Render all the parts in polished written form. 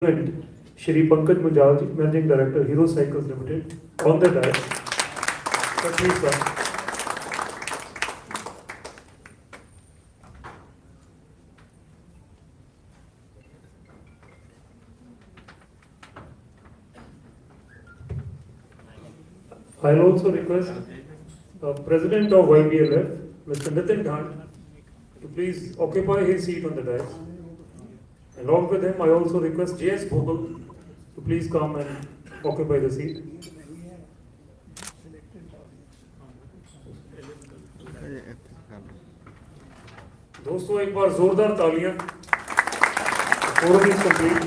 And Shri Pankaj Munjal, Managing Director, Hero Cycles Limited, on the dais. Sir, please, sir. I'll also request President of YBLF, Mr. Nitin Gant, to please occupy his seat on the dais. Along with him, I also request J.S. Bhobal to please come and occupy the seat. दोस्तों एक बार जोरदार तालियां. Forum is complete.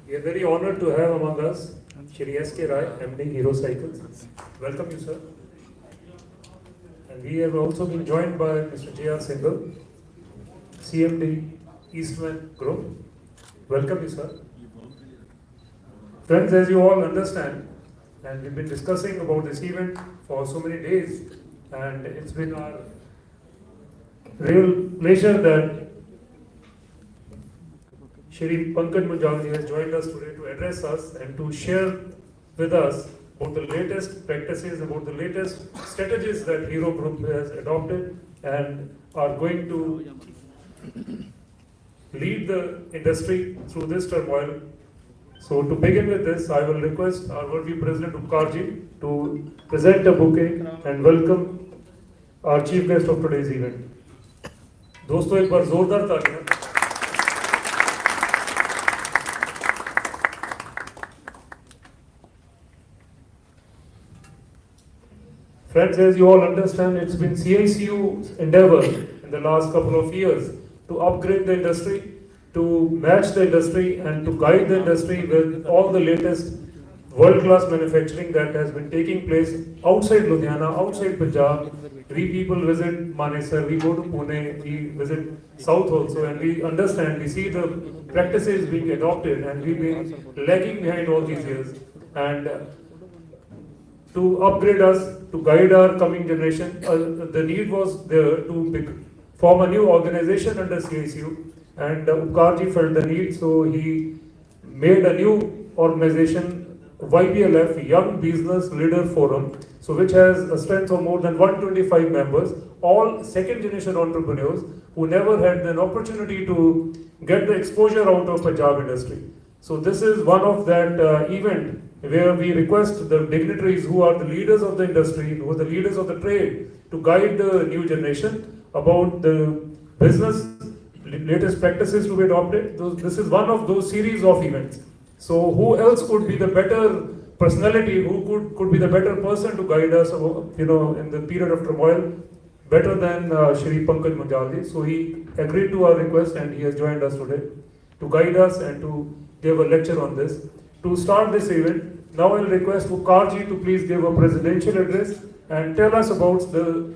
We are very honored to have among us Shri S.K. Rai, MD Hero Cycles. Welcome you, sir. And we have also been joined by Mr. J.R. Singhal, CMD Eastman Group. Welcome you, sir. Friends, as you all understand, and we've been discussing about this event for so many days, and it's been our real pleasure that Shri Pankaj Munjal has joined us today to address us and to share with us about the latest practices, about the latest strategies that Hero Group has adopted and are going to lead the industry through this turmoil. So to begin with this, I will request our worthy President Upkarji to present a bouquet and welcome our chief guest of today's event. दोस्तों एक बार जोरदार तालियां. Friends, as you all understand, it's been CICU's endeavor in the last couple of years to upgrade the industry, to match the industry and to guide the industry with all the latest world-class manufacturing that has been taking place outside Ludhiana, outside Punjab. We people visit Manesar, we go to Pune, we visit South also, and we understand, we see the practices being adopted, and we've been lagging behind all these years. And to upgrade us, to guide our coming generation, the need was there to form a new organization under CICU, and Upkarji felt the need, so he made a new organization, YBLF, Young Business Leader Forum, so which has a strength of more than 125 members, all second generation entrepreneurs who never had an opportunity to get the exposure out of Punjab industry. So this is one of that event where we request the dignitaries who are the leaders of the industry, who are the leaders of the trade, to guide the new generation about the business latest practices to be adopted. This is one of those series of events. So who else could be the better personality, who could be the better person to guide us, in the period of turmoil, better than Shri Pankaj Munjal. So he agreed to our request and he has joined us today to guide us and to give a lecture on this. To start this event, now I'll request Upkarji to please give a presidential address and tell us about the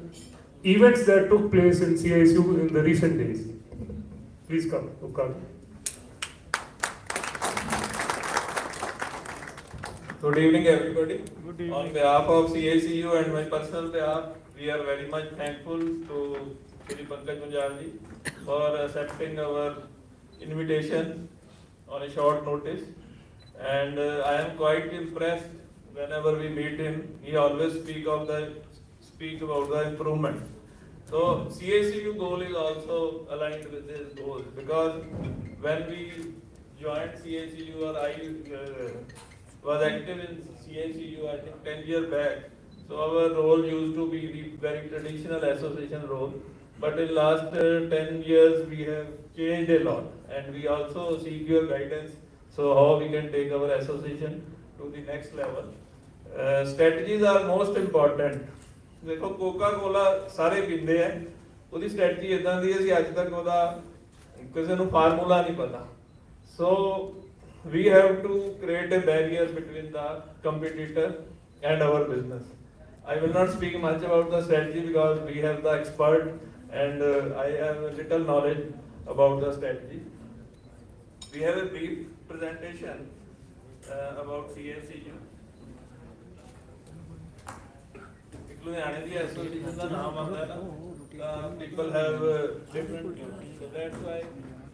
events that took place in CISU in the recent days. Please come, Upkarji. Good evening, everybody. Good evening. On behalf of CICU and my personal behalf, we are very much thankful to Shri Pankaj Munjal for accepting our invitation on a short notice. And I am quite impressed whenever we meet him. He always speak about the improvement. So CICU goal is also aligned with his goals, because when we joined CICU, or I was active in CICU, I think 10 years back. So our role used to be the very traditional association role. But in last 10 years, we have changed a lot. And we also seek your guidance, so how we can take our association to the next level. Strategies are most important. देखो Coca Cola सारे पींदे हैं, उसकी strategy इदां दी है कि आज तक ਉਹਦਾ ਕਿਸੇ ਨੂੰ ਫਾਰਮੂਲਾ ਨਹੀਂ ਪਤਾ. So we have to create a barrier between the competitor and our business. I will not speak much about the strategy because we have the expert and I have little knowledge about the strategy. We have a brief presentation about CICU. ਲੁਧਿਆਣੇ ਦੀ association ਦਾ ਨਾਮ ਆਉਂਦਾ ਹੈ ਨਾ people have different duties. So that's why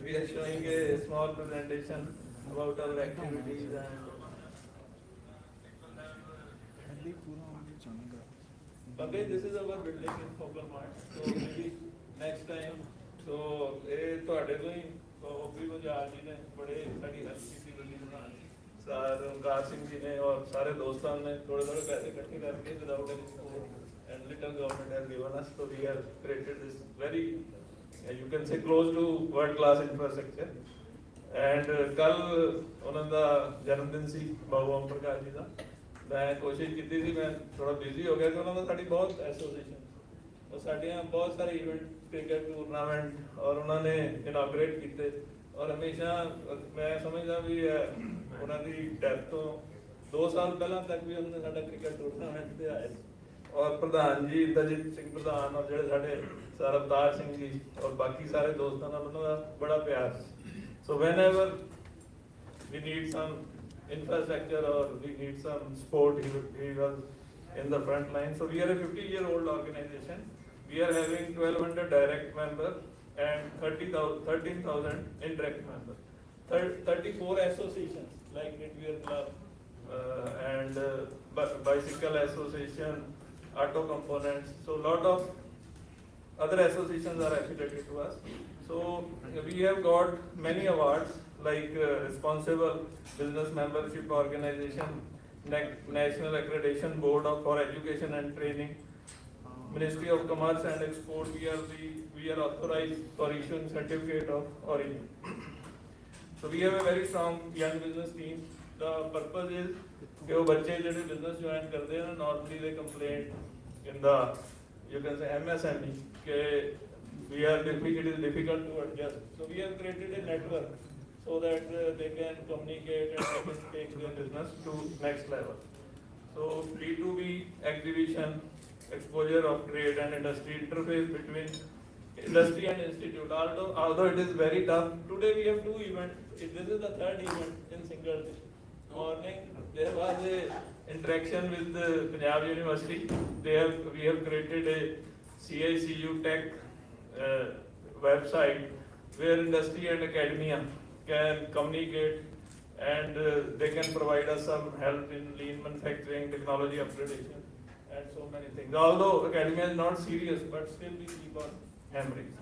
we are showing a small presentation about our activities and Pankaj, this is our building in Focal Mart. So maybe next time. So ਇਹ ਤੁਹਾਡੇ ਤੋਂ ਹੀ OP Bajaj ਜੀ ਨੇ ਬੜੇ ਸਾਡੀ help ਕੀਤੀ building ਬਣਾਉਣ ਚ ਸਰ ਓਮਕਾਰ ਸਿੰਘ ਜੀ ਨੇ ਔਰ ਸਾਰੇ ਦੋਸਤਾਂ ਨੇ ਥੋੜੇ ਥੋੜੇ ਪੈਸੇ ਇਕੱਠੇ ਕਰਕੇ without any support and little government has given us so we have created this very you can say close to world class infrastructure and ਕੱਲ ਉਹਨਾਂ ਦਾ ਜਨਮ ਦਿਨ ਸੀ ਬਾਬੂ ਓਮ ਪ੍ਰਕਾਸ਼ ਜੀ ਦਾ ਮੈਂ ਕੋਸ਼ਿਸ਼ ਕੀਤੀ ਸੀ ਮੈਂ ਥੋੜਾ ਬਿਜ਼ੀ ਹੋ ਗਿਆ ਕਿ ਉਹਨਾਂ ਦਾ ਸਾਡੀ ਬਹੁਤ ਐਸੋਸੀਏਸ਼ਨ ਉਹ ਸਾਡੀਆਂ ਬਹੁਤ ਸਾਰੇ ਇਵੈਂਟ ਕ੍ਰਿਕਟ ਟੂਰਨਾਮੈਂਟ ਔਰ ਉਹਨਾਂ ਨੇ ਇਨਾਗਰੇਟ ਕੀਤੇ ਔਰ ਹਮੇਸ਼ਾ ਮੈਂ ਸਮਝਦਾ ਵੀ ਉਹਨਾਂ ਦੀ ਡੈਥ ਤੋਂ 2 ਸਾਲ ਪਹਿਲਾਂ ਤੱਕ ਵੀ ਉਹਨਾਂ ਨੇ ਸਾਡਾ ਕ੍ਰਿਕਟ ਟੂਰਨਾਮੈਂਟ ਤੇ ਆਏ ਔਰ ਪ੍ਰਧਾਨ ਜੀ ਦਲਜੀਤ ਸਿੰਘ ਪ੍ਰਧਾਨ ਔਰ ਜਿਹੜੇ ਸਾਡੇ ਸਰ ਅਵਤਾਰ ਸਿੰਘ ਜੀ ਔਰ ਬਾਕੀ ਸਾਰੇ ਦੋਸਤਾਂ ਨਾਲ ਉਹਨਾਂ ਦਾ ਬੜਾ ਪਿਆਰ ਸੋ ਵੈਨਐਵਰ we need some infrastructure or we need some support, he was in the front line. So we are a 50-year-old organization. We are having 1200 direct members and 13,000 indirect members. 34 associations like Knitwear Club and Bicycle Association, Auto Components. So lot of other associations are affiliated to us. So we have got many awards like Responsible Business Membership Organization, National Accreditation Board for Education and Training, Ministry of Commerce and Export. We are authorized for issuing certificate of origin. So we have a very strong young business team. The purpose is कि वो बच्चे जो business join करते हैं ना normally they complain in the you can say MSME कि it is difficult to adjust. So we have created a network so that they can communicate and they can take their business to next level. So B2B exhibition, exposure of trade and industry, interface between industry and institute. Although it is very tough. Today we have 2 events. This is the 3rd event in single day. Morning there was a interaction with the Punjab University. We have created a CICU Tech website where industry and academia can communicate and they can provide us some help in lean manufacturing, technology upgradation and so many things. Although academia is not serious, but still we keep on hammering.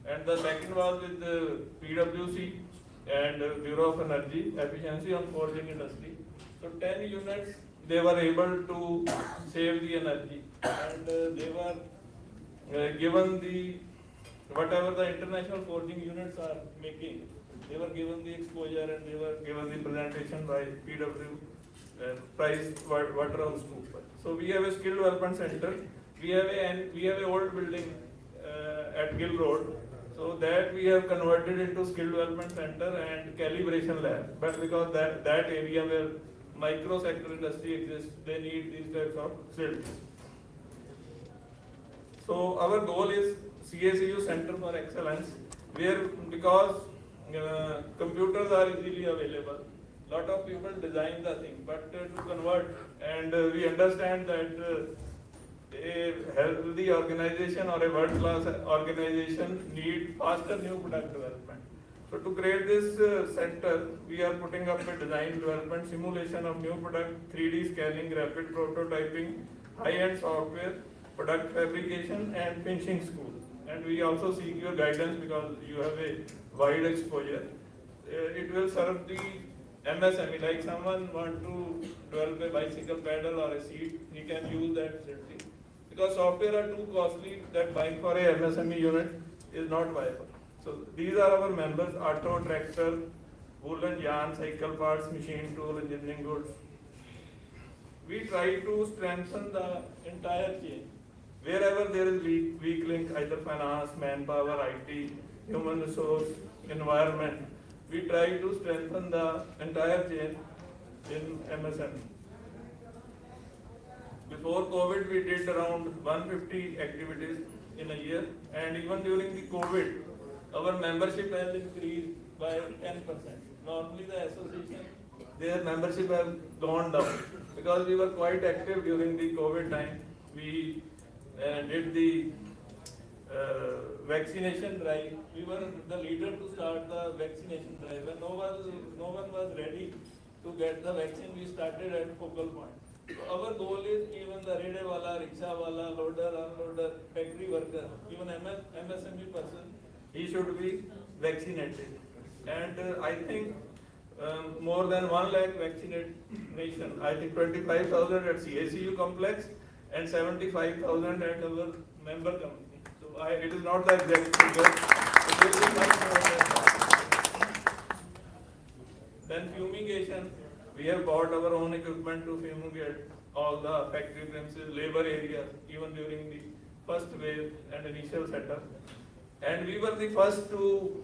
And the second was with the PwC and Bureau of Energy Efficiency on Forging Industry. So 10 units they were able to save the energy and they were given the whatever the international forging units are making, they were given the exposure and they were given the presentation by PW Price Waterhouse Cooper. So we have a skill development center. We have a old building at Gill Road. So that we have converted into skill development center and calibration lab. But because that area where micro sector industry exists, they need these types of skills. So our goal is CACU Center for Excellence, where because computers are easily available, lot of people design the thing, but to convert, and we understand that a healthy organization or a world-class organization need faster new product development. So to create this center, we are putting up a design development, simulation of new product, 3D scanning, rapid prototyping, high-end software, product fabrication and finishing school. And we also seek your guidance because you have a wide exposure. It will serve the MSME, like someone want to develop a bicycle pedal or a seat, he can use that simply. Because software are too costly that buying for a MSME unit is not viable. So these are our members: auto, tractor, woolen yarn, cycle parts, machine tool, engineering goods. We try to strengthen the entire chain. Wherever there is weak link, either finance, manpower, IT, human resource, environment, we try to strengthen the entire chain in MSME. Before COVID, we did around 150 activities in a year, and even during the COVID, our membership has increased by 10%. Normally the association, their membership has gone down because we were quite active during the COVID time. We did the vaccination drive. We were the leader to start the vaccination drive. When no one was ready to get the vaccine, we started at focal point. So our goal is even the rede wala, rickshaw wala, loader, unloader, factory worker, even MSME person, he should be vaccinated. And I think more than 1 lakh vaccination. I think 25,000 at CACU complex and 75,000 at our member company. So it is not the exact figure. It will be much more than that. Then fumigation. We have bought our own equipment to fumigate all the factory premises, labor areas, even during the first wave and initial setup. And we were the first to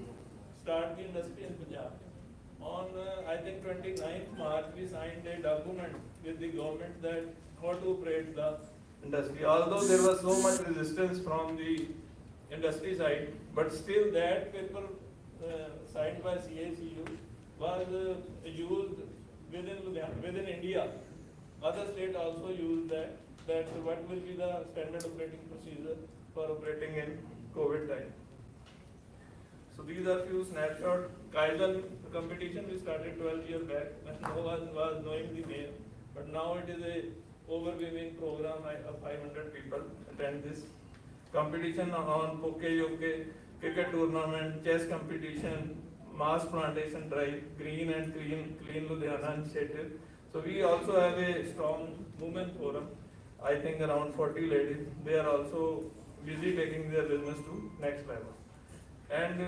start the industry in Punjab. On, I think 29th March, we signed a document with the government that how to operate the industry. Although there was so much resistance from the industry side, but still that paper signed by CACU was used within India. Other states also use that what will be the standard operating procedure for operating in COVID time. So these are few snapshots. Kaizen competition we started 12 years back when no one was knowing the name, but now it is a overwhelming program. 500 people attend this competition on Poke Yoke, cricket tournament, chess competition, mass plantation drive, green and clean Ludhiana initiative. So we also have a strong women forum. I think around 40 ladies. They are also busy taking their business to next level. And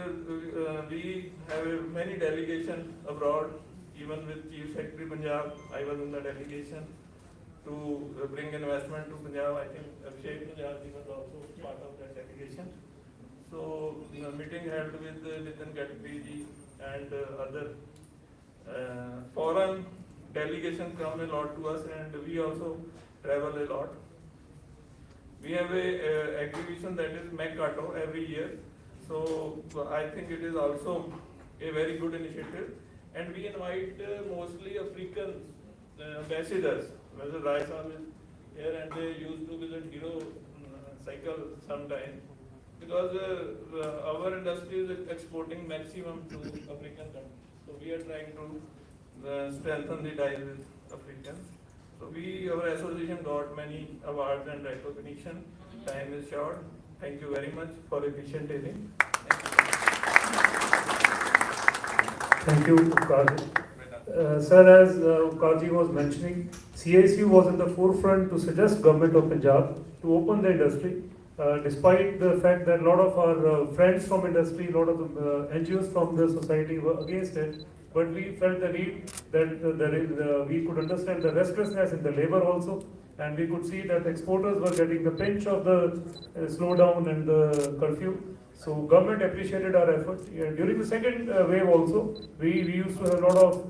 we have many delegations abroad, even with Chief Secretary Punjab. I was in the delegation to bring investment to Punjab. I think Abhishek Punjabi was also part of that delegation. So meeting held with Nitin Gadkari ji and other foreign delegations come a lot to us, and we also travel a lot. We have a exhibition that is Mercato every year. So I think it is also a very good initiative, and we invite mostly African ambassadors. Mr. Rai Sahab is here, and they used to visit Hero Cycle sometime, because our industry is exporting maximum to African countries. So we are trying to strengthen the ties with Africans. So our association got many awards and recognition. Time is short. Thank you very much for efficient hearing. Thank you, Karji. Sir, as Karji was mentioning, CICU was in the forefront to suggest Government of Punjab to open the industry, despite the fact that a lot of our friends from industry, a lot of the NGOs from the society were against it. But we felt the need that we could understand the restlessness in the labor also, and we could see that exporters were getting the pinch of the slowdown and the curfew. So government appreciated our efforts. During the second wave also, we used to have a lot of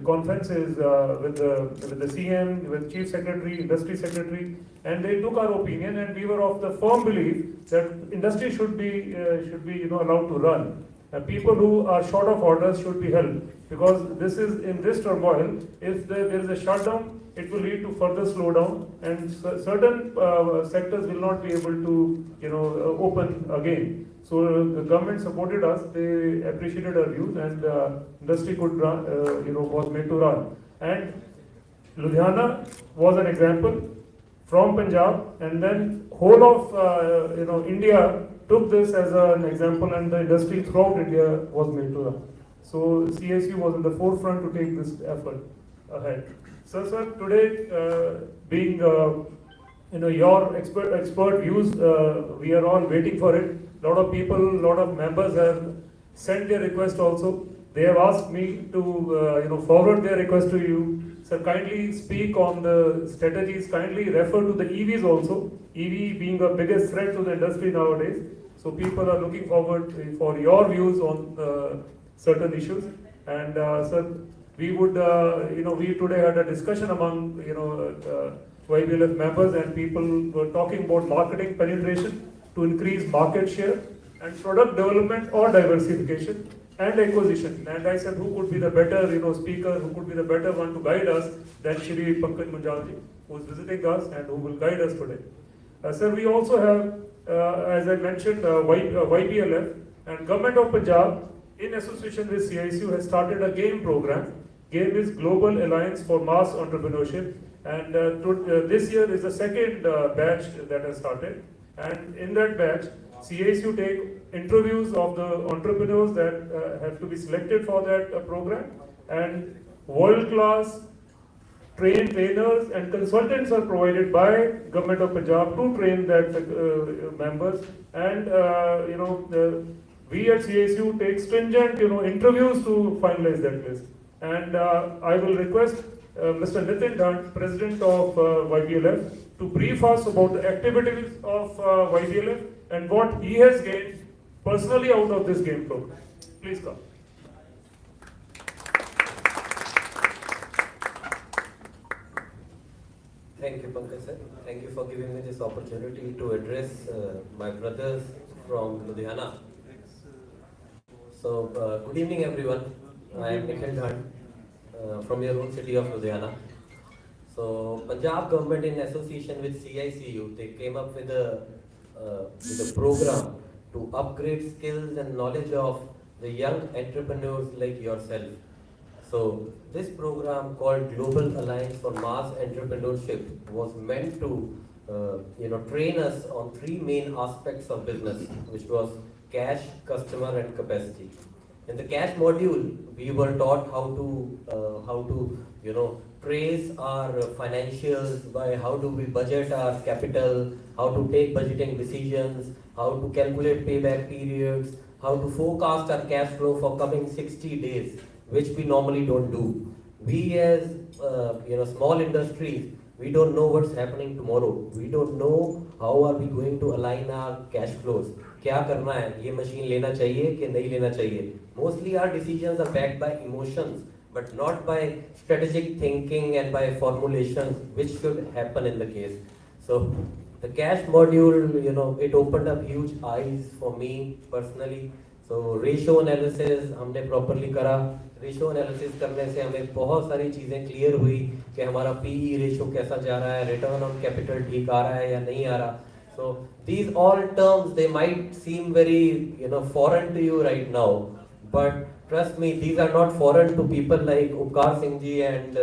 conferences with the CM, with Chief Secretary, Industry Secretary, and they took our opinion, and we were of the firm belief that industry should be allowed to run. People who are short of orders should be helped, because in this turmoil, if there is a shutdown, it will lead to further slowdown, and certain sectors will not be able to open again. So the government supported us, they appreciated our views, and industry could run, was made to run. And Ludhiana was an example from Punjab, and then whole of India took this as an example, and the industry throughout India was made to run. So CSU was in the forefront to take this effort ahead. So sir, today being your expert views, we are all waiting for it. A lot of people, a lot of members have sent their request also. They have asked me to forward their request to you. Sir, kindly speak on the strategies, kindly refer to the EVs also. EV being the biggest threat to the industry nowadays. So people are looking forward for your views on certain issues. And sir, we would, we today had a discussion among, YBLF members, and people were talking about marketing penetration to increase market share, and product development or diversification and acquisition. And I said, who could be the better, speaker, who could be the better one to guide us than Shri Pankaj Munjalji, who is visiting us and who will guide us today. Sir, we also have as I mentioned, YPLF and Government of Punjab, in association with CISU, has started a GAME program. GAME is Global Alliance for Mass Entrepreneurship, and this year is the second batch that has started. And in that batch, CISU take interviews of the entrepreneurs that have to be selected for that program, and world-class trainers and consultants are provided by Government of Punjab to train that members. And we at CISU take stringent interviews to finalize that list. And I will request Mr. Nitin Dhand, President of YPLF, to brief us about the activities of YPLF and what he has gained personally out of this game program. Please come. Thank you, Pankaj sir. Thank you for giving me this opportunity to address my brothers from Ludhiana. So, good evening, everyone. I am Nikhil Dhand from your own city of Ludhiana. So, Punjab government in association with CICU, they came up with a program to upgrade skills and knowledge of the young entrepreneurs like yourself. So this program called Global Alliance for Mass Entrepreneurship was meant to train us on three main aspects of business, which was cash, customer and capacity. In the cash module, we were taught how to trace our financials by how do we budget our capital, how to take budgeting decisions, how to calculate payback periods, how to forecast our cash flow for coming 60 days. Which we normally don't do. We as small industries, we don't know what's happening tomorrow. We don't know how are we going to align our cash flows. क्या करना है, ये machine लेना चाहिए कि नहीं लेना चाहिए. Mostly our decisions are backed by emotions, but not by strategic thinking and by formulations, which should happen in the case. So the cash module, it opened up huge eyes for me personally. So ratio analysis हमने properly करा. Ratio analysis करने से हमें बहुत सारी चीज़ें clear हुई कि हमारा पीई रेशो कैसा जा रहा है, रिटर्न ऑन कैपिटल ठीक आ रहा है या नहीं आ रहा. So these all terms they might seem very foreign to you right now, but trust me these are not foreign to people like Upkar Singh ji and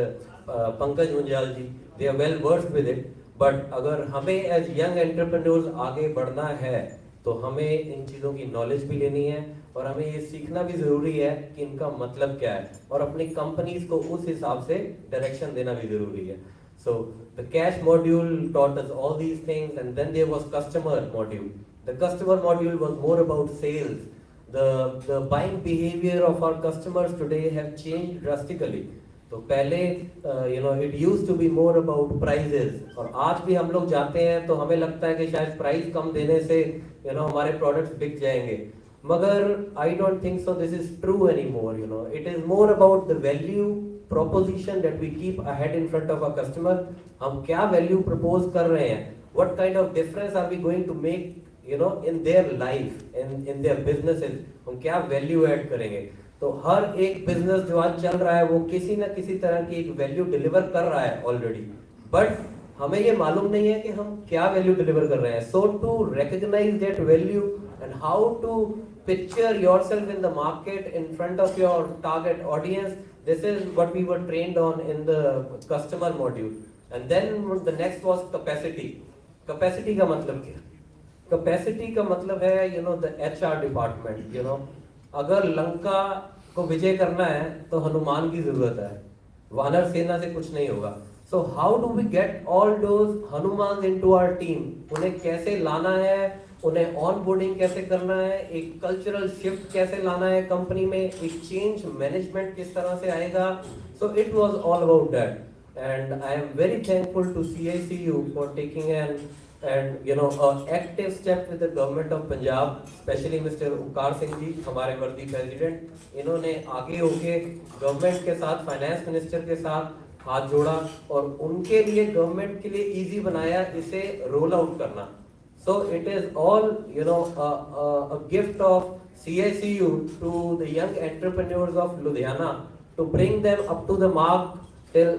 Pankaj Munjal ji. They are well versed with it. But अगर हमें as young entrepreneurs आगे बढ़ना है तो हमें इन चीज़ों की knowledge भी लेनी है और हमें ये सीखना भी ज़रूरी है कि इनका मतलब क्या है और अपनी कंपनीज को उस हिसाब से डायरेक्शन देना भी ज़रूरी है. So the cash module taught us all these things, and then there was customer module. The customer module was more about sales. The buying behavior of our customers today have changed drastically. तो पहले it used to be more about prices, और आज भी हम लोग जाते हैं तो हमें लगता है कि शायद प्राइस कम देने से हमारे प्रोडक्ट्स बिक जाएंगे, मगर I don't think so this is true anymore. It is more about the value proposition that we keep ahead in front of our customer. हम क्या वैल्यू प्रपोज कर रहे हैं, what kind of difference are we going to make in their life, in their businesses, हम क्या value add करेंगे. तो हर एक बिजनेस जो आज चल रहा है वो किसी ना किसी तरह की एक वैल्यू डिलीवर कर रहा है ऑलरेडी, बट हमें ये मालूम नहीं है कि हम क्या वैल्यू डिलीवर कर रहे हैं. So to recognise that value and how to picture yourself in the market in front of your target audience, this is what we were trained on in the customer module. And then the next was capacity. Capacity का मतलब क्या? Capacity का मतलब है the HR department. अगर लंका को विजय करना है तो हनुमान की जरूरत है, वानर सेना से कुछ नहीं होगा. So how do we get all those Hanumans into our team? उन्हें कैसे लाना है, उन्हें ऑनबोर्डिंग कैसे करना है, एक कल्चरल शिफ्ट कैसे लाना है कंपनी में, एक चेंज मैनेजमेंट किस तरह से आएगा. So it was all about that, and I am very thankful to CICU for taking an active step with the government of Punjab, specially mister Upkar Singh जी, हमारे वर्दी प्रेसिडेंट. इन्होंने आगे होके गवर्नमेंट के साथ, फाइनेंस मिनिस्टर के साथ हाथ जोड़ा और उनके लिए, गवर्नमेंट के लिए इजी बनाया इसे रोल आउट करना. So it is all a gift of CICU to the young entrepreneurs of Ludhiana to bring them up to the mark till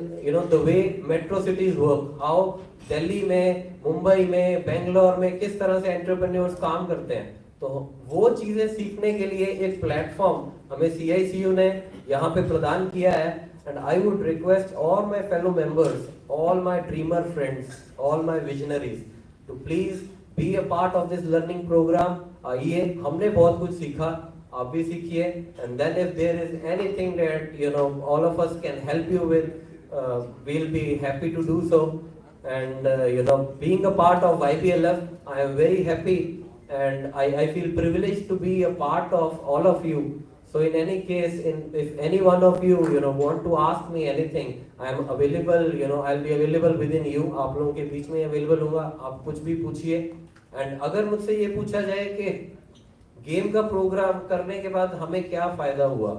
the way metro cities work, how Delhi में, मुंबई में, बेंगलोर में किस तरह से entrepreneurs काम करते हैं, तो वो चीजें सीखने के लिए एक प्लेटफॉर्म हमें CICU ने यहाँ पे प्रदान किया है. And I would request all my fellow members, all my dreamer friends, all my visionaries to please be a part of this learning programme. आइए, हमने बहुत कुछ सीखा, आप भी सीखिए. And then if there is anything that all of us can help you with, we'll be happy to do so. And being a part of YBLF, I am very happy and I feel privileged to be a part of all of you. So in any case, if any one of you want to ask me anything, I am available. I'll be available within you. आप लोगों के बीच में available होगा, आप कुछ भी पूछिए. And अगर मुझसे ये पूछा जाए कि गेम का प्रोग्राम करने के बाद हमें क्या फायदा हुआ,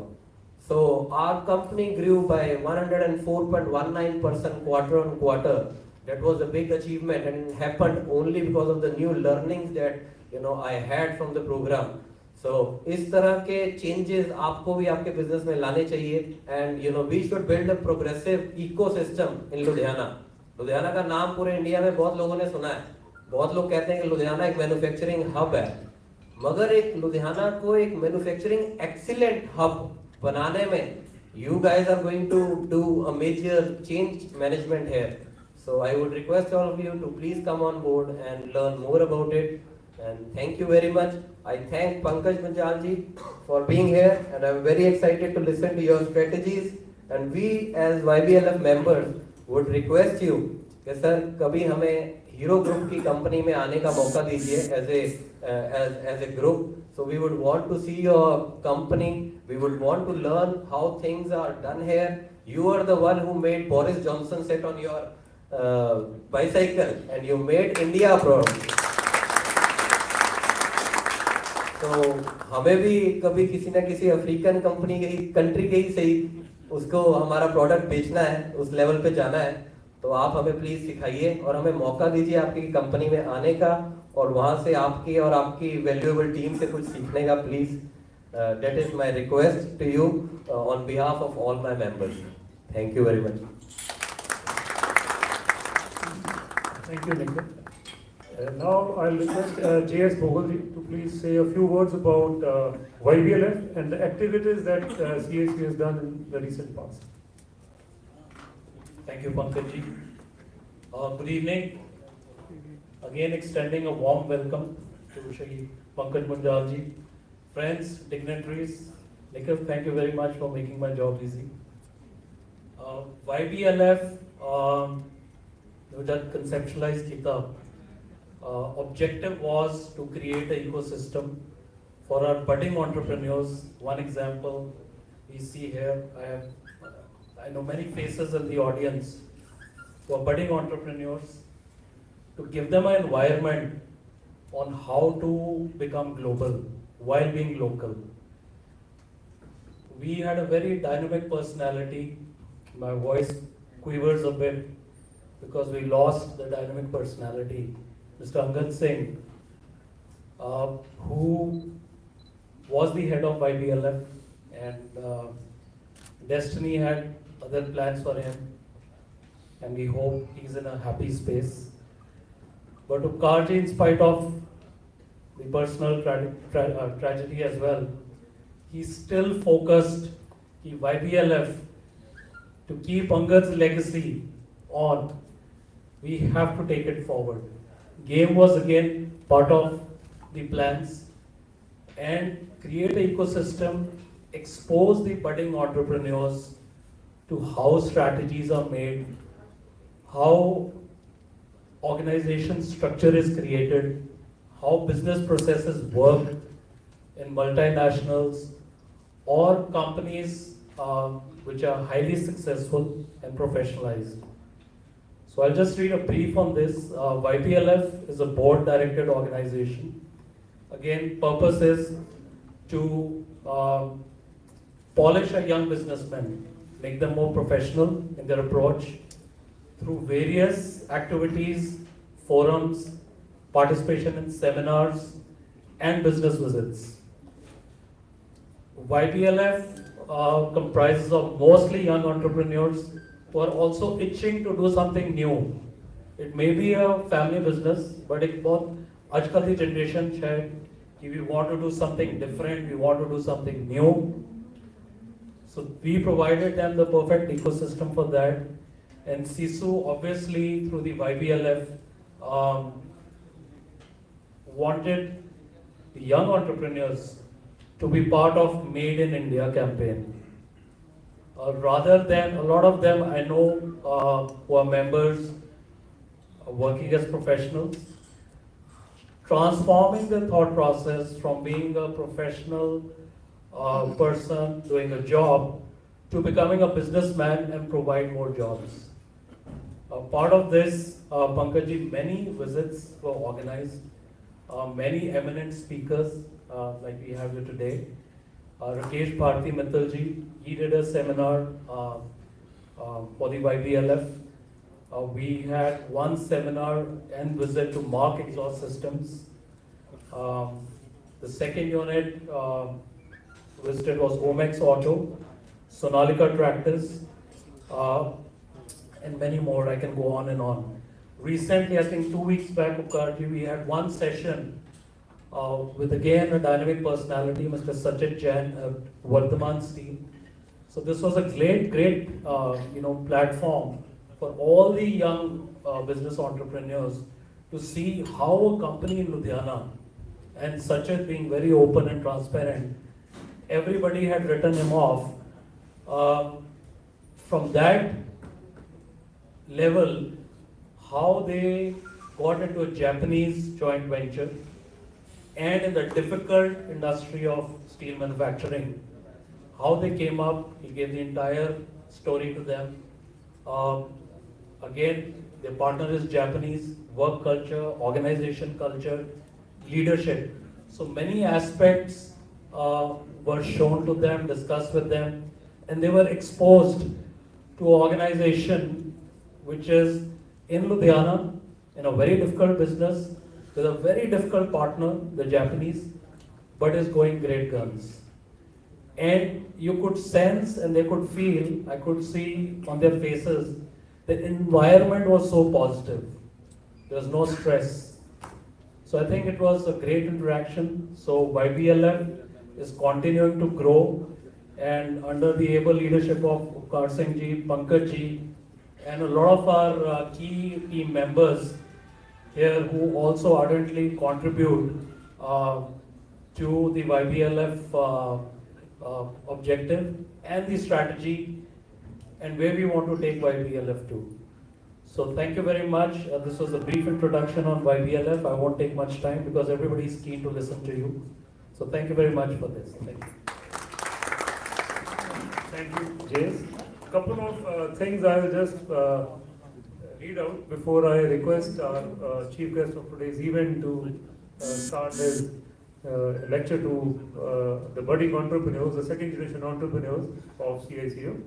so our company grew by 104.19% quarter on quarter. That was a big achievement and it happened only because of the new learnings that I had from the program. So इस तरह के changes आपको भी आपके business में लाने चाहिए. And we should build a progressive ecosystem in Ludhiana. Ludhiana का नाम पूरे इंडिया में बहुत लोगों ने सुना है. बहुत लोग कहते हैं कि लुधियाना एक मैन्युफैक्चरिंग हब है, मगर एक लुधियाना को एक मैन्युफैक्चरिंग एक्सीलेंट हब बनाने में you guys are going to do a major change management here. So I would request all of you to please come on board and learn more about it. And thank you very much. I thank Pankaj Munjal ji for being here, and I'm very excited to listen to your strategies. And we as YBLF members would request you कि sir कभी हमें hero group की company में आने का मौका दीजिए as a group. So we would want to see your company. We would want to learn how things are done here. You are the one who made Boris Johnson sit on your bicycle and you made India proud. So हमें भी कभी किसी ना किसी African company के country के ही सही उसको हमारा प्रोडक्ट बेचना है, उस लेवल पे जाना है, तो आप हमें प्लीज सिखाइए और हमें मौका दीजिए आपकी कंपनी में आने का और वहां से आपकी और आपकी वैल्यूएबल टीम से कुछ सीखने का. Please, that is my request to you on behalf of all my members. Thank you very much. Thank you, Nikhil. Now I'll request JS Bhogal to please say a few words about YBLF and the activities that CAC has done in the recent past. Thank you, Pankaj ji. Good evening. Again, extending a warm welcome to Shri Pankaj Munjal ji. Friends, dignitaries, Nikhil, thank you very much for making my job easy. YBLF, जब conceptualize किया, objective was to create an ecosystem for our budding entrepreneurs. One example we see here, I know many faces in the audience who are budding entrepreneurs, to give them an environment on how to become global while being local. We had a very dynamic personality. My voice quivers a bit because we lost the dynamic personality, Mr. Angad Singh, who was the head of YBLF, and destiny had other plans for him, and we hope he's in a happy space. But Karji, in spite of the personal tragedy as well, he still focused YBLF to keep Angad's legacy on. We have to take it forward. Game was again part of the plans, and create an ecosystem, expose the budding entrepreneurs to how strategies are made, how organization structure is created, how business processes work in multinationals or companies which are highly successful and professionalized. So I'll just read a brief on this. YBLF is a board-directed organization. Again, purpose is to polish a young businessman, make them more professional in their approach through various activities, forums, participation in seminars, and business visits. YBLF comprises of mostly young entrepreneurs who are also itching to do something new. It may be a family business, but एक बहुत आजकल की generation है कि we want to do something different, we want to do something new. So we provided them the perfect ecosystem for that. And SISU, obviously, through the YBLF, wanted the young entrepreneurs to be part of Made in India campaign. Rather than, a lot of them I know who are members, working as professionals, transforming the thought process from being a professional person doing a job to becoming a businessman and provide more jobs. Part of this, Pankaj, many visits were organized, many eminent speakers like we have here today. Rakesh Bharti Mittalji, he did a seminar for the YBLF. We had one seminar and visit to Mark Exhaust Systems. The second unit visited was Omex Auto, Sonalika Tractors, and many more. I can go on and on. Recently, I think 2 weeks back, Upkarji, we had one session with again a dynamic personality, Mr. Sachit Jain, Vardhaman's team. So this was a great platform for all the young business entrepreneurs to see how a company in Ludhiana, and Sachit being very open and transparent, everybody had written him off. From that level, how they got into a Japanese joint venture and in the difficult industry of steel manufacturing, how they came up, he gave the entire story to them. Again, their partner is Japanese, work culture, organization culture, leadership. So many aspects were shown to them, discussed with them, and they were exposed to an organization which is in Ludhiana, in a very difficult business, with a very difficult partner, the Japanese, but is going great guns. And you could sense and they could feel, I could see on their faces, the environment was so positive. There was no stress. So I think it was a great interaction. So YBLF is continuing to grow, and under the able leadership of Upkar Singh ji, Pankaj ji, and a lot of our key team members here who also ardently contribute to the YBLF objective and the strategy and where we want to take YBLF to. So thank you very much. This was a brief introduction on YBLF. I won't take much time because everybody is keen to listen to you. So thank you very much for this. Thank you. Thank you, Jays. Couple of things I will just read out before I request our chief guest of today's event to start his lecture to the budding entrepreneurs, the second generation entrepreneurs of CICU.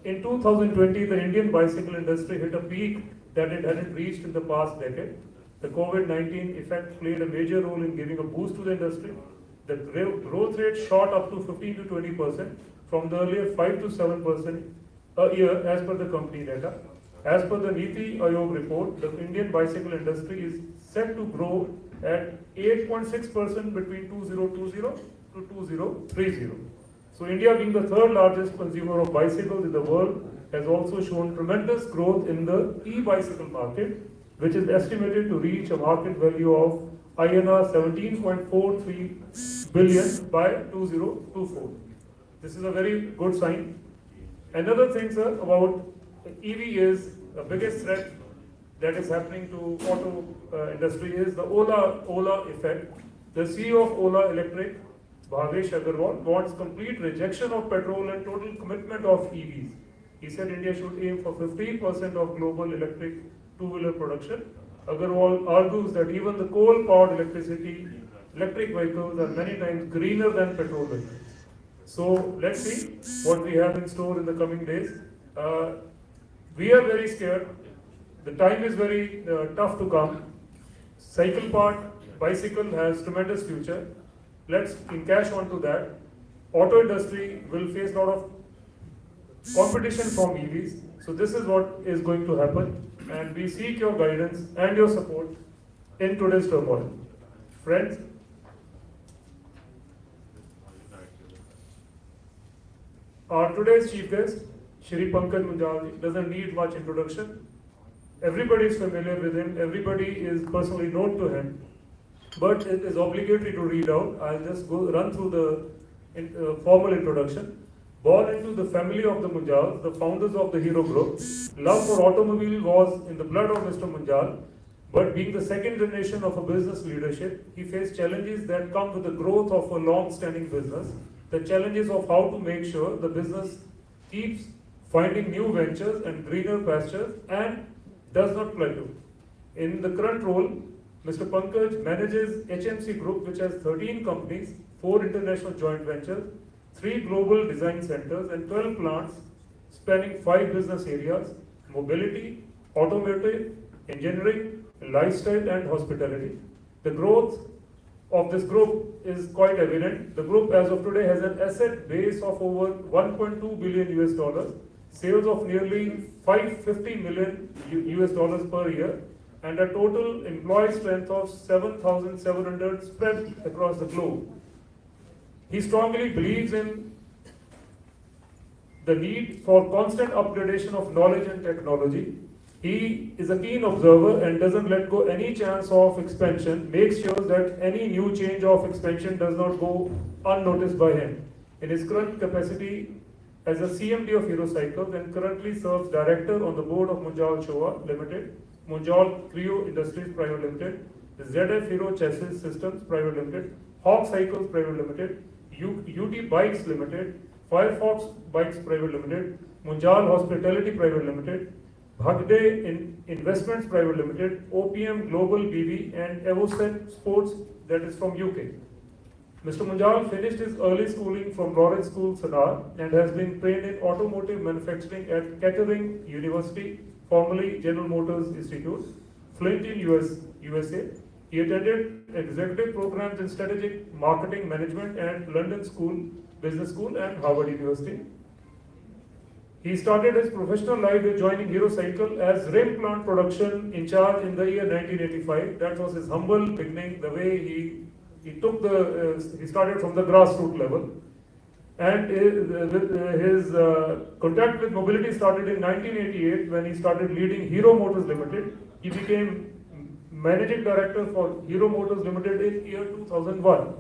In 2020, the Indian bicycle industry hit a peak that it hadn't reached in the past decade. The COVID-19 effect played a major role in giving a boost to the industry. The growth rate shot up to 15 to 20% from the earlier 5 to 7% a year as per the company data. As per the Niti Aayog report, the Indian bicycle industry is set to grow at 8.6% between 2020 to 2030. So India, being the third largest consumer of bicycles in the world, has also shown tremendous growth in the e-bicycle market, which is estimated to reach a market value of INR 17.43 billion by 2024. This is a very good sign. Another thing, sir, about EV is the biggest threat that is happening to auto industry is the Ola effect. The CEO of Ola Electric, Bhavesh Agarwal, wants complete rejection of petrol and total commitment of EVs. He said India should aim for 15% of global electric two-wheeler production. Agarwal argues that even the coal-powered electric vehicles are many times greener than petrol vehicles. So let's see what we have in store in the coming days. We are very scared. The time is very tough to come. Cycle part, bicycle has tremendous future. Let's encash onto that. Auto industry will face a lot of competition from EVs. So this is what is going to happen, and we seek your guidance and your support in today's turmoil. Friends, our today's chief guest, Shri Pankaj Munjal, doesn't need much introduction. Everybody is familiar with him, everybody is personally known to him, but it is obligatory to read out. I'll just run through the formal introduction. Born into the family of the Munjals, the founders of the Hero Group, love for automobile was in the blood of Mr. Munjal, but being the second generation of a business leadership, he faced challenges that come with the growth of a long-standing business, the challenges of how to make sure the business keeps finding new ventures and greener pastures and does not plateau. In the current role, Mr. Pankaj manages HMC Group, which has 13 companies, 4 international joint ventures, 3 global design centers, and 12 plants spanning 5 business areas: mobility, automotive, engineering, lifestyle, and hospitality. The growth of this group is quite evident. The group as of today has an asset base of over 1.2 billion US dollars, sales of nearly 550 million US dollars per year, and a total employee strength of 7,700 spread across the globe. He strongly believes in the need for constant upgradation of knowledge and technology. He is a keen observer and doesn't let go any chance of expansion, makes sure that any new change of expansion does not go unnoticed by him. In his current capacity as a CMD of Hero Cycles and currently serves director on the board of Munjal Showa Limited, Munjal Creo Industries Private Limited, ZF Hero Chassis Systems Private Limited, Hawk Cycles Private Limited, UT Bikes Limited, Firefox Bikes Private Limited, Munjal Hospitality Private Limited, Bhagde Investments Private Limited, OPM Global BV, and Evoset Sports, that is from UK. Mr. Munjal finished his early schooling from Lawrence School, Sanar, and has been trained in automotive manufacturing at Kettering University, formerly General Motors Institute, Flint in USA. He attended executive programs in strategic marketing management at London Business School and Harvard University. He started his professional life with joining Hero Cycle as rim plant production in charge in the year 1985. That was his humble beginning, the way he started from the grassroots level. And his contact with mobility started in 1988 when he started leading Hero Motors Limited. He became managing director for Hero Motors Limited in year 2001.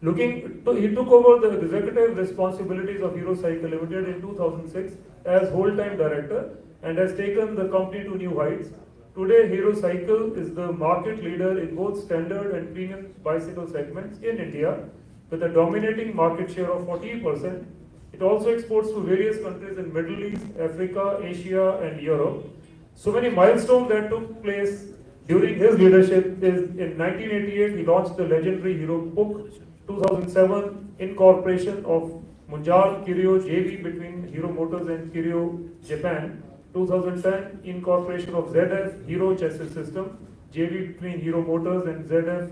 He took over the executive responsibilities of Hero Cycle Limited in 2006 as whole-time director and has taken the company to new heights. Today, Hero Cycle is the market leader in both standard and premium bicycle segments in India, with a dominating market share of 40%. It also exports to various countries in Middle East, Africa, Asia, and Europe. So many milestones that took place during his leadership is in 1988, he launched the legendary Hero Book. 2007, incorporation of Munjal Kireo JV between Hero Motors and Kireo Japan. 2010, incorporation of ZF Hero Chassis System JV between Hero Motors and ZF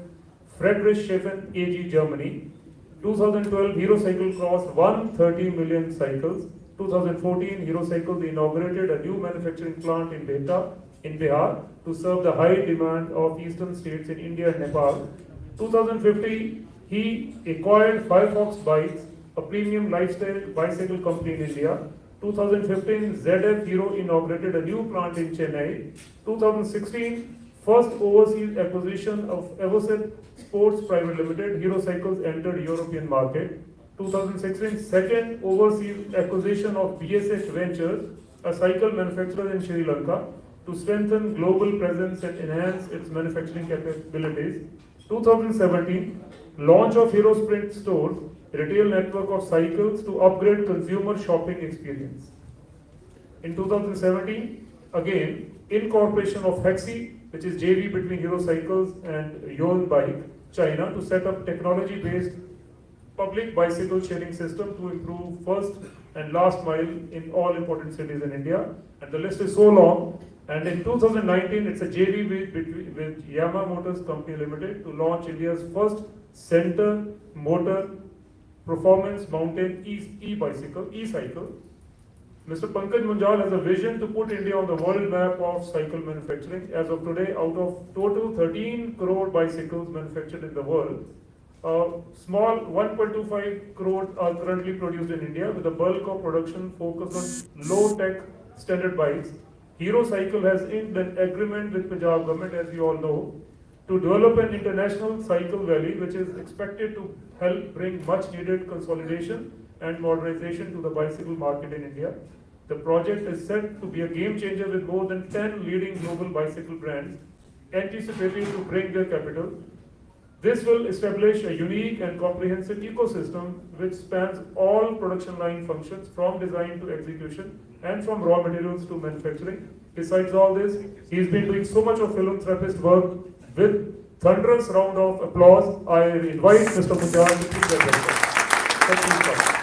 Friedrichshafen AG Germany. 2012, Hero Cycle crossed 130 million cycles. 2014, Hero Cycles inaugurated a new manufacturing plant in Bihar to serve the high demand of eastern states in India and Nepal. 2015, he acquired Firefox Bikes, a premium lifestyle bicycle company in India. 2015, ZF Hero inaugurated a new plant in Chennai. 2016, first overseas acquisition of Evoset Sports Private Limited, Hero Cycles entered European market. 2016, second overseas acquisition of BSH Ventures, a cycle manufacturer in Sri Lanka, to strengthen global presence and enhance its manufacturing capabilities. 2017, launch of Hero Sprint stores, retail network of cycles to upgrade consumer shopping experience. In 2017, again, incorporation of Hexi, which is JV between Hero Cycles and Yon Bike, China, to set up technology-based public bicycle sharing system to improve first and last mile in all important cities in India. And the list is so long. And in 2019, it's a JV with Yamaha Motors Company Limited to launch India's first center motor performance mountain e-cycle. Mr. Pankaj Munjal has a vision to put India on the world map of cycle manufacturing. As of today, out of total 13 crore bicycles manufactured in the world, small 1.25 crore are currently produced in India, with the bulk of production focused on low-tech standard bikes. Hero Cycle has inked an agreement with Punjab government, as you all know, to develop an international cycle valley, which is expected to help bring much-needed consolidation and modernization to the bicycle market in India. The project is set to be a game changer, with more than 10 leading global bicycle brands anticipating to bring their capital. This will establish a unique and comprehensive ecosystem which spans all production line functions, from design to execution and from raw materials to manufacturing. Besides all this, he's been doing so much of philanthropist work. With thunderous round of applause, I invite Mr. Munjal to please address us. Thank you, sir.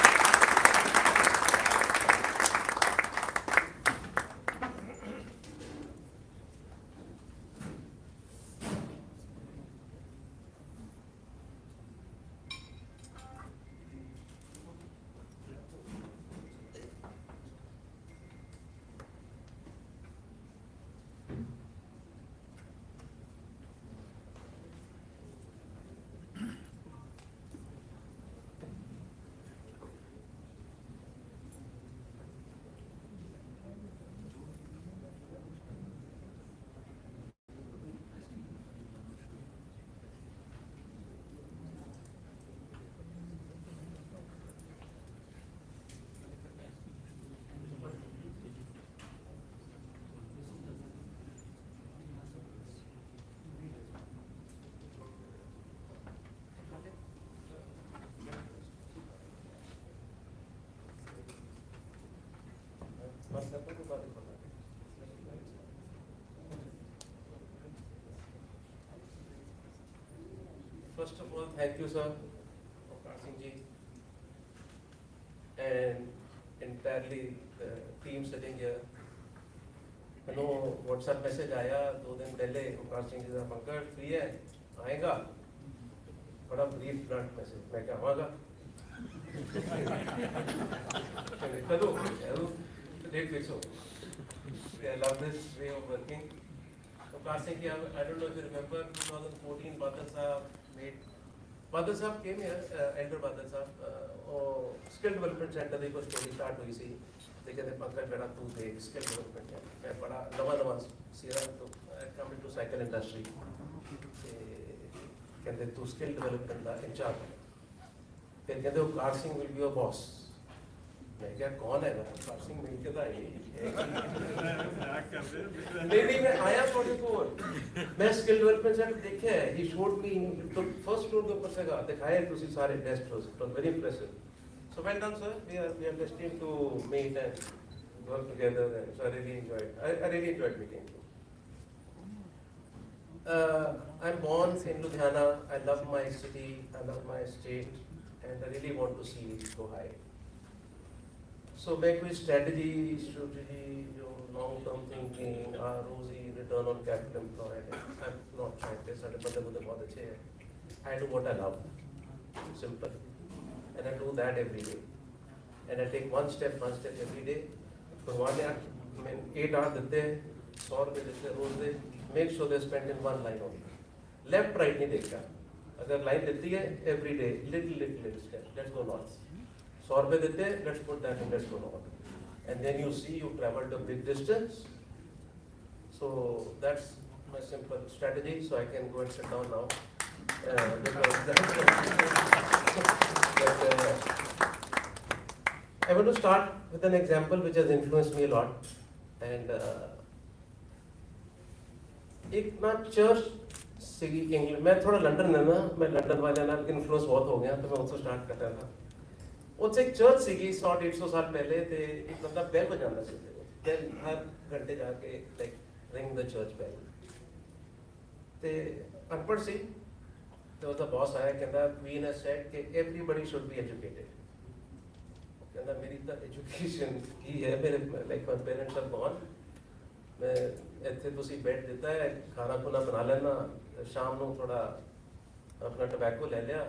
First of all, thank you, sir, Avtar Singh ji, and entirely the team sitting here. I know WhatsApp message आया 2 दिन पहले, Avtar Singh जी का Pankaj free है, आएगा, बड़ा brief blunt message, मैं क्या आऊँगा? I love this way of working. Avtar Singh ji, I don't know if you remember 2014 Badal Sahab made. Badal Sahab came here, elder Badal Sahab, और skill development center देखो story start हुई सी, they कहते पंकज बेटा तू देख skill development है, मैं बड़ा नवा सीरा तो come into cycle industry, कहते तू skill development का incharge है, फिर कहते Avtar Singh will be your boss. मैं क्या कौन है ना Avtar Singh मिल के था ये नहीं मैं आया थोड़ी को मैं स्किल डेवलपमेंट सेंटर देखे है he showed me तो फर्स्ट फ्लोर के ऊपर से दिखाया तुसी सारे test it was very impressive. So well done, sir. We are destined to meet and work together, and so I really enjoyed meeting you. I'm born in Ludhiana. I love my city, I love my state, and I really want to see it go high. So मैं कोई strategy जो long term thinking, ROCE, return on capital employed, I'm not trying this. सारे बंदे बहुत अच्छे हैं. I do what I love, simple, and I do that every day. And I take one step every day. भगवान ने मैं 8 hours देते हैं, 100 रुपये देते हैं रोज दे. Make sure they spend in one line only. Left right नहीं देखता. अगर line देती है every day, little step. Let's go north. 100 रुपये देते हैं, let's put that in, let's go north. And then you see you traveled a big distance. So that's my simple strategy. So I can go and sit down now. I want to start with an example which has influenced me a lot. And एक ना church से England मैं थोड़ा London है ना मैं London वाले ना इन्फ्लुएंस बहुत हो गया तो मैं उससे स्टार्ट करता था उससे एक चर्च सी 100-150 साल पहले थे एक बंदा बेल बजाना सीखे हर घंटे जाके like ring the church bell ते अनपढ़ सी तो उसका बॉस आया कहता क्वीन हैज सेड कि एवरीबॉडी शुड बी एजुकेटेड कहता मेरी तो एजुकेशन की है मेरे like my parents are gone मैं ਇੱਥੇ ਤੁਸੀਂ ਬੈਠ ਦਿੱਤਾ ਹੈ ਖਾਣਾ ਖੁਣਾ ਬਣਾ ਲੈਣਾ ਸ਼ਾਮ ਨੂੰ ਥੋੜਾ ਆਪਣਾ ਟobacco ਲੈ ਲਿਆ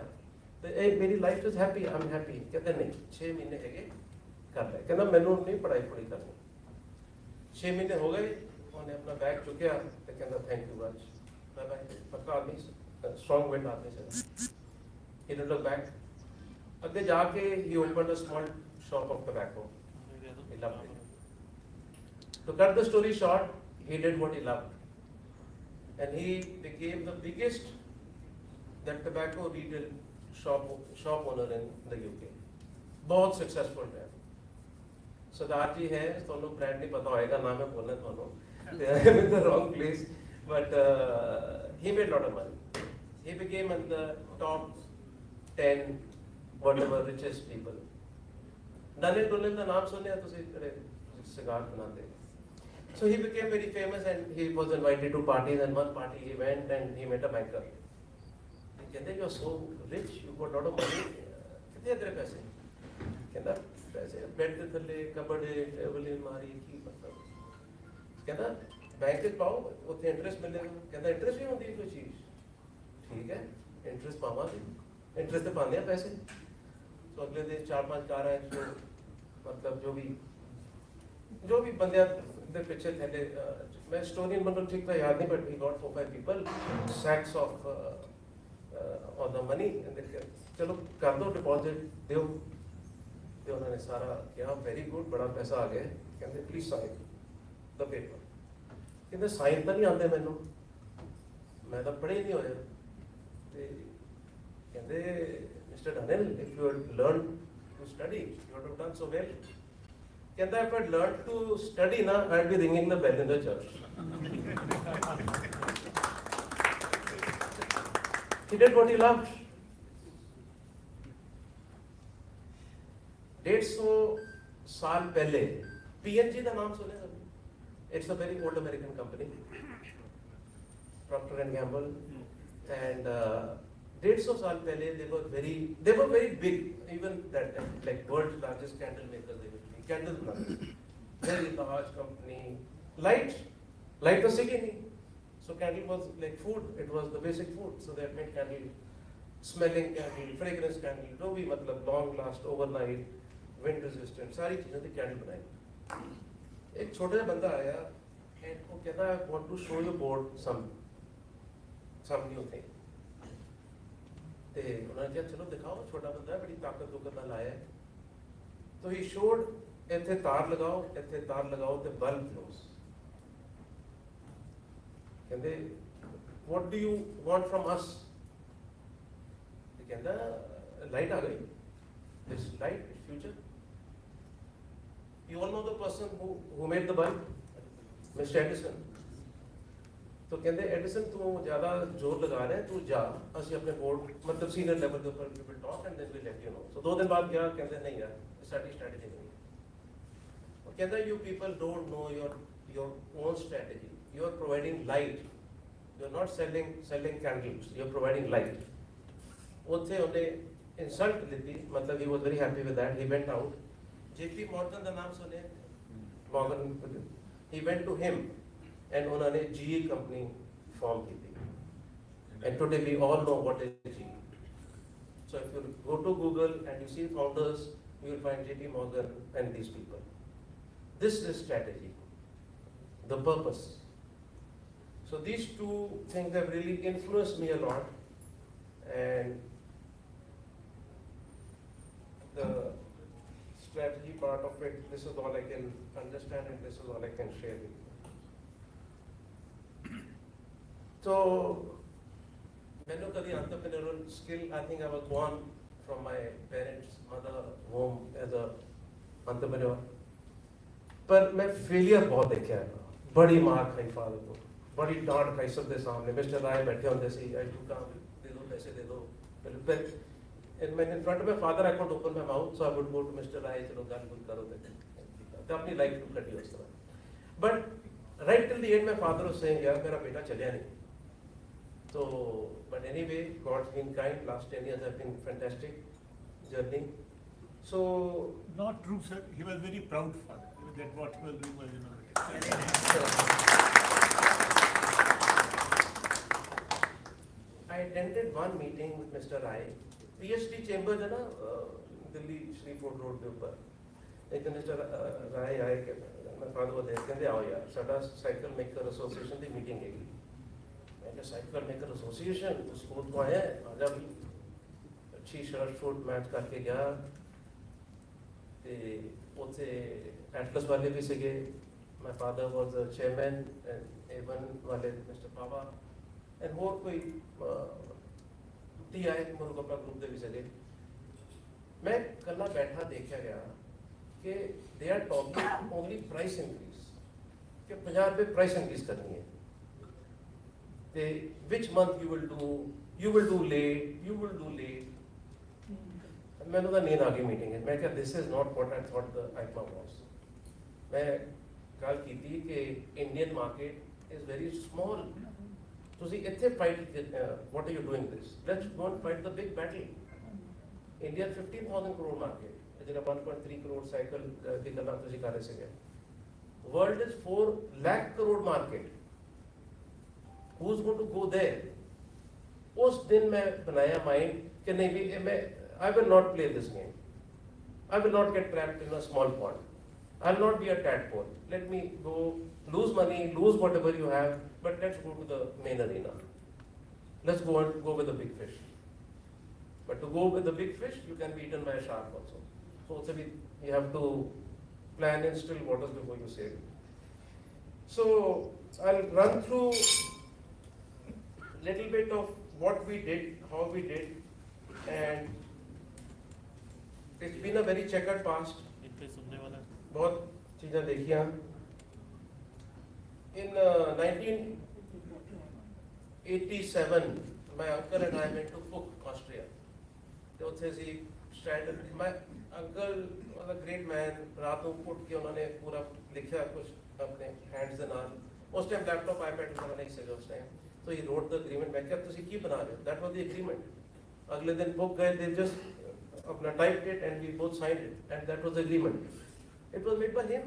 ਤੇ ਇਹ ਮੇਰੀ life is happy Aam happy ਕਹਿੰਦੇ ਨਹੀਂ 6 ਮਹੀਨੇ ਹੈਗੇ कर ले कहना मैनू नहीं पढ़ाई पढ़ी करनी 6 महीने हो गए उन्हें अपना बैग चुकया तो कहना thank you much bye bye पक्का आदमी स्ट्रॉन्ग विंड आदमी से he did look back अगे जाके he opened a small shop of tobacco he loved it to cut the story short he did what he loved and he became the biggest that tobacco retail shop owner in the UK बहुत successful है सरदार जी है ਤੁਹਾਨੂੰ brand नहीं पता होएगा नाम है बोलना ਤੁਹਾਨੂੰ in the wrong place but he made lot of money he became in the top 10 whatever richest people Daniel Donnell ਦਾ ਨਾਮ ਸੁਣਿਆ ਤੁਸੀਂ ਜਿਹੜੇ ਸਿਗਾਰ ਬਣਾਉਂਦੇ so he became very famous and he was invited to parties and one party he went and he met a banker ਕਹਿੰਦੇ you are so rich you got lot of money ਕਿੱਥੇ ਤੇਰੇ ਪੈਸੇ ਕਹਿੰਦਾ ਪੈਸੇ bed ਦੇ ਥੱਲੇ ਕਬੜੇ table ਮਾਰੀ ਕੀ ਮਤਲਬ ਕਹਿੰਦਾ ਬੈਂਕ ਵਿੱਚ ਪਾਓ ਉੱਥੇ ਇੰਟਰਸਟ ਮਿਲੇਗਾ ਕਹਿੰਦਾ ਇੰਟਰਸਟ ਵੀ ਹੁੰਦੀ ਹੈ ਕੋਈ ਚੀਜ਼ ਠੀਕ ਹੈ ਇੰਟਰਸਟ ਪਾਵਾਂਗੇ इंटरेस्ट तो पाने पैसे तो अगले दिन 4-5 कार आए जो मतलब जो भी बंदे दे पीछे थे मैं स्टोरी मतलब ठीक था याद नहीं but we got 4-5 people sacks of the money चलो कर दो डिपॉजिट दो तो उन्होंने सारा किया वेरी गुड बड़ा पैसा आ गया कहते प्लीज साइन द पेपर कहते साइन तो नहीं आते मैनू मैं तो पढ़े ही नहीं होया कहते Mr. Daniel, if you had learned to study, you would have done so well. कहता if I had learned to study ना, I'd be ringing the bell in the church. He did what he loved. 150 साल पहले P&G का नाम सुने सभी? It's a very old American company. Procter and Gamble and 150 साल पहले they were very big even that time like world's largest candle makers they were candle makers very large company light was sick नहीं so candle was like food it was the basic food so they had made candle smelling candle fragrance candle जो भी मतलब long last overnight wind resistant सारी चीजें थी candle बनाई एक छोटा सा बंदा आया and वो कहता I want to show you board some new thing ਤੇ ਉਹਨਾਂ ਨੇ ਕਿਹਾ ਚਲੋ ਦਿਖਾਓ ਛੋਟਾ ਬੰਦਾ ਹੈ ਬੜੀ ਤਾਕਤ ਨਾਲ ਆਇਆ ਹੈ तो he showed ਇੱਥੇ ਤਾਰ ਲਗਾਓ ਤੇ ਬਲਬ ਫਲੋਸ ਕਹਿੰਦੇ what do you want from us ਤੇ ਕਹਿੰਦਾ ਲਾਈਟ ਆ ਗਈ this light is future you all know the person who made the bulb Mr. Edison तो कहते एडिसन तू ज्यादा जोर लगा रहा है तू जा असि अपने बोर्ड मतलब सीनियर लेवल के ऊपर we will talk and then we let you know so 2 दिन बाद गया कहते नहीं यार साडी स्ट्रेटजी नहीं और कहता you people don't know your own strategy you are providing light you are not selling candles you are providing light ਉੱਥੇ ਉਹਨੇ ਇਨਸਲਟ ਦਿੱਤੀ मतलब he was very happy with that he went out JP Morgan ਦਾ ਨਾਮ ਸੁਣਿਆ Morgan he went to him and उन्होंने GE company form की थी and today we all know what is GE so if you go to Google and you see founders you will find JP Morgan and these people this is strategy the purpose so these two things have really influenced me a lot and the strategy part of it this is all I can understand and this is all I can share with you So, मैंने कभी entrepreneurial skill, I think I was born from my parents, mother, home as a entrepreneur. पर मैं failure बहुत देखा है, बड़ी मार खाई फादर को, बड़ी डांट खाई सबके सामने, मिस्टर राय बैठे होंगे सी, I do काम, दे दो पैसे दे दो, and when in front of my father I could open my mouth, so I would go to Mr. Rai, चलो गाल गुल करो तो अपनी life को कटी उस तरह. But right till the end my father was saying यार मेरा बेटा चलिया नहीं. So, but anyway, God's been kind. Last 10 years have been fantastic journey. So, Not true, sir. He was very proud father. That what he was doing was innovative. I attended one meeting with Mr. Rai. PhD chambers है ना Delhi Shri fort road के ऊपर एक दिन राय आए कि मैं father को देख कहते आओ यार साडा साइकिल मेकर एसोसिएशन की मीटिंग है मैं क्या साइकिल मेकर एसोसिएशन स्कूल तो आया आजा भी अच्छी शर्ट शूट मैच करके गया ते उसे एटलस वाले भी सके my father was the chairman and A1 वाले Mr. Pava and और कोई TI मुर्गोपा ग्रुप दे भी सके मैं कल बैठा देखा गया कि they are talking only price increase कि 50 रुपए price increase करनी है ते which month you will do late मैंने तो नींद आ गई मीटिंग है मैं क्या this is not what I thought the IPMA was मैं ਗੱਲ ਕੀਤੀ कि Indian market is very small ਤੁਸੀਂ ਇੱਥੇ fight what are you doing this let's go and fight the big battle India 15,000 crore market ਜਿਹੜਾ 1.3 crore cycle ਦੀ ਗੱਲਾਂ ਤੁਸੀਂ ਕਰ ਰਹੇ ਸੀਗੇ world is 4 lakh crore market who's going to go there ਉਸ ਦਿਨ ਮੈਂ ਬਣਾਇਆ ਮਾਈਂਡ ਕਿ ਨਹੀਂ ਵੀ ਮੈਂ I will not play this game I will not get trapped in a small pond I'll not be a tadpole let me go lose money lose whatever you have but let's go to the main arena let's go with the big fish but to go with the big fish you can be eaten by a shark also so you have to plan in still waters before you sail so I'll run through little bit of what we did how we did and it's been a very checkered past बहुत चीज़ें देखियाँ in 1987 my uncle and I went to Cook, Austria ਤੇ ਉੱਥੇ ਸੀ standard my uncle was a great man ਰਾਤ ਨੂੰ ਉੱਠ ਕੇ ਉਹਨਾਂ ਨੇ ਪੂਰਾ ਲਿਖਿਆ ਕੁਝ ਆਪਣੇ ਹੈਂਡਸ ਦੇ ਨਾਲ ਉਸ ਟਾਈਮ ਲੈਪਟਾਪ ਆਈਪੈਡ ਉਹਨਾਂ ਨਹੀਂ ਸੀਗਾ ਉਸ time so he wrote the agreement ਮੈਂ ਕਿਹਾ ਤੁਸੀਂ ਕੀ ਬਣਾ ਰਹੇ ਹੋ that was the agreement ਅਗਲੇ ਦਿਨ book ਗਏ they just अपना typed it and we both signed it and that was the agreement it was made by him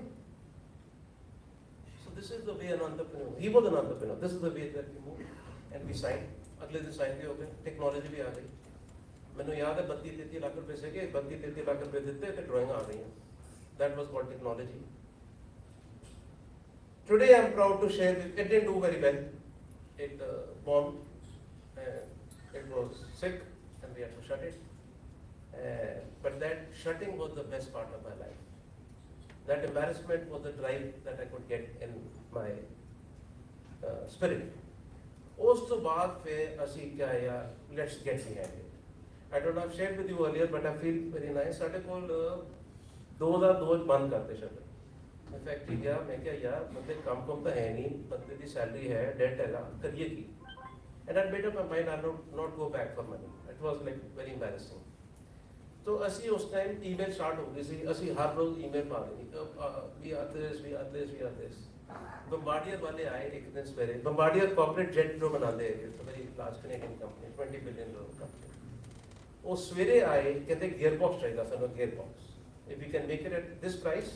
so this is the way an entrepreneur he was an entrepreneur this is the way that we moved and we signed अगले दिन sign भी हो गए technology भी आ गई मैंने याद है 32-33 लाख रुपए से 32-33 लाख रुपए देते थे ड्राइंग आ गई that was called technology today I am proud to share it didn't do very well it bombed and it was sick and we had to shut it but that shutting was the best part of my life. That embarrassment was the drive that I could get in my spirit. Us to baad fir assi kya ya let's get behind it. I don't know I've shared with you earlier but I feel very nice. Sade kol 2002 बंद करते shutter. मैं factory गया मैं क्या यार बंदे काम तो है नहीं बंदे की सैलरी है डेट है करिए की. And I made up my mind I'll not go back for money. It was like very embarrassing. तो ਅਸੀਂ ਉਸ ਟਾਈਮ ਈਮੇਲ ਸਟਾਰਟ ਹੋ ਗਈ ਸੀ ਅਸੀਂ ਹਰ ਰੋਜ਼ ਈਮੇਲ ਪਾ ਰਹੇ ਵੀ ਆਰ ਦਿਸ ਬੰਬਾਰਡੀਅਰ ਵਾਲੇ ਆਏ ਇੱਕ ਦਿਨ ਸਵੇਰੇ ਬੰਬਾਰਡੀਅਰ ਕਾਰਪੋਰੇਟ ਜੈਟ ਜੋ ਬਣਾਉਂਦੇ ਹੈ it's a very large Canadian company 20 billion dollar company ਉਹ ਸਵੇਰੇ ਆਏ ਕਹਿੰਦੇ ਗੀਅਰ ਬਾਕਸ ਚਾਹੀਦਾ ਸਾਨੂੰ gearbox if we can make it at this price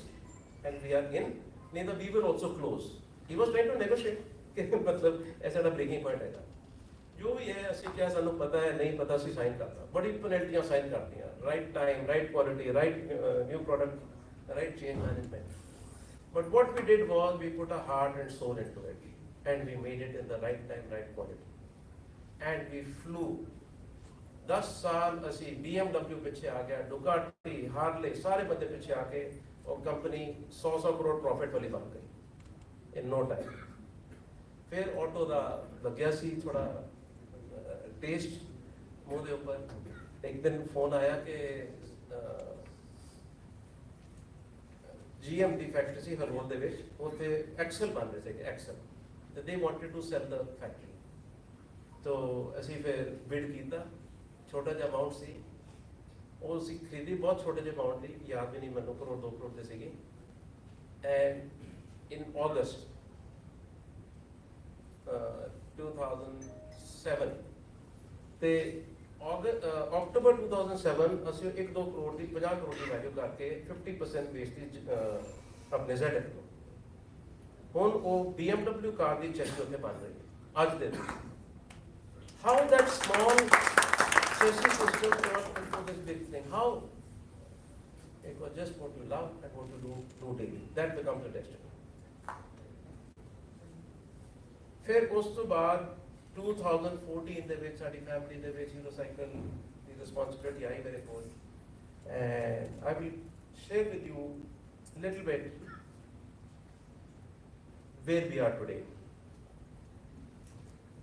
and we are in ਨਹੀਂ ਤਾਂ we will also close he was trying to negotiate ਕਿ ਮਤਲਬ ਐਸਾ ਦਾ ਬ੍ਰੇਕਿੰਗ ਪੁਆਇੰਟ ਹੈਗਾ जो भी है ਅਸੀਂ क्या ਸਾਨੂੰ ਪਤਾ ਹੈ ਨਹੀਂ ਪਤਾ ਅਸੀਂ ਸਾਈਨ ਕਰਤਾ ਬੜੀ ਪੈਨਲਟੀਆਂ ਸਾਈਨ ਕਰਤੀਆਂ right time right quality right new product right change management but what we did was we put a heart and soul into it and we made it in the right time right quality and we flew 10 ਸਾਲ ਅਸੀਂ BMW ਪਿੱਛੇ ਆ ਗਿਆ ਡੁਕਾਟੀ Harley ਸਾਰੇ ਬੰਦੇ ਪਿੱਛੇ ਆ ਕੇ ਉਹ ਕੰਪਨੀ 100 ਕਰੋੜ ਪ੍ਰੋਫਿਟ ਵਾਲੀ ਬਣ ਗਈ ਇਨ ਨੋ ਟਾਈਮ ਫਿਰ ਆਟੋ ਦਾ ਲੱਗਿਆ ਸੀ ਥੋੜਾ टेस्ट मुँह के ऊपर एक दिन फोन आया कि GM की फैक्ट्री सी हरवल दे विच उत्थे एक्सल बन रहे थे एक्सल तो they wanted to sell the factory तो असी फिर बिड किया छोटा जिहा अमाउंट सी ਉਹ ਅਸੀਂ ਖਰੀਦੀ ਬਹੁਤ ਛੋਟੇ ਜਿਹੇ ਅਮਾउंट ਦੀ ਯਾਦ ਵੀ ਨਹੀਂ ਮੈਨੂੰ ਕਰੋੜ 2 ਕਰੋੜ ਦੇ ਸੀਗੀ ਐਂਡ ਇਨ ਅਗਸਤ 2007 ਤੇ ਅਕਤੂਬਰ 2007 ਅਸੀਂ 1-2 ਕਰੋੜ ਦੀ 50 ਕਰੋੜ ਦੀ ਵੈਲਿਊ ਕਰਕੇ 50% ਵੇਚਤੀ ਆਪਣੇ ZF ਨੂੰ ਹੁਣ ਉਹ BMW ਕਾਰ ਦੀ ਚੈਸੀ ਉੱਥੇ ਬਣ ਰਹੀ ਹੈ ਅੱਜ ਦੇ ਦਿਨ how that small chassis system turned into this big thing how It was just what you love and what you do daily. That becomes a destiny. फिर उस तो बाद 2014 ਦੇ ਵਿੱਚ ਸਾਡੀ ਫੈਮਿਲੀ ਦੇ ਵਿੱਚ ਯੂਨੀਸਾਈਕਲ ਦੀ ਰਿਸਪੌਂਸਿਬਿਲਿਟੀ ਆਈ ਮੇਰੇ ਕੋਲ, and I will share with you a little bit where we are today.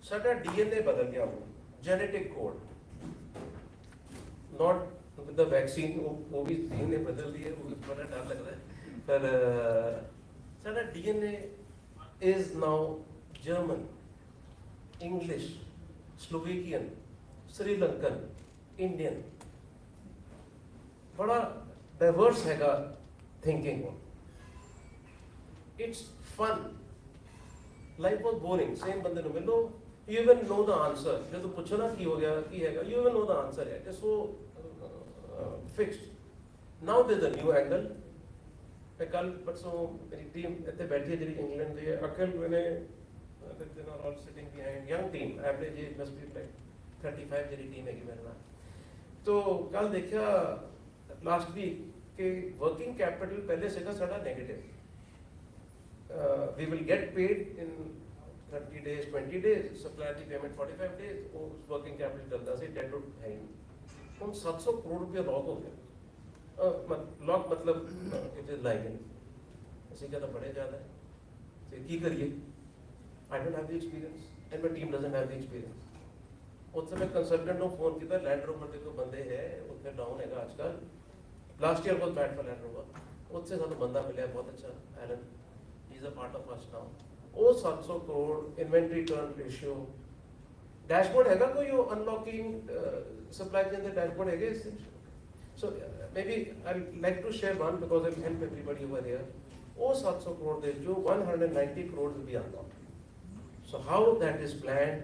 ਸਾਡਾ DNA ਬਦਲ ਗਿਆ, ਉਹ genetic code, not with the vaccine, वो भी DNA बदल दिए, वो भी बड़ा डर लग रहा है, पर साਡਾ DNA is now German, English, Slovakian, Sri Lankan, Indian, बड़ा diverse हैगा thinking. It's fun. Life was boring. Same बंदे ਨੂੰ मिलो, you even know the answer. जब तो पूछो ना की हो गया, की हैगा, you even know the answer है. It's so fixed. Now there's a new angle. मैं कल परसों मेरी टीम इतने बैठी है जी इंग्लैंड से, अकल मैंने they are all sitting behind, young team, average age must be like 35 zari team है कि मेरे ना. तो कल देखा last week कि working capital पहले से का साड़ा negative. We will get paid in 30 days, 20 days, supplier की payment 45 days, वो working capital चलता से debt to है. उन 700 करोड़ रुपया लॉक हो गया. लॉक मतलब it is lying. ऐसे क्या तो बड़े ज़्यादा है. तो की करिए? I don't have the experience, and my team doesn't have the experience. उस समय कंसल्टेंट ने फोन किया, लैंड रोवर के तो बंदे हैं, उतने डाउन है आजकल. Last year was bad for Land Rover. उससे साथ बंदा मिला बहुत अच्छा, Alan. He is a part of us now. वो 700 crore inventory turn ratio. Dashboard हैगा कोई वो अनलॉकिंग सप्लाई चेन का डैशबोर्ड हैगा इससे. So maybe I'd like to share one because it will help everybody over here. वो 700 करोड़ दे जो 190 crore will be unlocked. So how that is planned,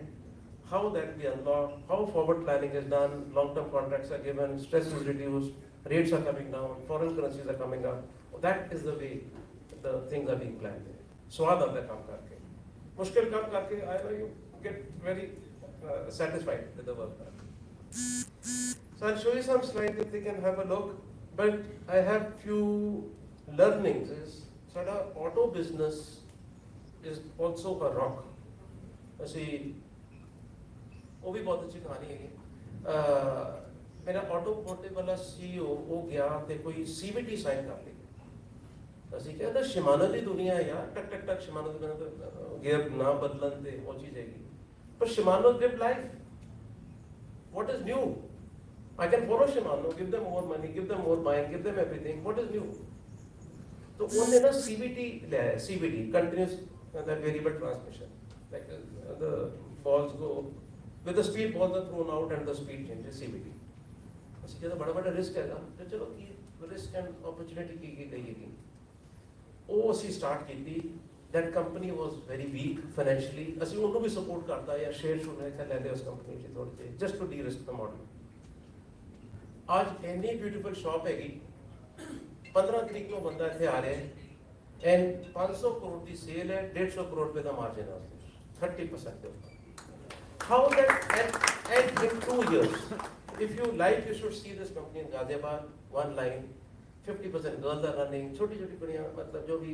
how that will be unlocked, how forward planning is done, long-term contracts are given, stress is reduced, rates are coming down, foreign currencies are coming up. That is the way the things are being planned. स्वाद आता है काम करके, मुश्किल काम करके, I know you get very satisfied with the work done. So I'll show you some slides if they can have a look. But I have few learnings. Is साਡਾ auto business is also a rock. ਅਸੀਂ ਉਹ ਵੀ ਬਹੁਤ ਅੱਛੀ ਕਹਾਣੀ ਹੈਗੀ. ਮੇਰਾ automotive ਵਾਲਾ CEO ਉਹ ਗਿਆ ਤੇ ਕੋਈ CVT ਸਾਈਨ ਕਰ ਲਈ. ਅਸੀਂ ਕਹਿੰਦਾ ਸ਼ਿਮਾਨੋ ਦੀ ਦੁਨੀਆ ਹੈ ਯਾਰ, ਟਕ ਟਕ ਟਕ ਸ਼ਿਮਾਨੋ ਦੇ ਬਿਨਾਂ ਗੇਅਰ ਨਾ ਬਦਲਣ ਤੇ ਉਹ ਚੀਜ਼ ਹੈਗੀ. ਪਰ Shimano give life. What is new? I can follow Shimano, give them more money, give them more buying, give them everything. What is new? तो उन्होंने ना CVT लिया, CVT, continuous variable transmission. Like the balls go with the speed, balls are thrown out and the speed changes. CVT. ਅਸੀਂ ਜਦੋਂ बड़ा बड़ा risk हैगा, तो चलो कि risk and opportunity की गई है. ਉਹ ਅਸੀਂ start ਕੀਤੀ. That company was very weak financially. ਅਸੀਂ ਉਹਨੂੰ ਵੀ support ਕਰਦਾ ਜਾਂ share ਸ਼ੁਰੂ ਲੈ ਲੈ ਉਸ company ਚ ਥੋੜੇ ਜਿਹੇ, just to de-risk the model. आज ਇੰਨੀ beautiful shop हैगी. 15 तरीक ਨੂੰ ਬੰਦਾ ਇੱਥੇ ਆ ਰਿਹਾ ਹੈ and 500 ਕਰੋੜ ਦੀ ਸੇਲ ਹੈ, 150 ਕਰੋੜ ਰੁਪਏ ਦਾ ਮਾਰਜਨ ਹੈ. 30% How that and in 2 years, if you like, you should see this company in Ghaziabad, one line, 50% girls are running, छोटी छोटी कुड़ियाँ, मतलब जो भी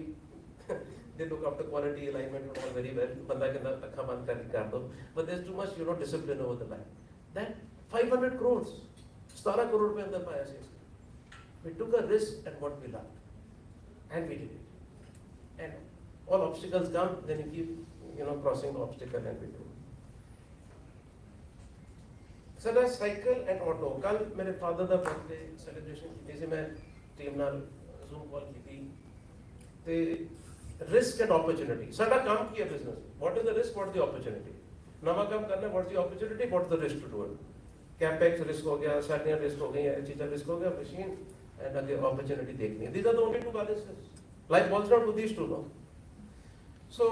they look after quality alignment and all very well. बंदा के अंदर अखा बंद कर दो, but there's too much discipline over the line. Then 500 crores, 17 crore रुपए अंदर पाया से. We took a risk and what we learned, and we did it. And all obstacles come, then you keep crossing the obstacle and we do. So that's cycle and auto. कल मेरे father का birthday celebration की थी, मैं team नाल Zoom call की थी. ते risk and opportunity. साडा काम किया business. What is the risk? What is the opportunity? नवा काम करना. What is the opportunity? What is the risk to do it? Capex risk हो गया, salary risk हो गई, चीज़ risk हो गया, machine and again opportunity देखनी है. These are the only two balances. Life boils down to these two, no? So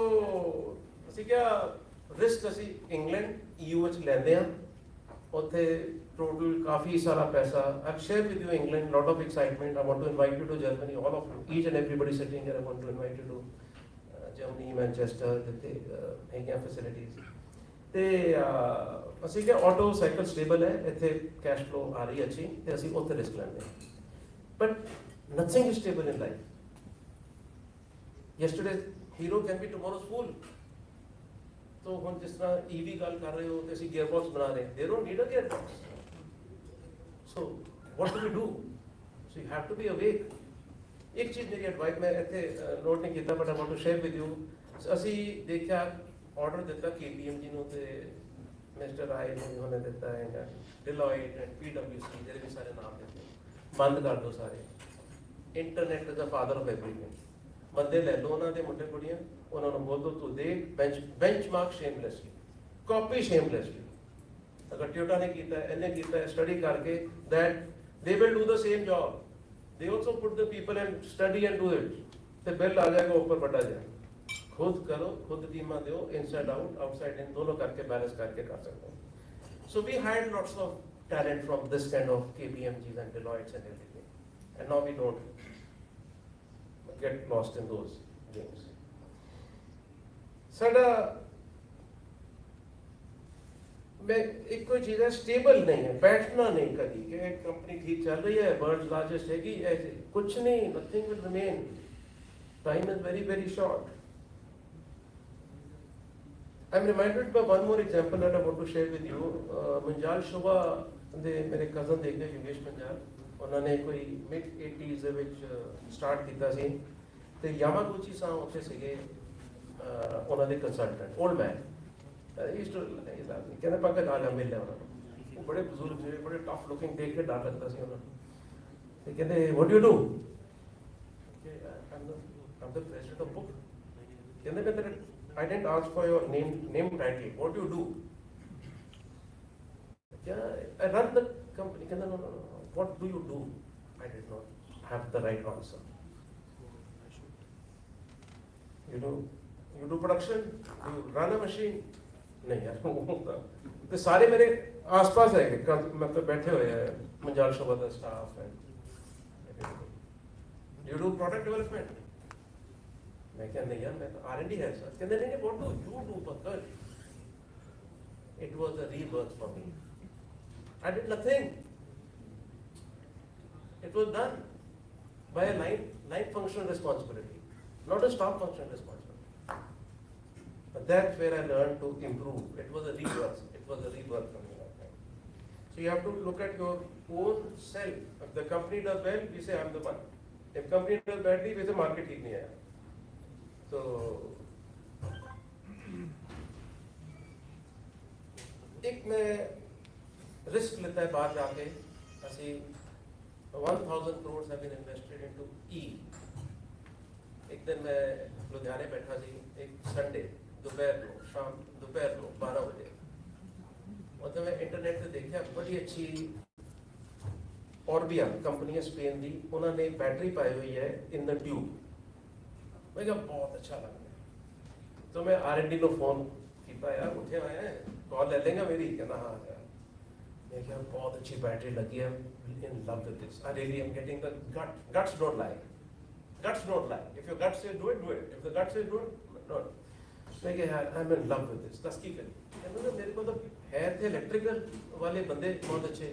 ਅਸੀਂ ਕਿਹਾ ਰਿਸਕ ਅਸੀਂ ਇੰਗਲੈਂਡ EU ਵਿੱਚ ਲੈਂਦੇ ਹਾਂ. ਉੱਥੇ ਟੋਟਲ ਕਾਫੀ ਸਾਰਾ ਪੈਸਾ. I share with you England, lot of excitement. I want to invite you to Germany, all of you, each and everybody sitting here. I want to invite you to Germany, Manchester, ਜਿੱਥੇ ਹੈਗੀਆਂ facilities. ਤੇ ਅਸੀਂ ਕਿਹਾ auto cycle stable ਹੈ, ਇੱਥੇ cash flow ਆ ਰਹੀ ਅੱਛੀ, ਤੇ ਅਸੀਂ ਉੱਥੇ ਰਿਸਕ ਲੈਂਦੇ ਹਾਂ. But Nothing is stable in life. Yesterday's hero can be tomorrow's fool. तो हम जिस तरह EV ਗੱਲ ਕਰ ਰਹੇ ਹੋ ਤੇ ਅਸੀਂ gearbox ਬਣਾ ਰਹੇ ਹਾਂ, they don't need a gearbox. So what do we do? So you have to be awake. ਇੱਕ ਚੀਜ਼ ਮੇਰੀ ਐਡਵਾਈਸ ਮੈਂ ਇੱਥੇ ਨੋਟ ਨਹੀਂ ਕੀਤਾ but I want to share with you. ਅਸੀਂ ਦੇਖਿਆ ਆਰਡਰ ਦਿੱਤਾ KPMG ਨੂੰ ਤੇ ਮਿਸਟਰ ਆਈ ਨੇ ਉਹਨੇ ਦਿੱਤਾ ਹੈ ਡਿਲੋਇਟ ਐਂਡ PwC ਜਿਹੜੇ ਵੀ ਸਾਰੇ ਨਾਮ ਦਿੱਤੇ ਬੰਦ ਕਰ ਦਿਓ ਸਾਰੇ. Internet is a father of everything. ਬੰਦੇ ਲੈ ਲਓ ਉਹਨਾਂ ਦੇ ਮੁੰਡੇ ਕੁੜੀਆਂ, ਉਹਨਾਂ ਨੂੰ ਬੋਲ ਦਿਓ ਤੂੰ ਦੇਖ ਬੈਂਚਮਾਰਕ ਸ਼ੇਮਲੈਸਲੀ, ਕਾਪੀ ਸ਼ੇਮਲੈਸਲੀ. ਅਗਰ ਟਿਊਟਾ ਨੇ ਕੀਤਾ ਇਹਨੇ ਕੀਤਾ ਸਟੱਡੀ ਕਰਕੇ that they will do the same job. They also put the people and study and do it. ਤੇ ਬਿੱਲ ਆ ਜਾਏਗਾ ਉੱਪਰ ਵੱਡਾ ਜਿਹਾ. ਖੁਦ ਕਰੋ, ਖੁਦ ਟੀਮਾਂ ਦਿਓ, ਇਨਸਾਈਡ ਆਊਟ, ਆਊਟਸਾਈਡ ਇਨ, ਦੋਨੋਂ ਕਰਕੇ ਬੈਲੈਂਸ ਕਰਕੇ ਕਰ ਸਕਦੇ ਹੋ. So we hired lots of talent from this kind of KPMGs and Deloittes and everything. And now we don't get lost in those games. ਸਾਡਾ मैं एक कोई चीज़ है स्टेबल नहीं है, बैठना नहीं कभी कि कंपनी ठीक चल रही है, वर्ल्ड लार्जेस्ट हैगी, ऐसे कुछ नहीं, nothing will remain. Time is very very short. I am reminded by one more example that I want to share with you. Munjal Shobha ਦੇ ਮੇਰੇ ਕਜ਼ਨ ਦੇਖਦੇ ਯੋਗੇਸ਼ ਮੰਜਾਲ, ਉਹਨਾਂ ਨੇ ਕੋਈ ਮਿਡ 80s ਦੇ ਵਿੱਚ ਸਟਾਰਟ ਕੀਤਾ ਸੀ ਤੇ ਯਾਮਾਗੂਚੀ ਸਾਂ ਉੱਥੇ ਸੀਗੇ ਉਹਨਾਂ ਦੇ ਕੰਸਲਟੈਂਟ, 올ਡ ਮੈਨ. ਕਹਿੰਦੇ ਪੱਕਾ ਨਾਲ ਮਿਲ ਲਿਆ ਉਹਨਾਂ ਨੂੰ. ਉਹ ਬੜੇ ਬਜ਼ੁਰਗ ਜਿਹੜੇ ਬੜੇ ਟਫ ਲੁਕਿੰਗ ਦੇਖ ਕੇ ਡਰ ਲੱਗਦਾ ਸੀ ਉਹਨਾਂ ਨੂੰ. ਤੇ ਕਹਿੰਦੇ what do you do? I'm the president of book. ਕਹਿੰਦੇ ਮੈਂ ਤੇਰੇ I didn't ask for your name title. What do you do? I run the company. ਕਹਿੰਦਾ no. What do you do? I did not have the right answer. You do production? You run a machine? नहीं यार. तो सारे मेरे आसपास है मतलब बैठे हुए हैं मंजाल शोभा का स्टाफ है. You do product development? मैं क्या नहीं यार, मैं तो R&D है सर. कहते नहीं what do you do Pankaj? It was a rebirth for me. I did nothing. It was done by a line functional responsibility, not a staff functional responsibility. But that's where I learned to improve. It was a rebirth. It was a rebirth for me that time. So you have to look at your own self. If the company does well, we say I'm the one. If company does badly, we say market ठीक नहीं आया. So एक मैं risk लेता है बाहर जाके. ऐसी 1,000 crores have been invested into E. एक दिन मैं लुधियाने बैठा सी, एक संडे दोपहर को, शाम दोपहर को 12 बजे, और तो मैं इंटरनेट पे देखा बड़ी अच्छी ऑर्बिया कंपनी है स्पेन की, उन्होंने बैटरी पाई हुई है इन द ट्यूब. मैं क्या बहुत अच्छा लग गया. तो मैं R&D को फोन किया, यार उठे आए हैं, कॉल ले लेंगे मेरी? कहना हाँ यार. मैं क्या बहुत अच्छी बैटरी लगी है, in love with this. I really am getting the guts don't lie. Guts don't lie. If your gut says do it, do it. If the gut says do it, don't. मैं क्या यार I'm in love with this. तस्की करी. मतलब मेरे को तो है थे इलेक्ट्रिकल वाले बंदे बहुत अच्छे.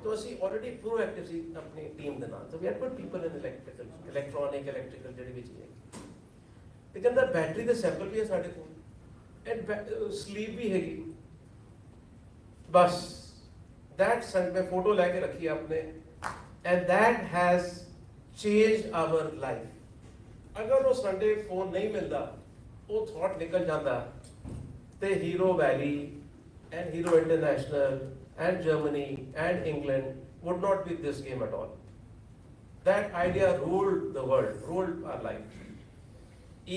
तो ਅਸੀਂ already proactive ਸੀ ਆਪਣੀ ਟੀਮ ਦੇ ਨਾਲ. So we had put people in electrical, electronic, electrical ਜਿਹੜੀ ਵੀ ਚੀਜ਼ ਹੈ. ਤੇ ਕਹਿੰਦਾ ਬੈਟਰੀ ਦੇ ਸੈਂਪਲ ਵੀ ਹੈ ਸਾਡੇ ਕੋਲ, ਐਂਡ ਸਲੀਪ ਵੀ ਹੈਗੀ. ਬਸ that ਮੈਂ ਫੋਟੋ ਲੈ ਕੇ ਰੱਖੀ ਆਪਣੇ, and that has changed our life. ਅਗਰ ਉਹ ਸੰਡੇ ਫੋਨ ਨਹੀਂ ਮਿਲਦਾ, ਉਹ ਥਾਟ ਨਿਕਲ ਜਾਂਦਾ ਤੇ hero valley and Hero International and Germany and England would not be this game at all. That idea ruled the world, ruled our life.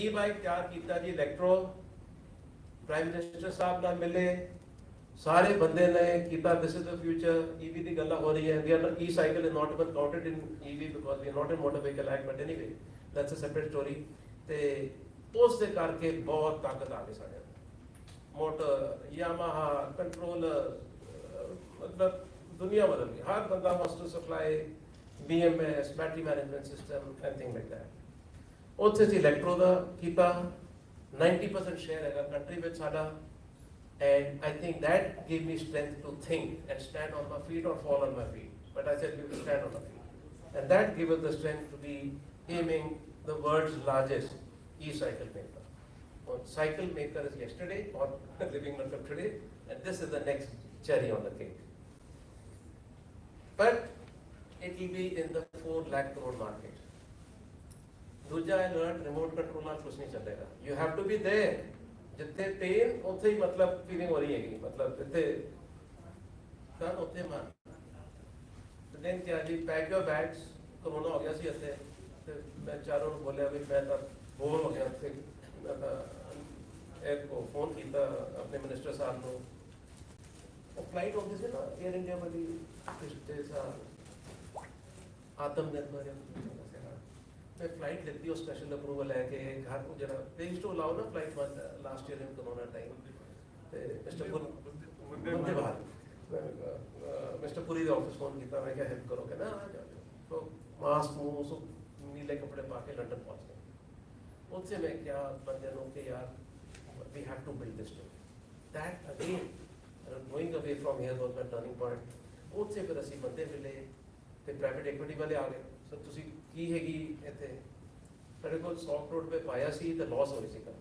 E-bike ਤਿਆਰ ਕੀਤਾ ਜੀ, ਇਲੈਕਟ੍ਰੋ ਪ੍ਰਾਈਮ ਮਿਨਿਸਟਰ ਸਾਹਿਬ ਨਾਲ ਮਿਲੇ, ਸਾਰੇ ਬੰਦੇ ਨੇ ਕੀਤਾ this is the future. EV ਦੀ ਗੱਲਾਂ ਹੋ ਰਹੀ ਹੈ. E-cycle is not even counted in EV because we are not in motor vehicle act, but anyway that's a separate story. ਤੇ ਉਸ ਦੇ ਕਰਕੇ ਬਹੁਤ ਤਾਕਤ ਆ ਗਈ ਸਾਡੇ ਮੋਟਰ, ਯਾਮਾਹਾ, ਕੰਟਰੋਲਰ, मतलब दुनिया बदल गई. हर बंदा wants to supply BMS, battery management system, anything like that. ਉੱਥੇ ਸੀ ਇਲੈਕਟ੍ਰੋ ਦਾ ਕੀਤਾ, 90% ਸ਼ੇਅਰ ਹੈਗਾ ਕੰਟਰੀ ਵਿੱਚ ਸਾਡਾ, and I think that gave me strength to think and stand on my feet or fall on my feet. But I said we will stand on my feet. And that gave us the strength to be aiming the world's largest e-cycle maker. Well, cycle maker is yesterday or living maker today, and this is the next cherry on the cake. But it will be in the 4 lakh crore market. दूजा I learned remote control ਨਾਲ कुछ नहीं चलेगा. You have to be there. जितने pen उतने ही मतलब feeling हो रही है मतलब जितने कान उतने मान. तो then क्या जी pack your bags. कोरोना हो गया सी ऐसे. मैं चारों को बोले अभी मैं तब बोर हो गया थे. मैं एक को फोन किया अपने मिनिस्टर साहब को. वो फ्लाइट होती थी ना एयर इंडिया वाली पिछले साल आत्मनिर्भर मैं फ्लाइट लेती हूँ स्पेशल अप्रूवल है कि घर को जरा दे यूज्ड टू अलाउ ना flight last year in corona time ते मिस्टर वंदे भारत मिस्टर पुरी दा ऑफिस फोन किया मैं क्या हेल्प करोगे ना आ जाओ तो मास्क मुंह सो नीले कपड़े पा के लंदन पहुंच गए उससे मैं क्या बंदे लोग के यार we have to build this that again going away from here was my turning point उससे फिर ਅਸੀਂ ਬੰਦੇ ਮਿਲੇ ਤੇ ਪ੍ਰਾਈਵੇਟ ਇਕੁਇਟੀ ਵਾਲੇ ਆ ਗਏ ਸਰ ਤੁਸੀਂ ਕੀ ਹੈਗੀ ਇੱਥੇ ਸਾਡੇ ਕੋਲ 100 ਕਰੋੜ ਰੁਪਏ ਪਾਇਆ ਸੀ ਤੇ ਲਾਸ ਹੋਈ ਸੀ ਕੰਮ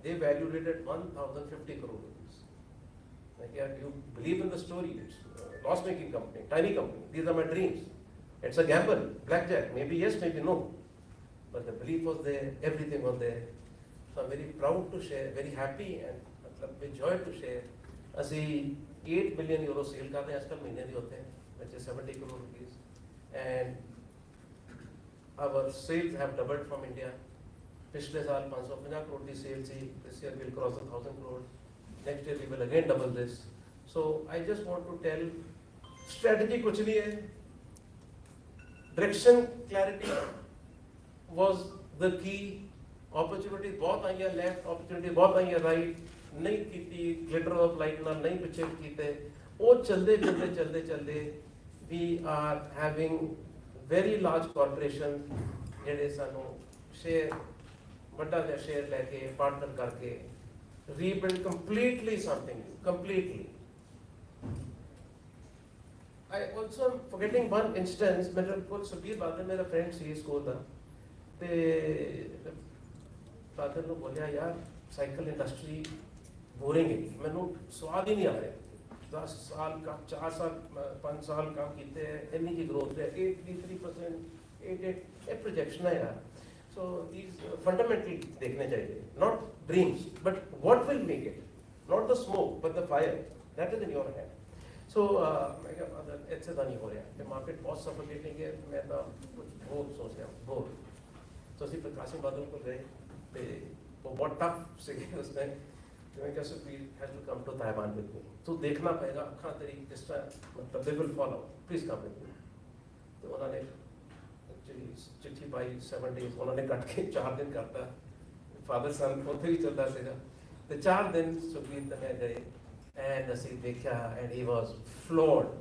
ਦੇ ਵੈਲਿਊਏਟਡ 1050 ਕਰੋੜ ਰੁਪਏ ਮੈਂ ਕਿਹਾ you believe in the story it's loss making company tiny company these are my dreams it's a gamble blackjack maybe yes maybe no but the belief was there everything was there so I'm very proud to share very happy and मतलब with joy to share ਅਸੀਂ 8 billion euro cell करते हैं आजकल महीने भी होते हैं which is 70 crore rupees and our sales have doubled from India. पिछले साल 550 crore की sales थी. This year we'll cross 1,000 crore. Next year we will again double this. So I just want to tell, strategy कुछ नहीं है. Direction clarity was the key. Opportunities बहुत आई हैं left, opportunity बहुत आई हैं right. नहीं की glitter of light ना नहीं पीछे कीते. वो चलते चलते we are having very large corporation ਜਿਹੜੇ ਸਾਨੂੰ ਸ਼ੇਅਰ ਵੱਡਾ ਜਿਹਾ ਸ਼ੇਅਰ ਲੈ ਕੇ ਪਾਰਟਨਰ ਕਰਕੇ rebuild completely something completely. I also am forgetting one instance ਮੇਰੇ ਕੋਲ ਸੁਖਬੀਰ ਬਾਦਲ ਮੇਰਾ ਫਰੈਂਡ ਸੀ ਸਕੂਲ ਦਾ ਤੇ ਬਾਦਲ ਨੂੰ ਬੋਲਿਆ ਯਾਰ ਸਾਈਕਲ ਇੰਡਸਟਰੀ बोरिंग है मैनू स्वाद ही नहीं आ रहा 10 साल का 4 साल 5 साल काम किए इन्नी की ग्रोथ है 83% 88 ये प्रोजेक्शन है यार सो दीज फंडामेंटल देखने चाहिए not dreams but what will make it not the smoke but the fire that is in your hand so मैं क्या ऐसे तो नहीं हो रहा मार्केट बहुत सफोकेटिंग है मैं तो कुछ बहुत सोच रहा हूँ बहुत तो असं प्रकाश सिंह बादल को गए तो वो बहुत टफ से उसने मैं कैसे please has to come to Taiwan with me तो देखना पड़ेगा अखा तेरी जिस तरह मतलब they will follow please come with me तो उन्होंने एक्चुअली चिट्ठी पाई 7 डेज उन्होंने कट के 4 दिन करता फादर सन ਉੱਥੇ ਵੀ ਚੱਲਦਾ ਸੀਗਾ ਤੇ 4 ਦਿਨ ਸੁਖਬੀਰ ਤੇ ਮੈਂ ਗਏ ਐਂਡ ਅਸੀਂ ਦੇਖਿਆ ਐਂਡ ਹੀ ਵਾਸ ਫਲੋਰਡ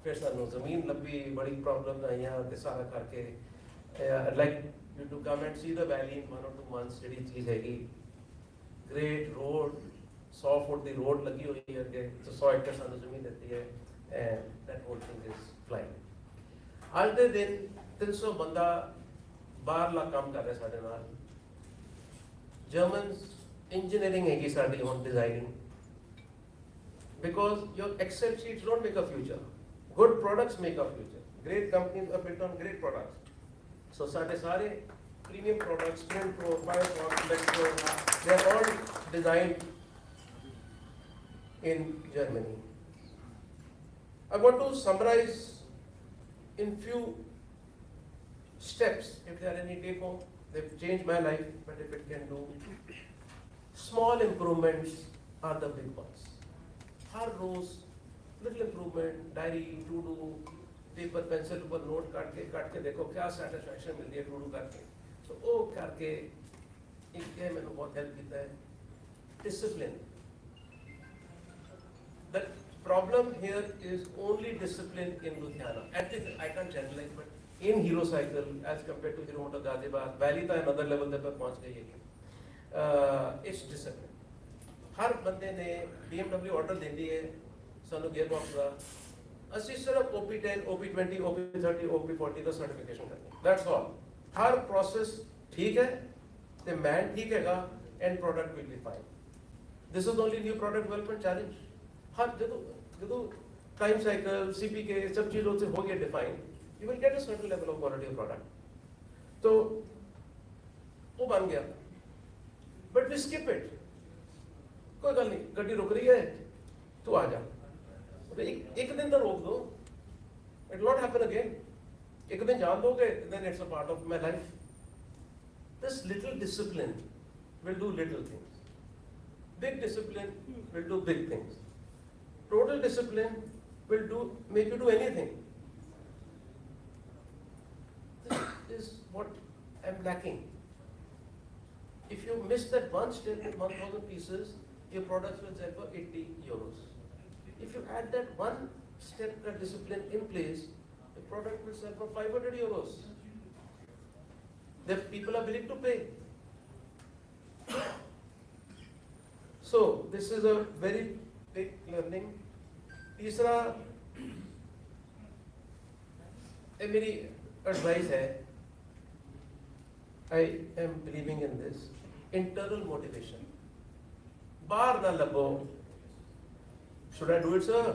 ਫਿਰ ਸਾਨੂੰ ਜ਼ਮੀਨ ਲੱਭੀ ਬੜੀ ਪ੍ਰੋਬਲਮ ਆਈਆਂ ਤੇ ਸਾਰਾ ਕਰਕੇ like you to come and see the valley in 1 or 2 months ਜਿਹੜੀ ਚੀਜ਼ ਹੈਗੀ ग्रेट रोड 100 फुट की रोड लगी हुई है अगे तो 100 एकड़ सानू जमीन देती है and that whole thing is flying आज दे दिन 300 बंदा बाहरला काम कर रहा साडे नाल जर्मन्स इंजीनियरिंग हैगी साडी हुन designing because your Excel sheets don't make a future good products make a future great companies are built on great products so साडे सारे premium products, Sprint Pro, Biocon, Lexpro, they are all designed in Germany. I want to summarize in few steps. If there are any take home, they've changed my life, but if it can do, small improvements are the big ones. Har roz, little improvement, diary, to do, paper, pencil पर note काट के देखो क्या satisfaction मिलती है to do करके. तो वो करके एक क्या मैंने बहुत हेल्प किया है discipline the problem here is only discipline in Ludhiana at this I can generalise but in Hero cycle as compare to Hero motor Ghaziabad valley तो अनदर लेवल पे पहुंच गई है इट्स डिसिप्लिन हर बंदे ने BMW ऑर्डर देंदी है सानू गियर बॉक्स का ਅਸੀਂ ਸਿਰਫ OP10, OP20, OP30, OP40 ਦਾ ਸਰਟੀਫਿਕੇਸ਼ਨ ਕਰਨੀ, that's all। ਹਰ ਪ੍ਰੋਸੈਸ ਠੀਕ ਹੈ ਤੇ ਮੈਨ ਠੀਕ ਹੈਗਾ and product will be fine. This is only new product development challenge. ਹਰ ਜਦੋਂ टाइम साइकिल CPK सब चीज़ों से हो गया define, you will get a certain level of quality of product. तो वो बन गया, बट वी स्किप इट। कोई गल नहीं, गड्डी रुक रही है तू आ जा, एक दिन तो रोक दो, it will not happen again. एक दिन जान दोगे then it's a part of my life. This little discipline will do little things, big discipline will do big things. Total discipline will make you do anything. This is what I'm lacking. If you miss that one step in 1,000 pieces, your products will sell for 80 euros. If you add that one step, that discipline in place, the product will sell for 500 euros. The people are willing to pay. So this is a very big learning. तीसरा, ये मेरी advice है, I am believing in this, internal motivation. बाहर ना लगो, should I do it sir?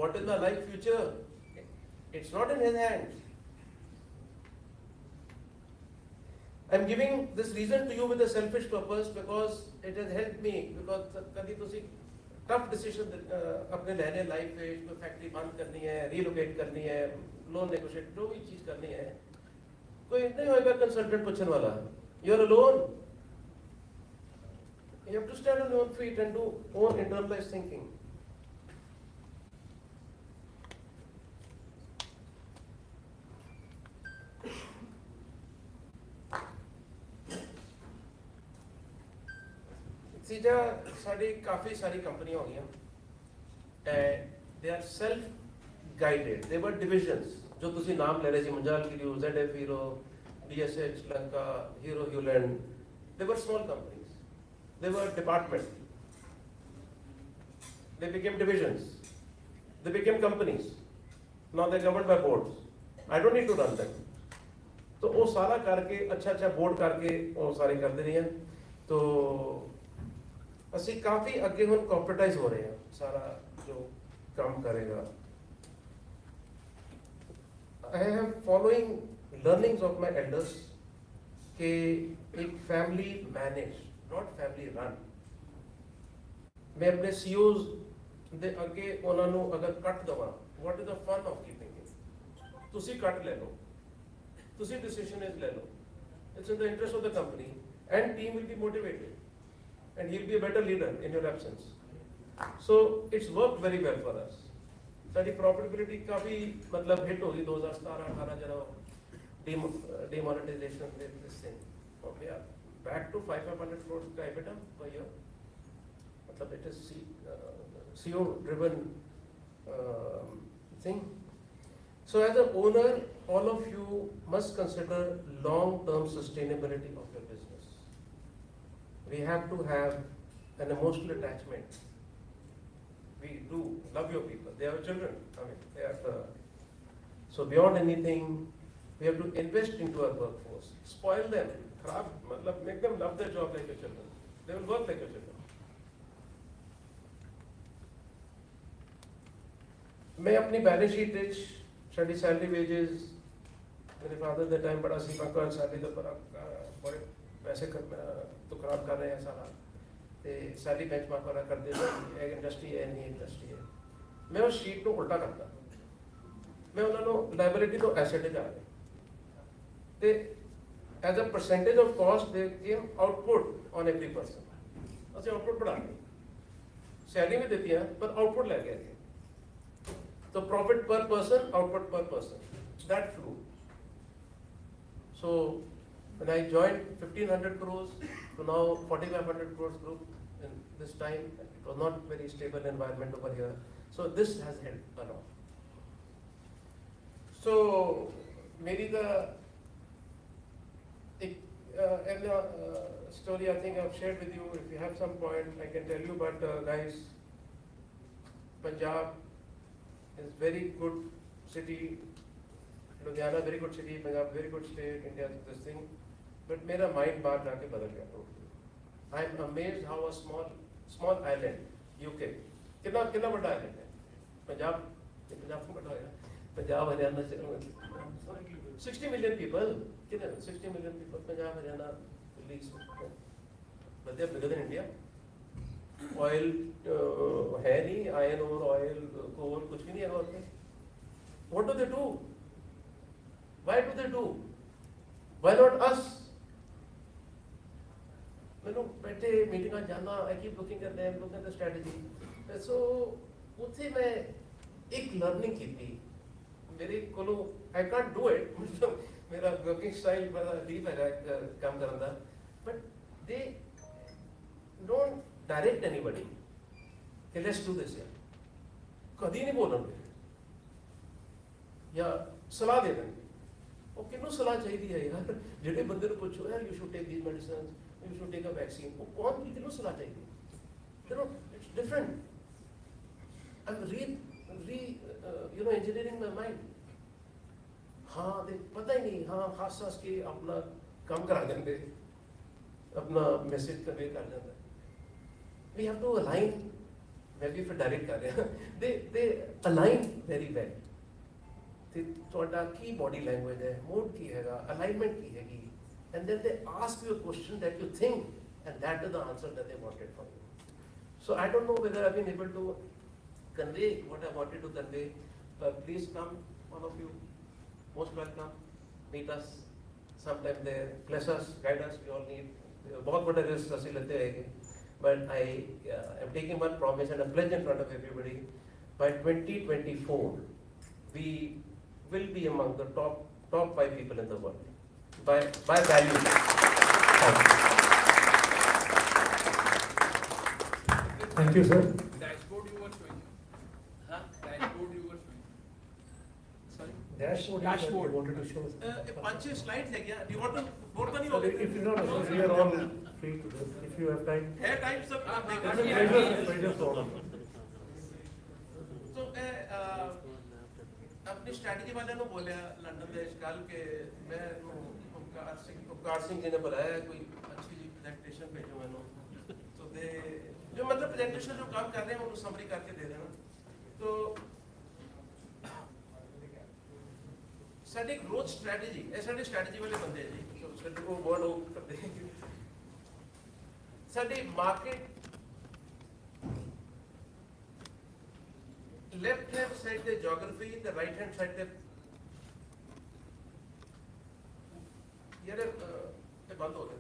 What is my life future? It's not in his hands. I'm giving this reason to you with a selfish purpose because it has helped me, because कभी तुसी tough decision अपने लेने life पे, कोई factory बंद करनी है, relocate करनी है, लोन नेगोशिएट, जो भी चीज करनी है, कोई नहीं होगा कंसल्टेंट पूछने वाला। You are alone, you have to stand on your own feet and do own internalize thinking. सीधा साड़ी काफ़ी सारी कंपनियां हो गई, they are self guided, they were divisions. जो तुसी नाम ले रहे जी, Munjal Kiriu, ZF Hero, DSH Lanka, Hero Hewland, they were small companies, they were department, they became divisions, they became companies, now they're governed by boards. I don't need to run them. तो वो सारा करके अच्छा बोर्ड करके वो सारे करते रहे हैं। तो ਅਸੀਂ ਕਾਫੀ ਅੱਗੇ ਹੁਣ ਕੰਪਿਊਟਰਾਈਜ਼ ਹੋ ਰਹੇ ਹਾਂ, ਸਾਰਾ ਜੋ ਕੰਮ ਕਰੇਗਾ। I am following learnings of my elders कि एक family managed, not family run। मैं अपने CEOs ਦੇ ਅੱਗੇ ਉਹਨਾਂ ਨੂੰ ਅਗਰ ਕੱਟ ਦਵਾਂ, what is the fun of keeping it? ਤੁਸੀਂ ਕੱਟ ਲੈ ਲਓ, ਤੁਸੀਂ decision ਲੈ ਲਓ, it's in the interest of the company and team will be motivated and he'll be a better leader in your absence. So it's worked very well for us. सारी profitability काफी मतलब hit होगी 2017-18 जरा demonetization with this thing. Okay, back to 500 crores का EBITDA per year. मतलब it is CEO driven thing. So as an owner, all of you must consider long-term sustainability of your business. We have to have an emotional attachment. We do love your people. They are children. I mean, they are. So beyond anything, we have to invest into our workforce. Spoil them. Make them love their job like your children. They will work like your children. मैं अपनी balance sheet which sari salary wages, मेरे father they time बड़ा सी पंका salary दे बड़े पैसे तो खराब कर रहे हैं सारा, तो सैलरी बेंचमार्क वाला कर दे, इंडस्ट्री है नहीं इंडस्ट्री है। मैं उस शीट को उल्टा करता, मैं उन्होंने लाइबिलिटी तो एसेट जा रहे, तो as a percentage of cost they game output on every person. असं आउटपुट बढ़ा के सैलरी भी देती है पर आउटपुट ले गए, तो प्रॉफिट पर पर्सन, आउटपुट पर person, that flu. So when I joined 1500 crores to now 4500 crores group in this time, it was not very stable environment over here. So this has helped a lot. So maybe the story I think I've shared with you. If you have some point, I can tell you. But guys, Punjab is very good city. Ludhiana very good city, Punjab very good state, India this thing. But मेरा mind बाहर जाके बदल गया totally. I am amazed how a small island, UK, कितना बड़ा island है? पंजाब को बड़ा है. पंजाब हरियाणा से 60 million people. कितने 60 million people पंजाब हरियाणा दिल्ली से. But they are bigger than India. Oil है नहीं, iron ore, oil, coal कुछ भी नहीं है वहाँ पे. What do they do? Why do they do? Why not us? मैं लोग बैठे मीटिंग में जाना, I keep looking at them, looking at the strategy. So उससे मैं एक learning की थी. मेरे को I can't do it. मेरा working style बड़ा deep है काम करने का. But they don't direct anybody. Okay, let's do this. कभी नहीं बोलेंगे. या सलाह दे देंगे. वो किन्हों सलाह चाहिए है यार? जिन्हें बंदे को पूछो यार, you should take these medicines, you should take a vaccine. वो कौन की किन्हों सलाह चाहिए? You know, it's different. I'm engineering my mind. हाँ, पता ही नहीं. हाँ, खास के अपना काम करा देंगे, अपना मैसेज कन्वे कर देंगे. We have to align. Maybe if direct कर रहे हैं, they align very well. ਤੁਹਾਡਾ ਕੀ body language है, mood की हैगा, alignment की हैगी, and then they ask you a question that you think, and that is the answer that they wanted from you. So I don't know whether I've been able to convey what I wanted to convey. Please come, one of you, most welcome, meet us sometime there, bless us, guide us. We all need. बहुत बड़ा risk ਅਸੀਂ लेते हैं, but I am taking one promise and a pledge in front of everybody. By 2024, we will be among the top 5 people in the world by value. Thank you, sir. Dashboard you were showing. Huh? Dashboard you were showing. Sorry. Dashboard. Wanted to show. 5-6 slides है क्या? Do you want to board का नहीं Sir, होगा? if you know, we are all free to this. If you have time. है time सब आप It's a देखिए. pleasure for all of us. तो अपनी स्ट्रैटेजी वाले ने बोले लंदन देश काल के मैं उपकार सिंह जी ने बुलाया कोई अच्छी प्रेजेंटेशन भेजो मैंने. तो दे जो मतलब प्रेजेंटेशन जो काम कर रहे हैं उनको समरी करके दे देना. तो साडी ग्रोथ स्ट्रैटेजी ऐ साडी स्ट्रैटेजी वाले बंदे जी. तो साडी को वर्ड करते हैं. साडी market left hand side the geography, the right hand side the ये बंद हो गया.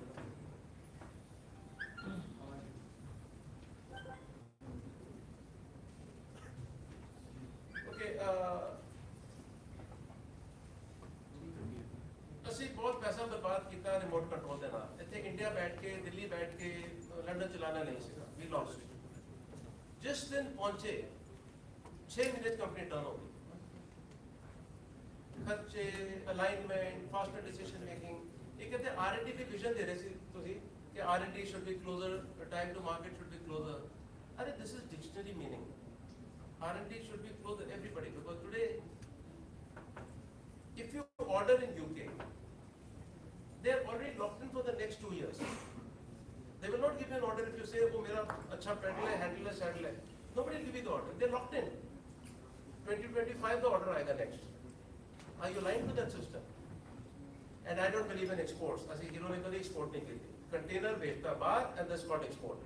Okay, ਅਸੀਂ बहुत पैसा बर्बाद किया रिमोट कंट्रोल ਦੇ ਨਾਲ. ਇੱਥੇ ਇੰਡੀਆ ਬੈਠ ਕੇ ਦਿੱਲੀ ਬੈਠ ਕੇ ਲੰਡਨ ਚਲਾਣਾ ਨਹੀਂ ਸੀਗਾ. We lost. जिस दिन पहुंचे 6 महीने कंपनी टर्न हो गई. खर्चे, अलाइनमेंट, फास्टर डिसीजन मेकिंग. ये कहते हैं R&D की विजन दे रहे थे ਤੁਸੀਂ कि R&D should be closer, time to market should be closer. अरे this is dictionary meaning. R&D should be closer everybody because today if you order in UK they are already locked in for the next 2 years. They will not give you an order if you say वो मेरा अच्छा pedal है, handle है, saddle है. Nobody will give you the order. They are locked in. 2025 the order आएगा next. Are you aligned with that system? And I don't believe in exports. ऐसे इन्होंने कभी export नहीं की थी. Container भेजता बाहर and that's called export.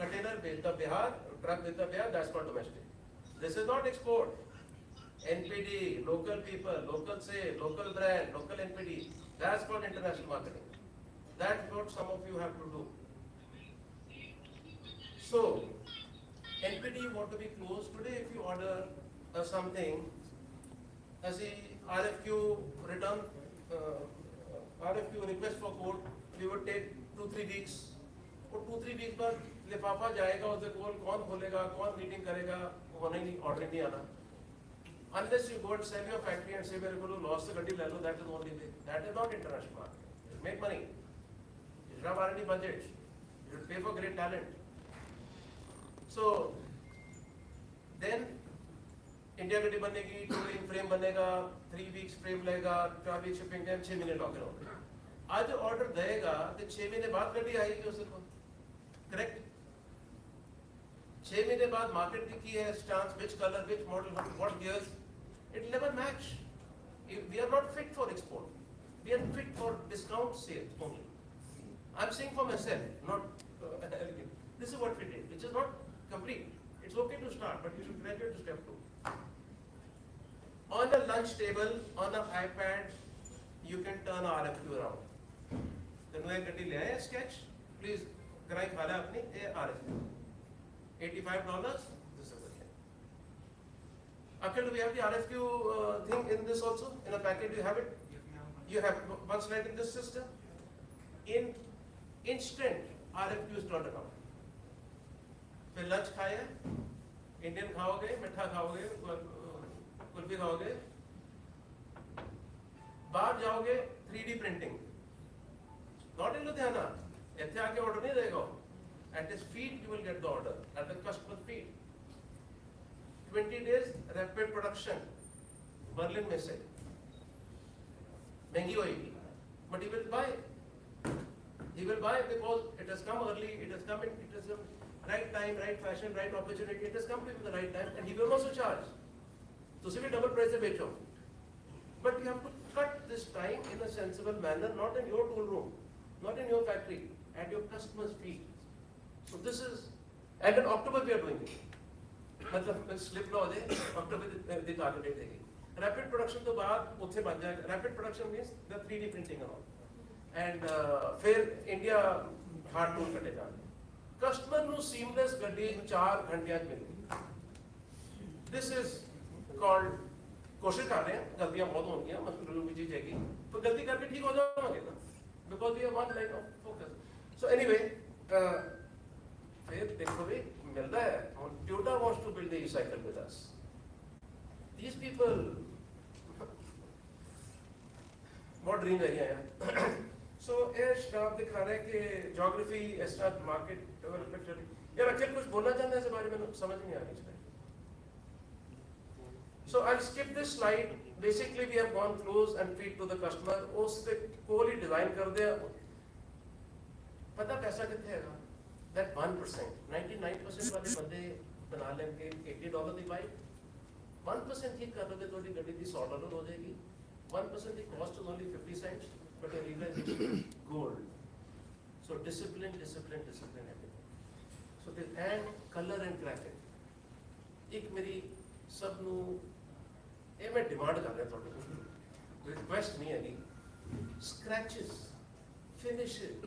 Container भेजता बिहार, truck भेजता Bihar, that's called domestic. This is not export. NPD, local people, local sale, local brand, local NPD. That's called international marketing. That's what some of you have to do. So, NPD you want to be close. Today if you order something, as a RFQ return, RFQ request for quote, we would take 2-3 weeks. और 2-3 weeks बाद लिफाफा जाएगा उससे कौन खोलेगा, कौन meeting करेगा, वो नहीं ऑर्डर नहीं आना. Unless you go and sell your factory and say we're going to lose the गड्डी ले लो, that is the only way. That is not international market. You make money. You should have R&D budgets. You should pay for great talent. So then India गड्डी बनेगी, 2 week frame बनेगा, 3 weeks frame लगेगा, 4 week shipping time, 6 महीने lock in हो। आज order देगा तो 6 महीने बाद गड्डी आएगी उसके को, करेक्ट? 6 महीने बाद मार्केट की है stance, which color, which model, what gears, it will never match. We are not fit for export. We are fit for discount sales only. I'm saying for myself, not this is what we did, which is not complete. It's okay to start, but you should graduate to step 2. On a lunch table, on an iPad, you can turn RFQ around. The new गड्डी ले आए sketch, please कराई खा ले अपनी ये RFQ. $85. This is the thing. Akhil, do we have the RFQ thing in this also? In a packet, do you have it? You have one slide in this system. In instant, RFQ is turned around. फिर lunch खाया, Indian खाओगे, मिठा खाओगे, कुल्फी खाओगे, बाहर जाओगे 3D printing, not in Ludhiana, इतने आके ऑर्डर नहीं देगा, at his feet you will get the order, at the customer's feet. 20 days rapid production, Berlin में से, महंगी होएगी, but he will buy. He will buy because it has come early, it has come in, it is the right time, right fashion, right opportunity, it has come to the right time, and he will also charge. तो उसे भी double price से बेचो. But you have to cut this time in a sensible manner, not in your tool room, not in your factory, at your customer's feet. So this is, and in October we are doing it. मतलब slip ना हो जाए, October the target date देगी. Rapid production तो बाद उससे बन जाएगा. Rapid production means the 3D printing and all. And फिर India hard tool कटेगा. Customer ਨੂੰ seamless ਗੱਡੀ 4 घंटियां ਚ मिलेगी. This is called, कोशिश कर रहे हैं, गलतियां बहुत होंगी, मतलब भी चीज है तो गलती करके ठीक हो जाओगे ना, because we have one line of focus. So anyway, फिर देखो भी मिल रहा है, Toyota wants to build the e-cycle with us. These people, बहुत ड्रीम है यार. So ये स्टाफ दिखा रहे हैं कि geography, स्टाफ मार्केट डेवलपमेंट, यार अखिल कुछ बोलना चाहते हैं इस बारे में, समझ नहीं आ रही इसमें. So I'll skip this slide. Basically we have gone close and feed to the customer. उससे कोई डिजाइन कर दे, पता पैसा कितने है? That 1%, 99% वाले बंदे बना लेंगे $80 दी बाइक. 1% ठीक कर लोगे तो गाड़ी की $100 हो जाएगी. 1% the cost is only 50 cents, but your realization gold. So discipline, discipline, discipline everything. So this and color and graphic. एक मेरी सब नू ये मैं डिमांड कर रहा थोड़े रिक्वेस्ट नहीं है नहीं. Scratches, finish it,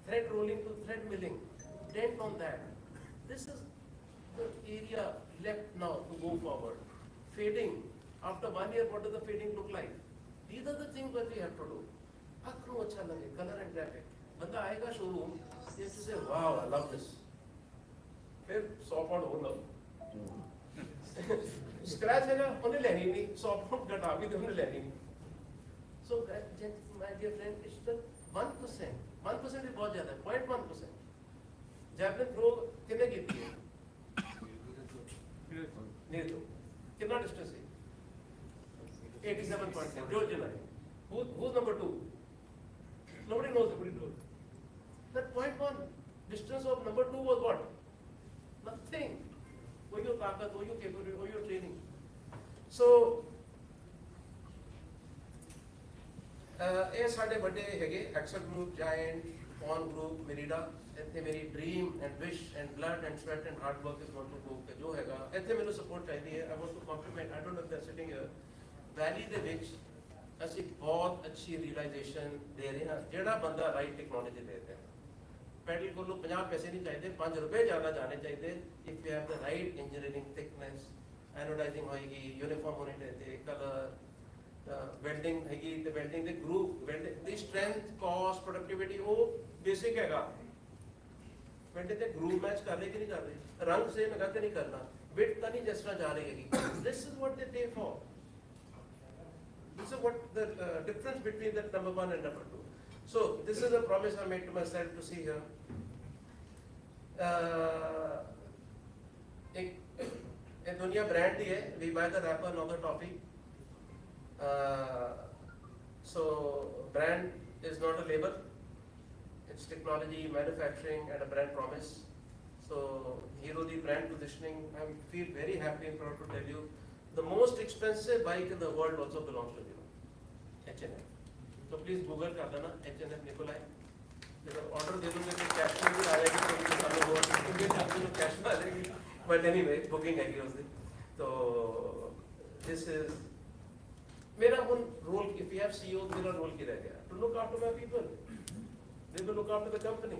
thread rolling to thread milling, dent on that. This is the area left now to go forward. Fading. After 1 year, what does the fading look like? These are the things that we have to do. आपको अच्छा लगे, color and graphic. बंदा आएगा showroom, he has to say, wow, I love this. फिर 100 pound हो लो. Scratch है ना, उन्हें लेनी नहीं. 100 pound घटा भी तो उन्हें लेनी नहीं. So, my dear friend, it's the 1%. 1% is बहुत ज़्यादा है. 0.1%. Javelin throw कितने गिरती है? नहीं तो कितना distance है? 87.10. George July. Who's number 2? Nobody knows. That 0.1 distance of number 2 was what? Nothing. Who your ताकत, who your capability, who your training. So, ये साढ़े बड़े हैगे Excel Group, Giant, Pon Group, Merida. ऐसे मेरी dream and wish and blood and sweat and hard work is going to go के जो हैगा. ऐसे मेरे support चाहिए है. I want to compliment. I don't know if they're sitting here. Valley ਦੇ ਵਿੱਚ ਅਸੀਂ ਬਹੁਤ ਅੱਛੀ realization ਦੇ ਰਹੇ ਹਾਂ. ਜਿਹੜਾ ਬੰਦਾ right technology ਦੇ ਰਿਹਾ. ਪੈਡਲ ਕੋਲੋਂ 50 ਪੈਸੇ ਨਹੀਂ ਚਾਹੀਦੇ, 5 ਰੁਪਏ ਜ਼ਿਆਦਾ ਜਾਣੇ ਚਾਹੀਦੇ. If you have the right engineering thickness, anodizing ਹੋਏਗੀ, uniform ਹੋਣੇ ਚਾਹੀਦੇ, color, welding ਹੈਗੀ ਤੇ welding ਦੇ group, welding ਦੀ strength, cost, productivity ਉਹ basic ਹੈਗਾ. welding ਦੇ group match ਕਰ ਰਹੇ ਕਿ ਨਹੀਂ ਕਰ ਰਹੇ, ਰੰਗ same ਹੈਗਾ ਕਿ ਨਹੀਂ ਕਰਨਾ, width ਤਾਂ ਨਹੀਂ ਜਿਸ ਤਰ੍ਹਾਂ ਜਾ ਰਹੀ ਹੈਗੀ. This is what they pay for. This is what the difference between that number 1 and number 2. So this is a promise I made to myself to see here. ਇਹ ਦੁਨੀਆ ਬ੍ਰਾਂਡ ਦੀ ਹੈ, we buy the wrapper not the toffee. So brand is not a label, it's technology, manufacturing and a brand promise. So Hero the brand positioning, I feel very happy and proud to tell you the most expensive bike in the world also belongs to Hero, H&M. So please Google कर लेना H&M Nikolai. जब order दे दूंगे तो cash में भी आ जाएगी, तो चालू होगा क्योंकि चालू तो कैश में आ जाएगी, बट एनीवे बुकिंग आएगी उस दिन. तो दिस इज मेरा उन role, if you have CEO मेरा रोल क्या रह गया, to look after my people, they will look after the company.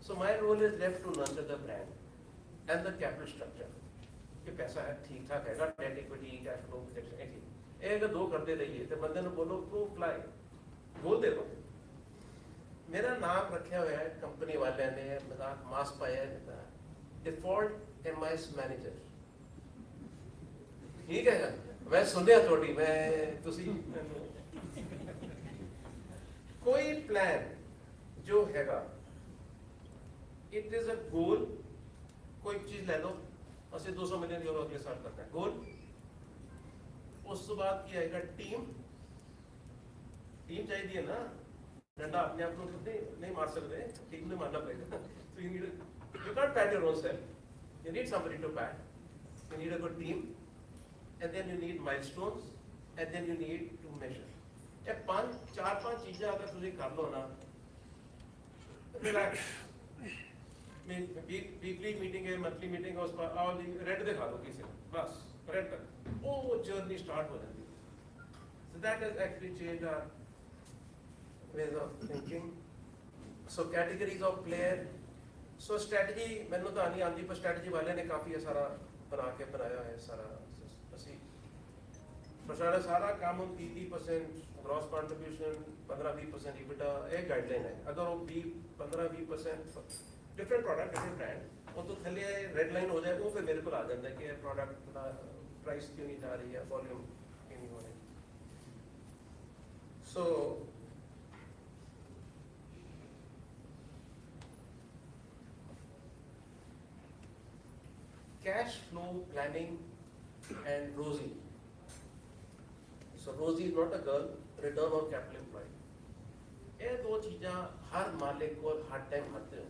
So my role is left to nurture the brand and the capital structure. कि पैसा है ठीक ठाक हैगा, debt equity cash flow projection है ठीक. ਇਹ ਅਗਰ ਦੋ ਕਰਦੇ ਰਹੀਏ ਤੇ ਬੰਦੇ ਨੂੰ ਬੋਲੋ ਤੂੰ ਫਲਾਈ ਬੋਲ ਦੇ ਦੋ. ਮੇਰਾ ਨਾਮ ਰੱਖਿਆ ਹੋਇਆ ਹੈ ਕੰਪਨੀ ਵਾਲਿਆਂ ਨੇ, ਮਜ਼ਾਕ ਮਾਸ ਪਾਇਆ ਹੈ, ਡਿਫਾਲਟ ਐਮਆਈਐਸ ਮੈਨੇਜਰ. ਠੀਕ ਹੈ, ਮੈਂ ਸੁਣਿਆ ਤੁਹਾਡੀ, ਮੈਂ ਤੁਸੀਂ ਕੋਈ ਪਲਾਨ ਜੋ ਹੈਗਾ, ਇਟ ਇਜ਼ ਅ ਗੋਲ. ਕੋਈ ਚੀਜ਼ ਲੈ ਲਓ, ਅਸੀਂ 200 ਮਿਲੀਅਨ ਯੂਰੋ ਅਗਲੇ ਸਾਲ ਕਰਨਾ ਹੈ ਗੋਲ. ਉਸ ਤੋਂ ਬਾਅਦ ਕੀ ਆਏਗਾ, ਟੀਮ ਚਾਹੀਦੀ ਹੈ ਨਾ. ਡੰਡਾ ਆਪਣੇ ਆਪ ਨੂੰ ਨਹੀਂ ਮਾਰ ਸਕਦੇ, ਟੀਮ ਨੂੰ ਮਾਰਨਾ ਪਏਗਾ. So you can't pat your own self. You need somebody to pat. You need a good team, and then you need milestones, and then you need to measure. ਇਹ ਚਾਰ ਪੰਜ ਚੀਜ਼ਾਂ ਅਗਰ ਤੁਸੀਂ ਕਰ ਲਓ ਨਾ, ਰਿਲੈਕਸ. ਵੀਕਲੀ ਮੀਟਿੰਗ ਹੈ, ਮੰਥਲੀ ਮੀਟਿੰਗ ਹੈ, ਉਸ ਪਰ ਆਓ ਜੀ ਰੈਡ ਦਿਖਾ ਦਿਓ ਕਿਸੇ ਨੂੰ, ਬਸ ਰੈਡ ਤੱਕ ਉਹ ਜਰਨੀ ਸਟਾਰਟ ਹੋ ਜਾਂਦੀ ਹੈ. So that has actually changed our ways of thinking. So categories of player. So strategy ਮੈਨੂੰ ਤਾਂ ਨਹੀਂ ਆਉਂਦੀ, ਪਰ strategy ਵਾਲਿਆਂ ਨੇ ਕਾਫੀ ਸਾਰਾ ਬਣਾ ਕੇ ਬਣਾਇਆ ਹੈ ਸਾਰਾ. ਅਸੀਂ ਬਸਾਰਾ ਸਾਰਾ ਕੰਮ 30% ਗ੍ਰੋਸ ਕੰਟਰੀਬਿਊਸ਼ਨ, 15-20% EBITDA, ਇਹ ਗਾਈਡਲਾਈਨ ਹੈ. ਅਗਰ ਉਹ 15-20% ਡਿਫਰੈਂਟ ਪ੍ਰੋਡਕਟ ਡਿਫਰੈਂਟ ਬ੍ਰਾਂਡ, ਉਹ ਤੋਂ ਥੱਲੇ ਰੈਡ ਲਾਈਨ ਹੋ ਜਾਏ, ਉਹ ਫਿਰ ਮੇਰੇ ਕੋਲ ਆ ਜਾਂਦਾ ਕਿ ਇਹ ਪ੍ਰੋਡਕਟ ਦਾ ਪ੍ਰਾਈਸ ਕਿਉਂ ਨਹੀਂ ਜਾ ਰਹੀ ਹੈ, ਵੋਲਿਊਮ ਕਿਉਂ ਨਹੀਂ ਹੋ ਰਹੀ. ਸੋ cash flow planning and Rosie. So Rosie is not a girl, return on capital employed. ਇਹ ਦੋ ਚੀਜ਼ਾਂ ਹਰ ਮਾਲਿਕ ਕੋਲ ਹਰ ਟਾਈਮ ਹੱਥ ਹੋ.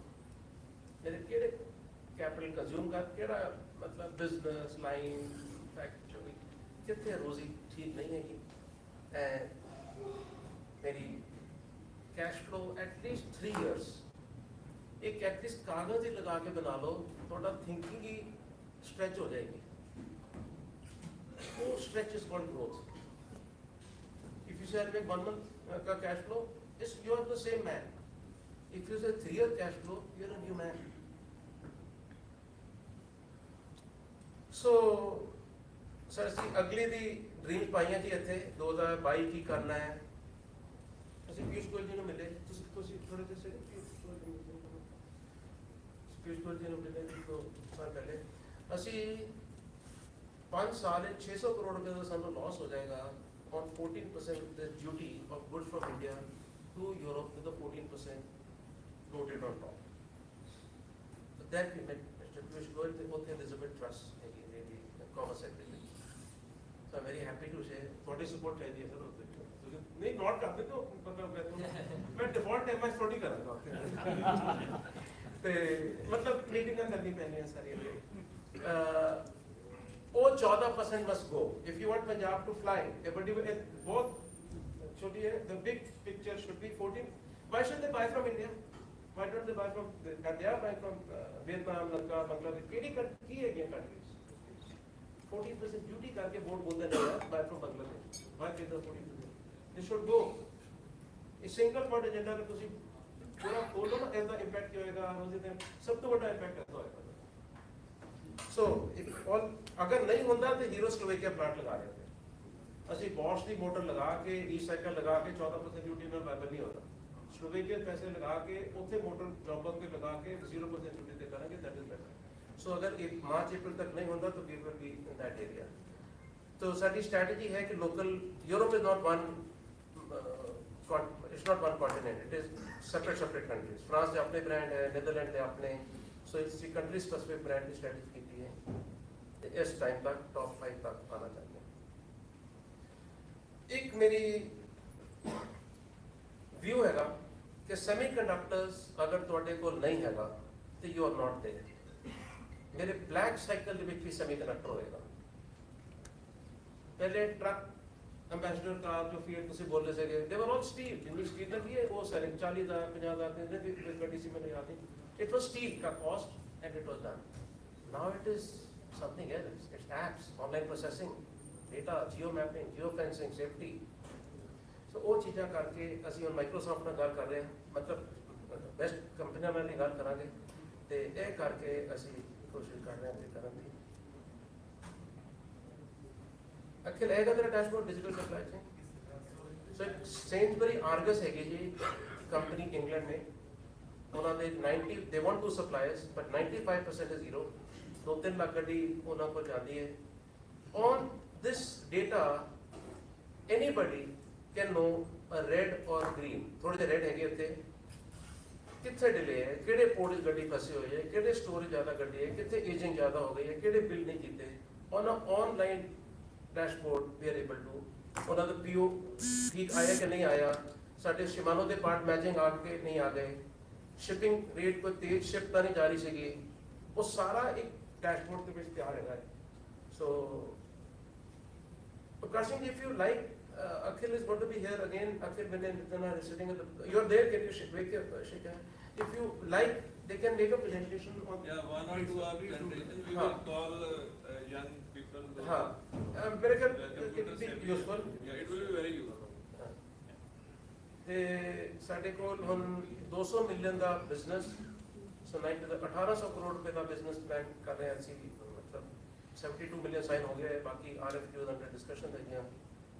ਮੇਰੇ ਕਿਹੜੇ ਕੈਪੀਟਲ ਕੰਜ਼ਿਊਮ ਕਰ, ਕਿਹੜਾ ਮਤਲਬ ਬਿਜ਼ਨਸ ਲਾਈਨ, ਫੈਕਟਰੀ, ਕਿੱਥੇ ਰੋਜ਼ੀ ਠੀਕ ਨਹੀਂ ਹੈਗੀ. ਮੇਰੀ ਕੈਸ਼ ਫਲੋ ਐਟਲੀਸਟ 3 years ਇੱਕ ਐਟਲੀਸਟ ਕਾਗਜ਼ ਹੀ ਲਗਾ ਕੇ ਬਣਾ ਲਓ, ਤੁਹਾਡਾ ਥਿੰਕਿੰਗ ਹੀ stretch ਹੋ ਜਾਏਗੀ. वो stretch is called growth. If you say I'll make 1 month का cash flow, you are the same man. If you say 3 year cash flow, you are a new man. So, sir, ਅਸੀਂ ਅਗਲੀ ਦੀ dreams ਪਾਈਆਂ ਸੀ ਇੱਥੇ 2022 ਕੀ ਕਰਨਾ ਹੈ. ਅਸੀਂ ਪਿਊਸ਼ ਗੋਇਲ ਜੀ ਨੂੰ ਮਿਲੇ, ਤੁਸੀਂ ਥੋੜੇ ਜਿਹੇ ਸੇ ਪਿਊਸ਼ ਗੋਇਲ ਜੀ ਨੂੰ ਮਿਲੇ 2 ਸਾਲ ਪਹਿਲੇ. ਅਸੀਂ 5 ਸਾਲ 600 ਕਰੋੜ ਰੁਪਏ ਦਾ ਸਾਨੂੰ ਲਾਸ ਹੋ ਜਾਏਗਾ on 14% the duty of goods from India to Europe with the 14% loaded on top. So that we met Mr. Piyush Goyal, both Elizabeth Trust, the Commerce Secretary. So I'm very happy to say, what is support चाहिए sir उससे? नहीं note कर दे तो मतलब मैं default time में study कर रहा था. ते मतलब मीटिंग करनी पैनी है सारी. वो 14% must go. If you want Punjab to fly, both should be, the big picture should be 14. Why should they buy from India? Why don't they buy from? They are buying from Vietnam, Lanka, Bangladesh. Any country again countries. 14% duty करके board बोलते नहीं है buy from Bangladesh. Why pay the 14%? They should go. इस single point agenda का तुसी पूरा बोलो ना ऐसा impact क्या होगा, रोज़े दिन सब तो बड़ा impact करता है. So if all अगर नहीं होता तो हीरो स्लोवेकिया प्लांट लगा रहे थे. ਅਸੀਂ ਬੌਸ਼ ਦੀ ਮੋਟਰ ਲਗਾ ਕੇ ਰੀਸਾਈਕਲ ਲਗਾ ਕੇ 14% ਡਿਊਟੀ ਨਾਲ ਵਾਇਬਲ ਨਹੀਂ ਹੋਦਾ. ਸਲੋਵੇਕੀਆ ਪੈਸੇ ਲਗਾ ਕੇ ਉੱਥੇ ਮੋਟਰ ਜੌਬਾਂ ਤੇ ਲਗਾ ਕੇ 0% ਡਿਊਟੀ ਤੇ ਕਰਾਂਗੇ, ਦੈਟ ਇਜ਼ ਬੈਟਰ. ਸੋ ਅਗਰ ਇਹ ਮਾਰਚ ਅਪ੍ਰੈਲ ਤੱਕ ਨਹੀਂ ਹੁੰਦਾ ਤਾਂ we will be in that area. तो ਸਾਡੀ ਸਟ੍ਰੈਟਜੀ ਹੈ ਕਿ local Europe is not one, it's not one continent, it is separate countries. France ਦੇ ਆਪਣੇ ਬ੍ਰਾਂਡ ਹੈ, ਨੀਦਰਲੈਂਡ ਦੇ ਆਪਣੇ. So it's country specific brand ਦੀ ਸਟ੍ਰੈਟਜੀ ਕੀਤੀ ਹੈ. ਤੇ ਇਸ ਟਾਈਮ ਤੱਕ ਟੌਪ 5 ਤੱਕ ਆਉਣਾ ਚਾਹੁੰਦੇ ਹਾਂ। ਇੱਕ ਮੇਰੀ ਵਿਊ ਹੈਗਾ ਕਿ ਸੈਮੀਕੰਡਕਟਰਸ ਅਗਰ ਤੁਹਾਡੇ ਕੋਲ ਨਹੀਂ ਹੈਗਾ ਤੇ ਯੂ ਆਰ ਨਾਟ ਦੇਅਰ। ਮੇਰੇ ਬਲੈਕ ਸਾਈਕਲ ਦੇ ਵਿੱਚ ਵੀ ਸੈਮੀਕੰਡਕਟਰ ਹੋਏਗਾ। ਪਹਿਲੇ ਟਰੱਕ ਅੰਬੈਸਡਰ ਕਾਰ ਜੋ ਫਿਰ ਤੁਸੀਂ ਬੋਲੇ ਸੀਗੇ ਦੇ ਵਰ ਆਲ ਸਟੀਲ, ਜਿੰਨੀ ਸਟੀਲ ਲੱਗੀ ਹੈ ਉਹ ਸਾਰੇ 40,000 50,000 ਦੇ ਗੱਡੀ ਸੀ ਮੈਨੂੰ ਯਾਦ ਨਹੀਂ। It was steel का cost and it was done. Now it is something else. It's apps, online processing, data, geo mapping, geo fencing, safety. So ਉਹ ਚੀਜ਼ਾਂ ਕਰਕੇ ਅਸੀਂ ਹੁਣ ਮਾਈਕਰੋਸਾਫਟ ਨਾਲ ਗੱਲ ਕਰ ਰਹੇ ਹਾਂ, ਮਤਲਬ ਬੈਸਟ ਕੰਪਨੀਆਂ ਨਾਲ ਹੀ ਗੱਲ ਕਰਾਂਗੇ ਤੇ ਇਹ ਕਰਕੇ ਅਸੀਂ ਕੋਸ਼ਿਸ਼ ਕਰ ਰਹੇ ਹਾਂ ਤੇ ਕਰਨ ਦੀ। ਅਖਿਲ ਹੈਗਾ ਤੇਰਾ ਡੈਸ਼ਬੋਰਡ ਡਿਜੀਟਲ ਸਪਲਾਈ ਚੇਨ। ਸੋ ਸੇਂਜਬਰੀ ਆਰਗਸ ਹੈਗੀ ਜੀ ਕੰਪਨੀ ਇੰਗਲੈਂਡ ਨੇ, ਉਹਨਾਂ ਦੇ 90 they want to suppliers but 95% is zero। 2-3 lakh ਗੱਡੀ ਉਹਨਾਂ ਕੋਲ ਜਾਂਦੀ ਹੈ। On this data anybody can know a red or green। ਥੋੜੇ ਜਿਹੇ ਰੈਡ ਹੈਗੇ ਉੱਤੇ, ਕਿੱਥੇ ਡਿਲੇ ਹੈ, ਕਿਹੜੇ ਪੋਰਟ 'ਚ ਗੱਡੀ ਫਸੀ ਹੋਈ ਹੈ, ਕਿਹੜੇ ਸਟੋਰੇਜ ਜ਼ਿਆਦਾ ਗੱਡੀ ਹੈ, ਕਿੱਥੇ ਏਜਿੰਗ ਜ਼ਿਆਦਾ ਹੋ ਗਈ ਹੈ, ਕਿਹੜੇ ਬਿੱਲ ਨਹੀਂ ਕੀਤੇ। on a online dashboard we are able to ਉਹਨਾਂ ਦਾ PO ਠੀਕ ਆਇਆ ਕਿ ਨਹੀਂ ਆਇਆ, ਸਾਡੇ ਸ਼ਿਮਾਨੋ ਦੇ ਪਾਰਟ ਮੈਚਿੰਗ ਆ ਕੇ ਨਹੀਂ ਆ ਗਏ, ਸ਼ਿਪਿੰਗ ਰੇਟ ਕੋਈ ਤੇਜ਼ ਸ਼ਿਪ ਤਾਂ ਨਹੀਂ ਜਾ ਰਹੀ ਸੀਗੀ, ਉਹ ਸਾਰਾ ਇੱਕ ਡੈਸ਼ਬੋਰਡ ਦੇ ਵਿੱਚ ਤਿਆਰ ਹੈਗਾ ਹੈ। ਸੋ Prakash Singh, if you like, Akhil is going to be here again. Akhil Vinay is sitting at the, you're there, can you wake up, shake your hand? If you like, they can make a presentation on. Yeah, 1 or 2 hour presentation, we will call young people. Very good, it will be useful. Yeah, it will be very useful. ਤੇ ਸਾਡੇ ਕੋਲ ਹੁਣ 200 million ਦਾ business, ਸੋ 1800 ਕਰੋੜ ਰੁਪਏ ਦਾ business plan ਕਰ ਰਹੇ ਹਾਂ ਅਸੀਂ। ਮਤਲਬ 72 ਮਿਲੀਅਨ ਸਾਈਨ ਹੋ ਗਏ, ਬਾਕੀ RFQs ਅੰਡਰ ਡਿਸਕਸ਼ਨ ਹੈਗੀਆਂ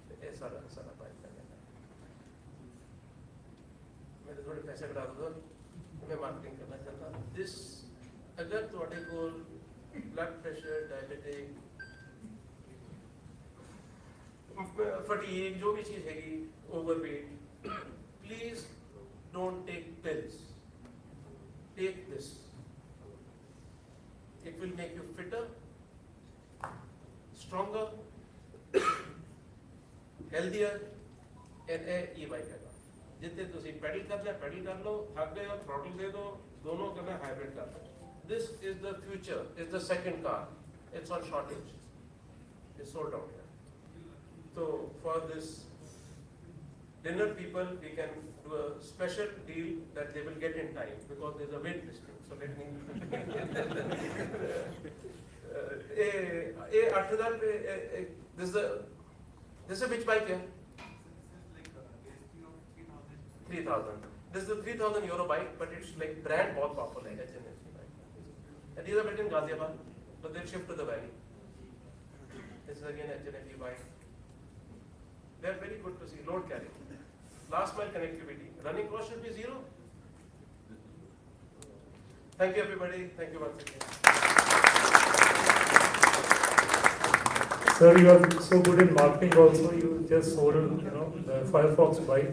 ਤੇ ਇਹ ਸਾਰਾ ਪਾਈਪਲਾਈਨ ਹੈ। ਮੇਰੇ ਥੋੜੇ ਪੈਸੇ ਕਢਾ ਦੋ, ਮੈਂ ਮਾਰਕੀਟਿੰਗ ਕਰਨਾ ਚਾਹੁੰਦਾ। ਦਿਸ ਅਗਰ ਤੁਹਾਡੇ ਕੋਲ ਬਲੱਡ ਪ੍ਰੈਸ਼ਰ, ਡਾਇਬੀਟਿਕ, ਫਟੀਗ, ਜੋ ਵੀ ਚੀਜ਼ ਹੈਗੀ, overweight, please don't take pills. Take this. It will make you fitter, stronger, healthier, and e-bike ਹੈਗਾ। ਜਿੱਥੇ ਤੁਸੀਂ ਪੈਡਲ ਕਰਨਾ ਪੈਡਲ ਕਰ ਲਓ, ਥੱਕ ਗਏ ਹੋ ਥ੍ਰੋਟਲ ਦੇ ਦਿਓ, ਦੋਨੋਂ ਕਰਨਾ ਹਾਈਬ੍ਰਿਡ ਕਰ ਲਓ। This is the future, is the second car. It's on shortage. It's sold out here. So for this dinner people, we can do a special deal that they will get in time because there's a wait listing. So let me. After that, this is a which bike here? 3,000. This is a 3,000 euro bike, but it's like brand बहुत popular है, HNSC bike. And these are built in Ghaziabad, but they'll shift to the valley. This is again HNSC bike. They are very good to see, load carrying. Last mile connectivity. Running cost should be zero. Thank you everybody. Thank you once again. Sir, you are so good in marketing also. You just sold, the Firefox bike.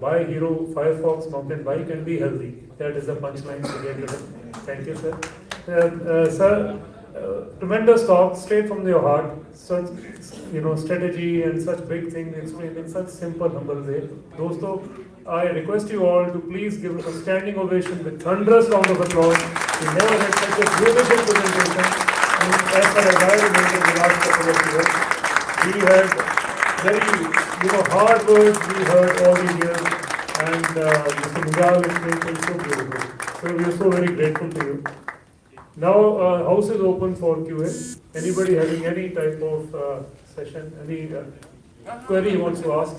Buy Hero Firefox mountain bike and be healthy. That is the punchline to get rid of. Thank you, sir. Sir, tremendous talk, straight from your heart. Such, strategy and such big thing explained in such simple, humble way. Dosto, I request you all to please give a standing ovation with thunderous round of applause. We never had such a beautiful presentation. And as far as I remember the last couple of years, we had very, hard words we heard all these years, and Mr. Mujal explained things so beautiful. So we are so very grateful to you. Now, house is open for Q&A. Anybody having any type of session, any query he wants to ask?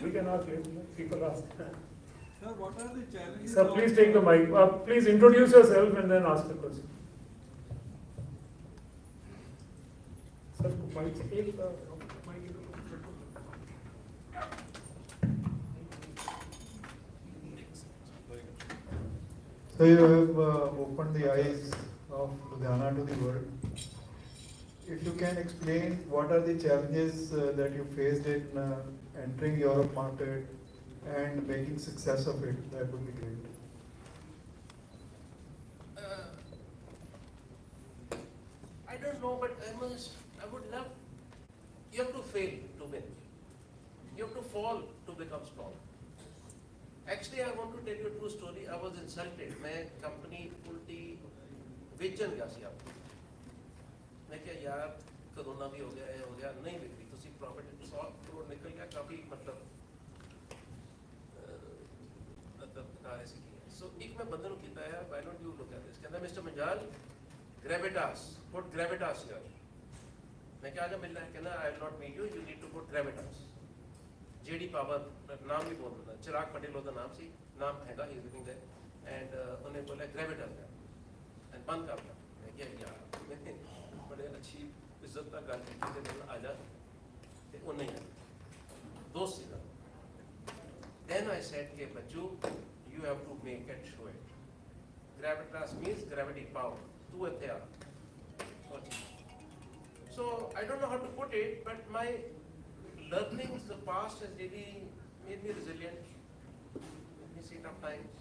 We can ask you. People ask. Sir, what are the challenges? Sir, please take the mic. Please introduce yourself and then ask the question. Sir, mic take the mic. So you have opened the eyes of Ludhiana to the world. If you can explain what are the challenges that you faced in entering Europe market and making success of it, that would be great. don't know, but I would love, you have to fail to win. You have to fall to become strong. Actually, I want to tell you a true story. I was insulted. मैं company उल्टी बेचन गया सी आपको. मैं क्या यार corona भी हो गया नहीं बिक्री तो सी प्रॉफिट 100 करोड़ निकल गया काफी मतलब ऐसी की है. So एक मैं बंदे को कहता है why don't you look at this? कहता Mr. Manjal, gravitas, put gravitas here. मैं क्या आजा मिल रहा है कहना I will not meet you. You need to put gravitas. JD Power नाम भी बोल रहा था. चिराग पटेल होता नाम सी नाम हैगा he is living there and उन्हें बोला gravitas का and बंद कर दिया. मैं क्या यार मैंने बड़े अच्छी इज्जत का गाल की थी बोला आजा ते वो नहीं आया दोस्त सीधा. Then I said कि बच्चों you have to make it show it. Gravitas means gravity power. तू है तेरा. So I don't know how to put it, but my learnings the past has really made me resilient. Made me see tough times.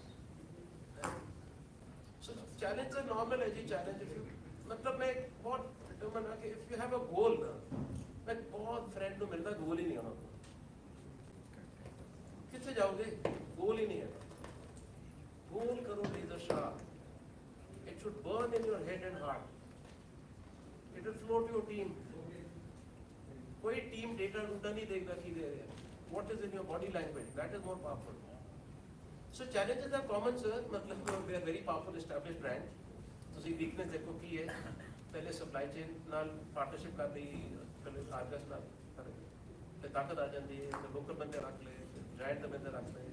So challenge are normal है जी challenge if you मतलब मैं बहुत determined कि if you have a goal ना मैं बहुत friend को मिलता goal ही नहीं होना. कितने जाओगे goal ही नहीं है. Goal करो laser sharp. It should burn in your head and heart. It will flow to your team. कोई टीम डेटा डूटा नहीं देगा कि दे रहे हैं. What is in your body language? That is more powerful. So challenges are common, sir. मतलब we are very powerful established brand. ਤੁਸੀਂ weakness ਦੇਖੋ ਕੀ ਹੈ. ਪਹਿਲੇ supply chain ਨਾਲ partnership ਕਰ ਲਈ, ਪਹਿਲੇ Argus ਨਾਲ ਤੇ ਤਾਕਤ ਆ ਜਾਂਦੀ ਹੈ. ਤੇ local ਬੰਦੇ ਰੱਖ ਲਏ, giant ਦੇ ਬੰਦੇ ਰੱਖ ਲਏ.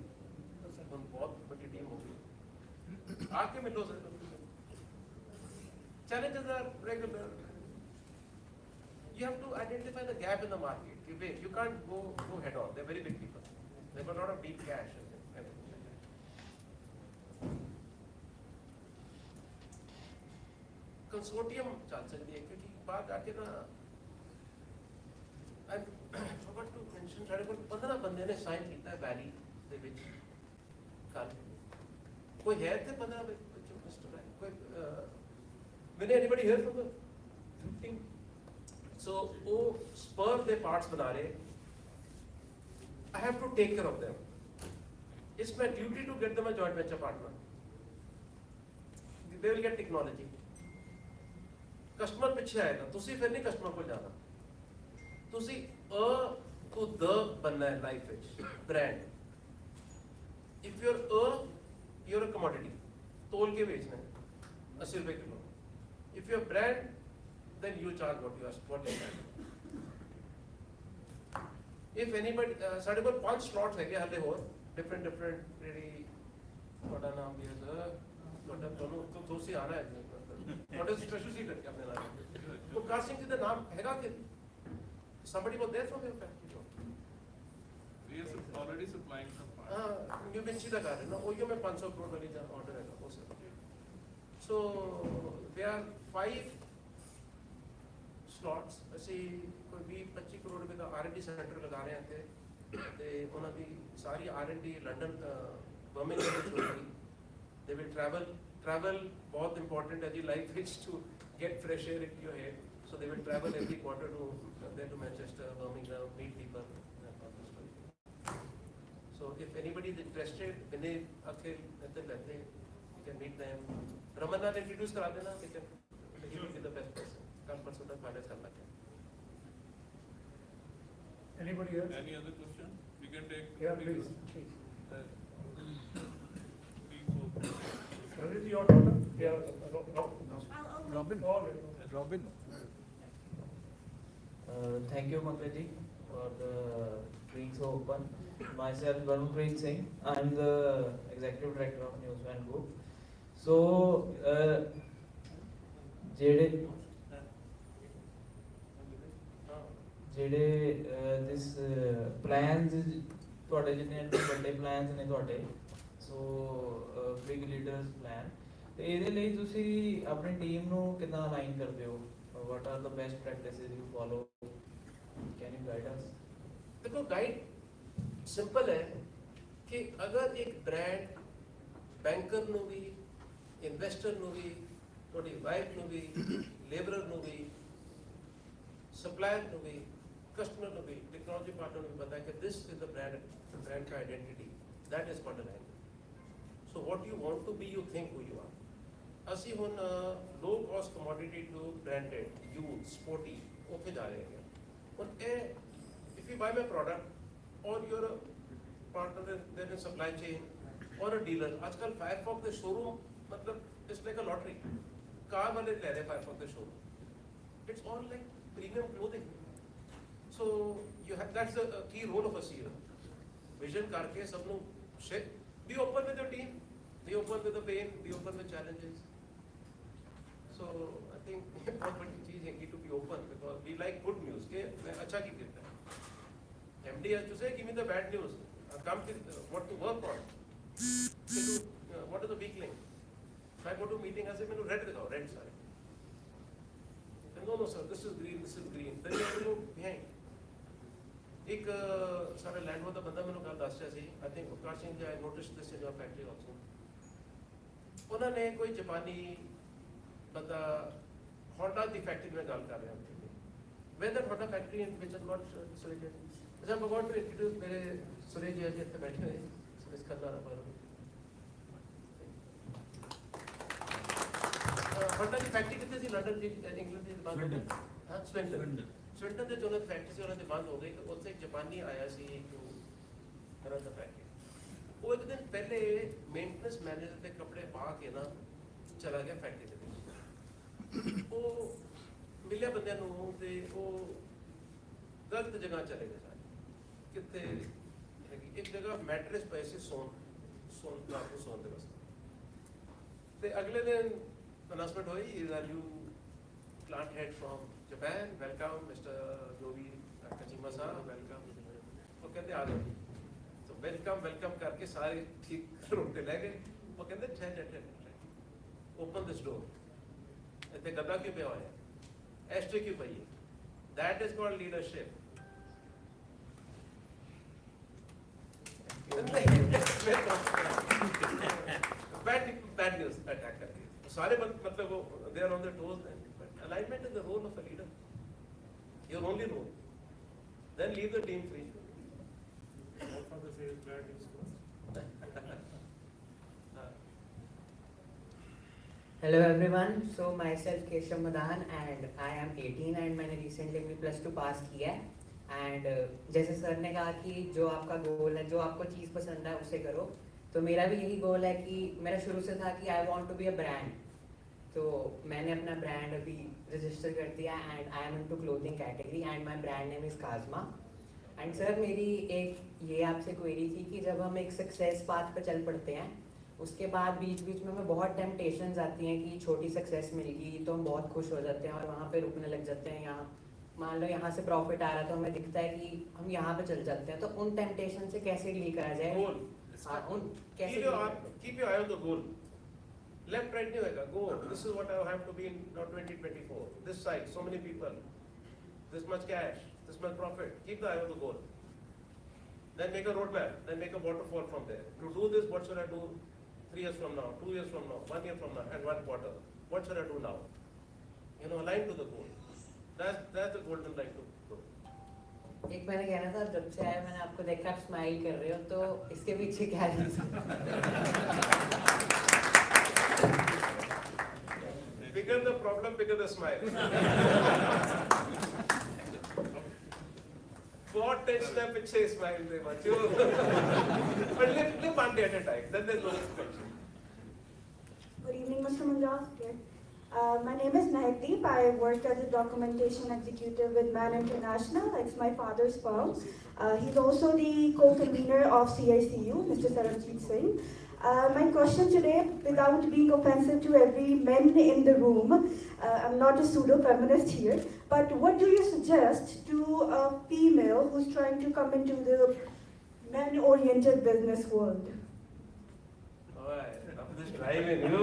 ਹੁਣ ਬਹੁਤ ਵੱਡੀ ਟੀਮ ਹੋ ਗਈ. ਆ ਕੇ ਮਿਲੋ sir. Challenges are regular. You have to identify the gap in the market. You can't go head on. They're very big people. They've got a lot of deep cash. Consortium चल सकती है क्योंकि बात आके ना I forgot to mention साढ़े को 15 बंदे ने साइन किया है वैली दे विच कल कोई है थे 15 बच्चों मिस्टर कोई मैंने anybody here from the 15 so वो spur the parts बना रहे. I have to take care of them. It's my duty to get them a joint venture partner. They will get technology. Customer ਪਿੱਛੇ ਆਏਗਾ ਤੁਸੀਂ ਫਿਰ ਨਹੀਂ customer ਕੋਲ ਜਾਣਾ. ਤੁਸੀਂ to the बनना है life ਵਿੱਚ brand. If you're a commodity तोल के बेचना है 80 रुपए kilo. If you're brand then you charge what you charge. If anybody ਸਾਡੇ ਕੋਲ 5 slots ਹੈਗੇ ਹਾਲੇ ਹੋਰ different really ਤੁਹਾਡਾ ਨਾਮ ਵੀ ਹੈ ਸਰ ਤੁਹਾਡਾ ਤੁਹਾਨੂੰ ਤੁਸੀਂ ਆਣਾ ਹੈ what is special seat ਰੱਖਿਆ ਆਪਣੇ ਨਾਲ ਉਹ ਕਾਸਿੰਗ ਜੀ ਦਾ ਨਾਮ ਹੈਗਾ ਕਿ somebody was there from your factory. We are already supplying some parts. you can see the car ना ਉਹ मैं 500 crore वाली का order है वो sir. So there are 5 slots. ਅਸੀਂ ਕੋਈ 20-25 ਕਰੋੜ ਰੁਪਏ ਦਾ R&D ਸੈਂਟਰ ਲਗਾ ਰਹੇ ਹਾਂ ਤੇ ਉਹਨਾਂ ਦੀ ਸਾਰੀ R&D ਲੰਡਨ ਬਰਮਿੰਘਮ ਵਿੱਚ ਹੋਏਗੀ. They will travel ਬਹੁਤ important ਹੈ ਜੀ ਲਾਈਫ ਵਿੱਚ to get fresh air into your head. So they will travel every quarter to Manchester, Birmingham, meet people. So if anybody is interested, Vinay, Akhil, Nathan, you can meet them. Raman will introduce करा देना. He will be the best person. कल परसों तक final करना है. Anybody else? Any other question? We can take. Yeah, please. Please. Is your daughter? Yeah. Robin. All right. Robin. Thank you, Mangaji, for the being so open. Myself, Varunpreet Singh. I'm the Executive Director of Newsman Group. So, ਜਿਹੜੇ this plans ਤੁਹਾਡੇ ਜਿੰਨੇ ਵੱਡੇ plans ਨੇ ਤੁਹਾਡੇ ਸੋ big leaders plan ਤੇ ਇਹਦੇ ਲਈ ਤੁਸੀਂ ਆਪਣੀ ਟੀਮ ਨੂੰ ਕਿੱਦਾਂ ਅਲਾਈਨ ਕਰਦੇ ਹੋ? What are the best practices you follow? Can you guide us? देखो गाइड सिंपल है कि अगर एक ब्रांड बैंकर ਨੂੰ ਵੀ ਇਨਵੈਸਟਰ ਨੂੰ ਵੀ ਤੁਹਾਡੀ ਵਾਈਫ ਨੂੰ ਵੀ ਲੇਬਰਰ ਨੂੰ ਵੀ, ਸਪਲਾਇਰ ਨੂੰ ਵੀ, ਕਸਟਮਰ ਨੂੰ ਵੀ, ਟੈਕਨੋਲੋਜੀ ਪਾਰਟਨਰ ਨੂੰ ਵੀ ਪਤਾ ਹੈ ਕਿ ਦਿਸ ਇਜ਼ ਦ brand का identity, that is called a brand. So what you want to be, you think who you are. ਅਸੀਂ ਹੁਣ low cost commodity to branded, youth, sporty, ਉੱਥੇ ਜਾ ਰਹੇ ਹਾਂ. ਹੁਣ ਇਹ if you buy my product or you're a partner in a supply chain or a dealer, आजकल Firefox ਦੇ showroom मतलब it's like a lottery. ਕਾਰ ਵਾਲੇ ਲੈ ਰਹੇ Firefox ਦੇ showroom. It's all like premium clothing. So you have, that's the key role of a CEO. Vision करके सब लोग be open with your team, be open with the pain, be open with challenges. So I think बहुत बड़ी चीज़ है कि to be open because we like good news के अच्छा की देता है. MD has to say give me the bad news. Come to what to work on. What is the weak link? If I go to meeting I say मैंने red दिखाओ, red सारे. No sir, this is green, this is green. Then you have to go behind. एक सारे लैंडवर्ड का बंदा मैंने कल दस ਸੀ I think Prakash Singh ji I notice this in your factory also उन्होंने कोई जापानी बंदा होंडा की फैक्ट्री में गल कर रहा है when that Honda factory in which is not Suresh अच्छा आई वांट टू इंट्रोड्यूस मेरे सुरेश जी आज इतने बैठे हुए सुरेश खन्ना पर होंडा की फैक्ट्री कितने थी लंदन की इंग्लैंड की बात हां स्विंटन स्विंटन ਦੇ ਜੋ ਫੈਕਟਰੀ ਸੀ ਉਹਨਾਂ ਦੇ ਬੰਦ ਹੋ ਗਈ ਤੇ ਉੱਥੇ ਇੱਕ ਜਾਪਾਨੀ ਆਇਆ ਸੀ ਜੋ ਕਰਨ ਦਾ ਫੈਕਟਰੀ ਉਹ ਇੱਕ ਦਿਨ ਪਹਿਲੇ ਮੇਨਟੇਨੈਂਸ ਮੈਨੇਜਰ ਦੇ ਕੱਪੜੇ ਪਾ ਕੇ ਨਾ ਚਲਾ ਗਿਆ ਫੈਕਟਰੀ ਦੇ ਵਿੱਚ ਉਹ ਮਿਲਿਆ ਬੰਦਿਆਂ ਨੂੰ ਤੇ ਉਹ ਗਲਤ ਜਗ੍ਹਾ ਚਲੇ ਗਏ ਸਾਰੇ ਕਿੱਥੇ ਇੱਕ ਜਗ੍ਹਾ ਮੈਟਰਸ ਪਏ ਸੀ ਸੌਣ ਦੇ ਵਾਸਤੇ ਤੇ ਅਗਲੇ ਦਿਨ ਅਨਾਉਂਸਮੈਂਟ ਹੋਈ is you plant head from Japan, welcome Mr. Jovi Kajima-san, welcome. वो कहते आ जाओ. तो welcome करके सारे ठीक रोटे ले गए. वो कहते ठहर. Open this door. इतने गद्दा क्यों पे आया? Ashtray क्यों पे है? That is called leadership. Bad news attack करके. सारे मतलब वो they are on their toes then. Alignment is the role of a leader. Your only role. Then leave the team free. What father says bad news first. Hello everyone. So myself Keshav Madan and I am 18 and मैंने recently अपनी +2 पास किया है and जैसे sir ने कहा कि जो आपका गोल है जो आपको चीज़ पसंद है उसे करो तो मेरा भी यही गोल है कि मेरा शुरू से था कि I want to be a brand. तो मैंने अपना ब्रांड अभी रजिस्टर कर दिया and I am into clothing category and my brand name is Kazma and sir मेरी एक ये आपसे क्वेरी थी कि जब हम एक सक्सेस पाथ पर चल पड़ते हैं उसके बाद बीच बीच में हमें बहुत टेम्पटेशंस आती हैं कि छोटी सक्सेस मिल गई तो हम बहुत खुश हो जाते हैं और वहाँ पे रुकने लग जाते हैं यहाँ मान लो यहाँ से प्रॉफिट आ रहा है तो हमें दिखता है कि हम यहाँ पे चल जाते हैं तो उन टेम्पटेशन से कैसे डील करा जाए Goal. हाँ उन कैसे Keep your eye on the goal. Left, right नहीं होगा. Go. This is what I have to be in 2024. This side, so many people, this much cash, this much profit. Keep the eye on the goal. Then make a roadmap. Then make a waterfall from there. To do this, what should I do 3 years from now, 2 years from now, 1 year from now, and 1 quarter? What should I do now? You know, align to the goal. That's the golden line to go. एक मैंने कहना था जब से आया मैंने आपको देखा आप स्माइल कर रहे हो तो इसके पीछे क्या reason Bigger the problem, bigger the smile. बहुत टेंशन है पीछे स्माइल दे बच्चों. But live one day at a time. Then there's no question. Good evening, Mr. Munjal. My name is Nahekdeep. I worked as a documentation executive with Man International. It's my father's firm. He's also the co-convener of CICU, Mr. Saranjit Singh. My question today, without being offensive to every man in the room, I'm not a pseudo-feminist here, but what do you suggest to a female who's trying to come into the men-oriented business world? I'm just driving you.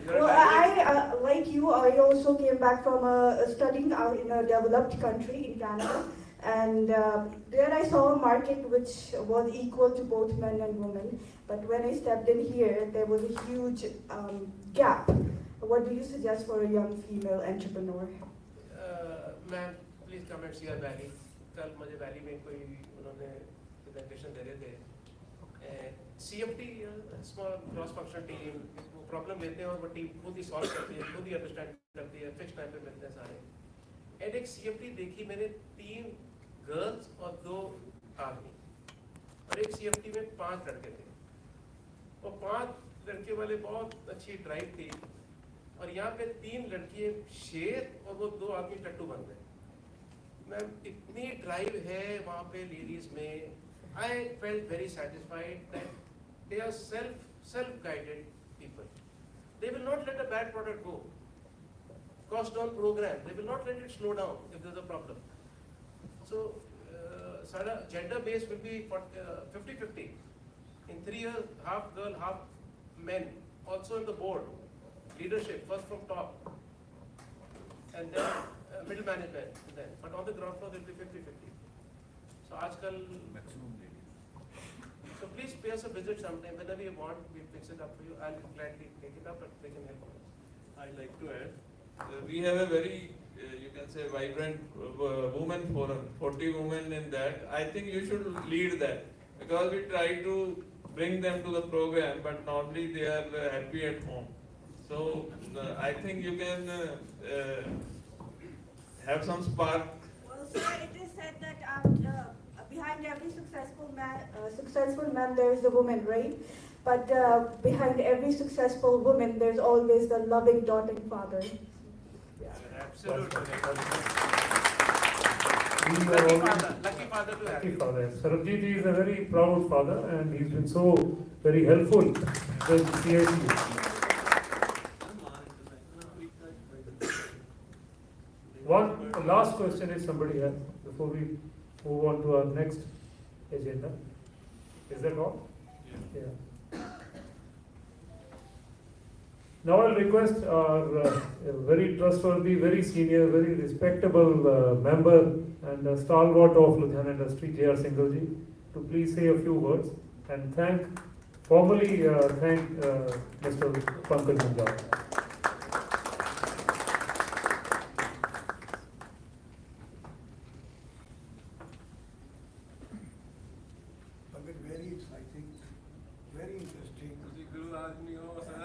Well, I like you, I also came back from studying out in a developed country in Canada, and there I saw a market which was equal to both men and women. But when I stepped in here, there was a huge gap. what do you suggest for a young female entrepreneur? Ma'am please come and CR valley कल मुझे valley में कोई उन्होंने presentation दे रहे थे CFT small cross functional team वो problem लेते हैं और वो टीम खुद ही सॉल्व करती है खुद ही अंडरस्टैंड करती है फिक्स टाइम पे मिलते हैं सारे एंड एक CFT देखी मैंने 3 गर्ल्स और 2 आदमी और एक CFT में 5 लड़के थे और 5 लड़के वाले बहुत अच्छी ड्राइव थी और यहाँ पे 3 लड़कियाँ शेर और वो 2 आदमी टट्टू बन गए मैम इतनी ड्राइव है वहाँ पे लेडीज में I felt very satisfied that they are self guided people they will not let a bad product go cost down program they will not let it slow down if there is a problem so सारा gender base will be 50-50 in 3 years half girl half men also in the board leadership first from top and then middle management then but on the ground floor there will be 50-50 so aajkal maximum ladies so please pay us a visit sometime whenever you want we fix it up for you I'll gladly take it up but they can help us I'd like to add we have a very you can say vibrant women forum 40 women in that I think you should lead that because we try to bring them to the program but normally they are happy at home so I think you can have some spark. Well, sir, it is said that behind every successful man there is a woman, right? But behind every successful woman, there's always the loving, doting father. absolutely We are all- lucky father to have Lucky you. father. Sarabjit is a very proud father and he's been so very helpful with CICU. One last question is somebody has before we move on to our next agenda. Is that all? Yeah. Now I'll request our very trustworthy, very senior, very respectable member and stalwart of Ludhiana industry, J.R. Singhal ji, to please say a few words and formally thank Mr. Pankaj Munjal. Very exciting, very interesting. गुरु आदमी हो sir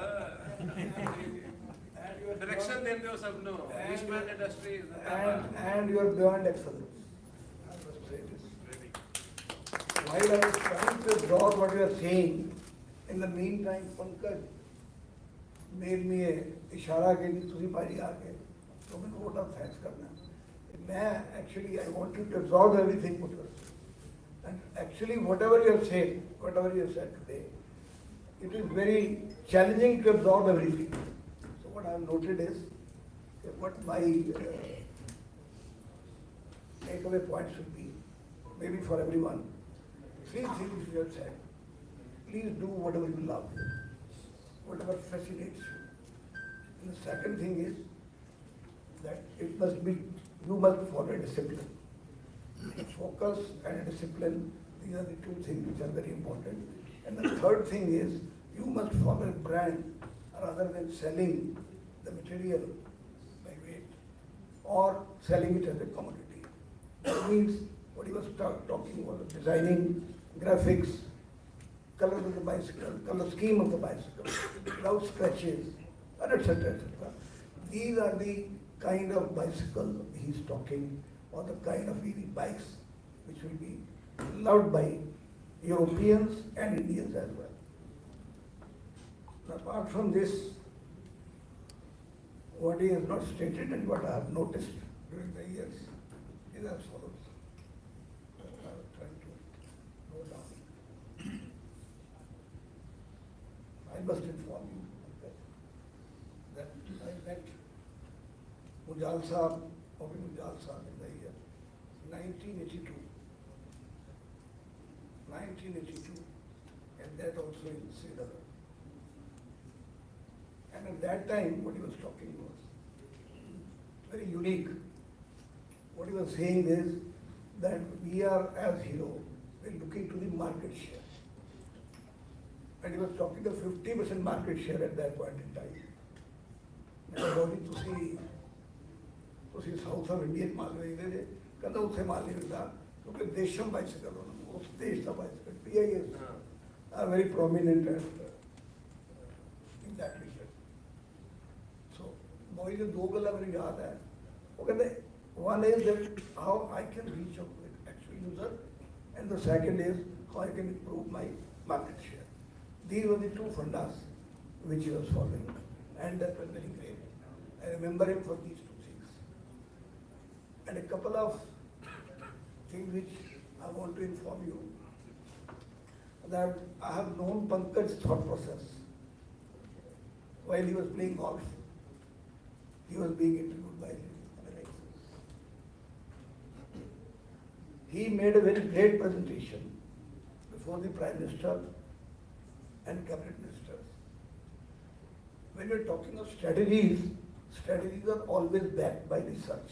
direction देते हो सब लोग विश्वमैन industry And you are beyond excellence. I must say this. While I was trying to absorb what you are saying, in the meantime, Pankaj made me a इशारा के लिए तुझी पारी आ गए तो मैं vote of thanks करना मैं actually I want you to absorb everything what you are saying. And actually, whatever you have said, whatever you have said today, it is very challenging to absorb everything. So what I have noted is that what my takeaway point should be, maybe for everyone, 3 things you have said. Please do whatever you love, whatever fascinates you. And the second thing is that it must be, you must follow discipline. Focus and discipline, these are the 2 things which are very important. And the third thing is, you must follow a brand rather than selling the material by weight or selling it as a commodity. That means what he was talking was designing, graphics, color of the bicycle, color scheme of the bicycle, without scratches, and etc. etc. These are the kind of bicycle he's talking, or the kind of EV bikes which will be loved by Europeans and Indians as well. And apart from this, what he has not stated and what I have noticed during the years is as follows. I was trying to go down. I must inform you that I met Munjal Sahab, Bobby Munjal Sahab in the year 1982. 1982, and that also in Srinagar. And at that time, what he was talking was very unique. What he was saying is that we are, as Hero, we're looking to the market share. And he was talking of 50% market share at that point in time. Body ਤੁਸੀਂ south of India ਮਾਲ ਵੇਚਦੇ ਜੇ ਕਹਿੰਦਾ ਉੱਥੇ ਮਾਲ ਨਹੀਂ ਮਿਲਦਾ ਕਿਉਂਕਿ Desam bicycle ਉਸ ਦੇਸ਼ ਦਾ bicycle PIS are very prominent in that region. So, boy ਦੇ ਦੋ ਗੱਲਾਂ ਮੈਨੂੰ ਯਾਦ ਹੈ ਉਹ ਕਹਿੰਦੇ one is that how I can reach out to the actual user and the second is how I can improve my market share. These were the two fundas which he was following and that was very great. I remember him for these two things. And a couple of things which I want to inform you that I have known Pankaj's thought process. While he was playing golf, he was being interviewed by Americans. He made a very great presentation before the Prime Minister and Cabinet Ministers. When you're talking of strategies, strategies are always backed by research.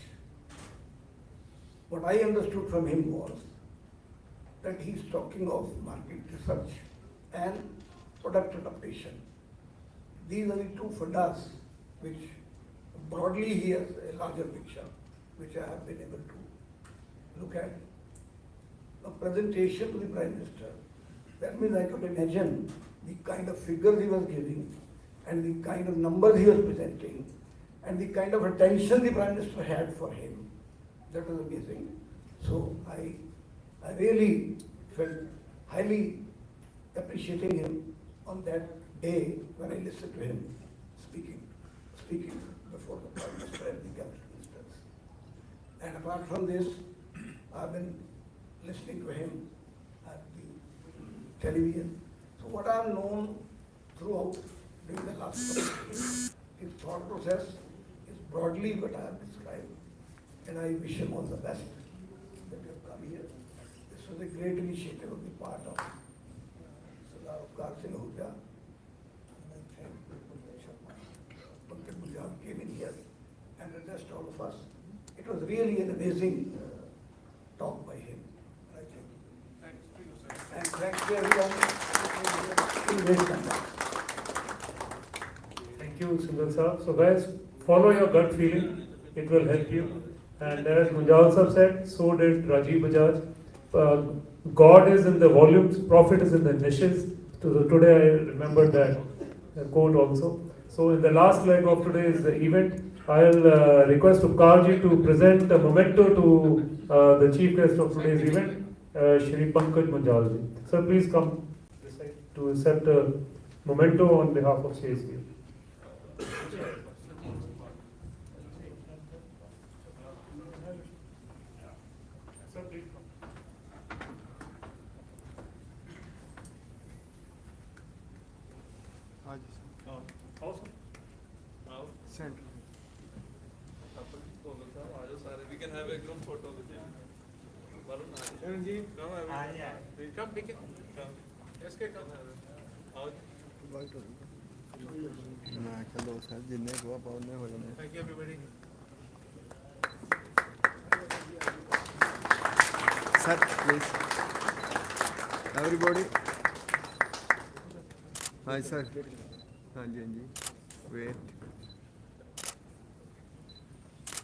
What I understood from him was that he's talking of market research and product adaptation. These are the two fundas which broadly he has a larger picture, which I have been able to look at. The presentation to the Prime Minister, that means I could imagine the kind of figures he was giving and the kind of numbers he was presenting and the kind of attention the Prime Minister had for him. That was amazing. So I really felt highly appreciating him on that day when I listened to him speaking before the Prime Minister and the Cabinet Ministers. And apart from this, I've been listening to him at the television. So what I've known throughout during the last couple of years, his thought process is broadly what I have described. And I wish him all the best that you have come here. This was a great initiative on the part of Sardar Avkar Singh Ahuja. And I thank Pankaj Munjal came in here and addressed all of us. It was really an amazing talk by him. I think. And thanks to everyone. Thank you, Sundar sir. So guys, follow your gut feeling. It will help you. And as Munjal sir said, so did Rajiv Bajaj. God is in the volumes, profit is in the niches. So today I remembered that quote also. So in the last leg of today's event, I'll request Upkarji to present a memento to the chief guest of today's event, Shri Pankaj Munjalji. Sir, please come this side to accept a memento on behalf of CSU. We can have a group photo with him. Varun, come, everyone. Come, pick it. Come. SK, come. Thank you, everybody. Sir, please. Everybody. Hi, sir. हाँ जी, wait.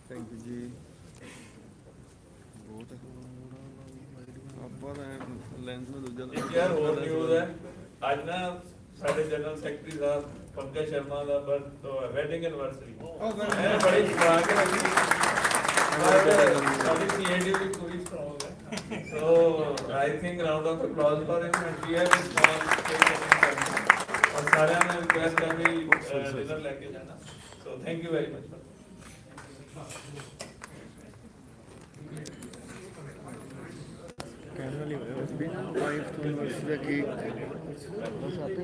Thank you जी. बहुत ਆਪਾਂ lens में दूजा यार ਹੋਰ news ਹੈ ਅੱਜ ਨਾ ਸਾਡੇ ਜਨਰਲ ਸੈਕਟਰੀ ਸਾਹਿਬ ਪੰਕਜ ਸ਼ਰਮਾ ਦਾ ਬਰਥ ਵੈਡਿੰਗ ਐਨਵਰਸਰੀ ਮੈਂ ਬੜੀ ਖੁਸ਼ਾ ਕੇ ਰੱਖੀ ਸਾਡੀ ਸੀਐਡੀ ਵੀ ਪੂਰੀ ਸਟਰੋਂਗ ਹੈ so I think round of applause for him and we have a small cake और ਸਾਰਿਆਂ ਨੇ ਰਿਕੁਐਸਟ ਹੈ ਵੀ ਡਿਨਰ ਲੈ ਕੇ ਜਾਣਾ so thank you very much camera नहीं होगा बस भी 5 to यूनिवर्सिटी की बस आते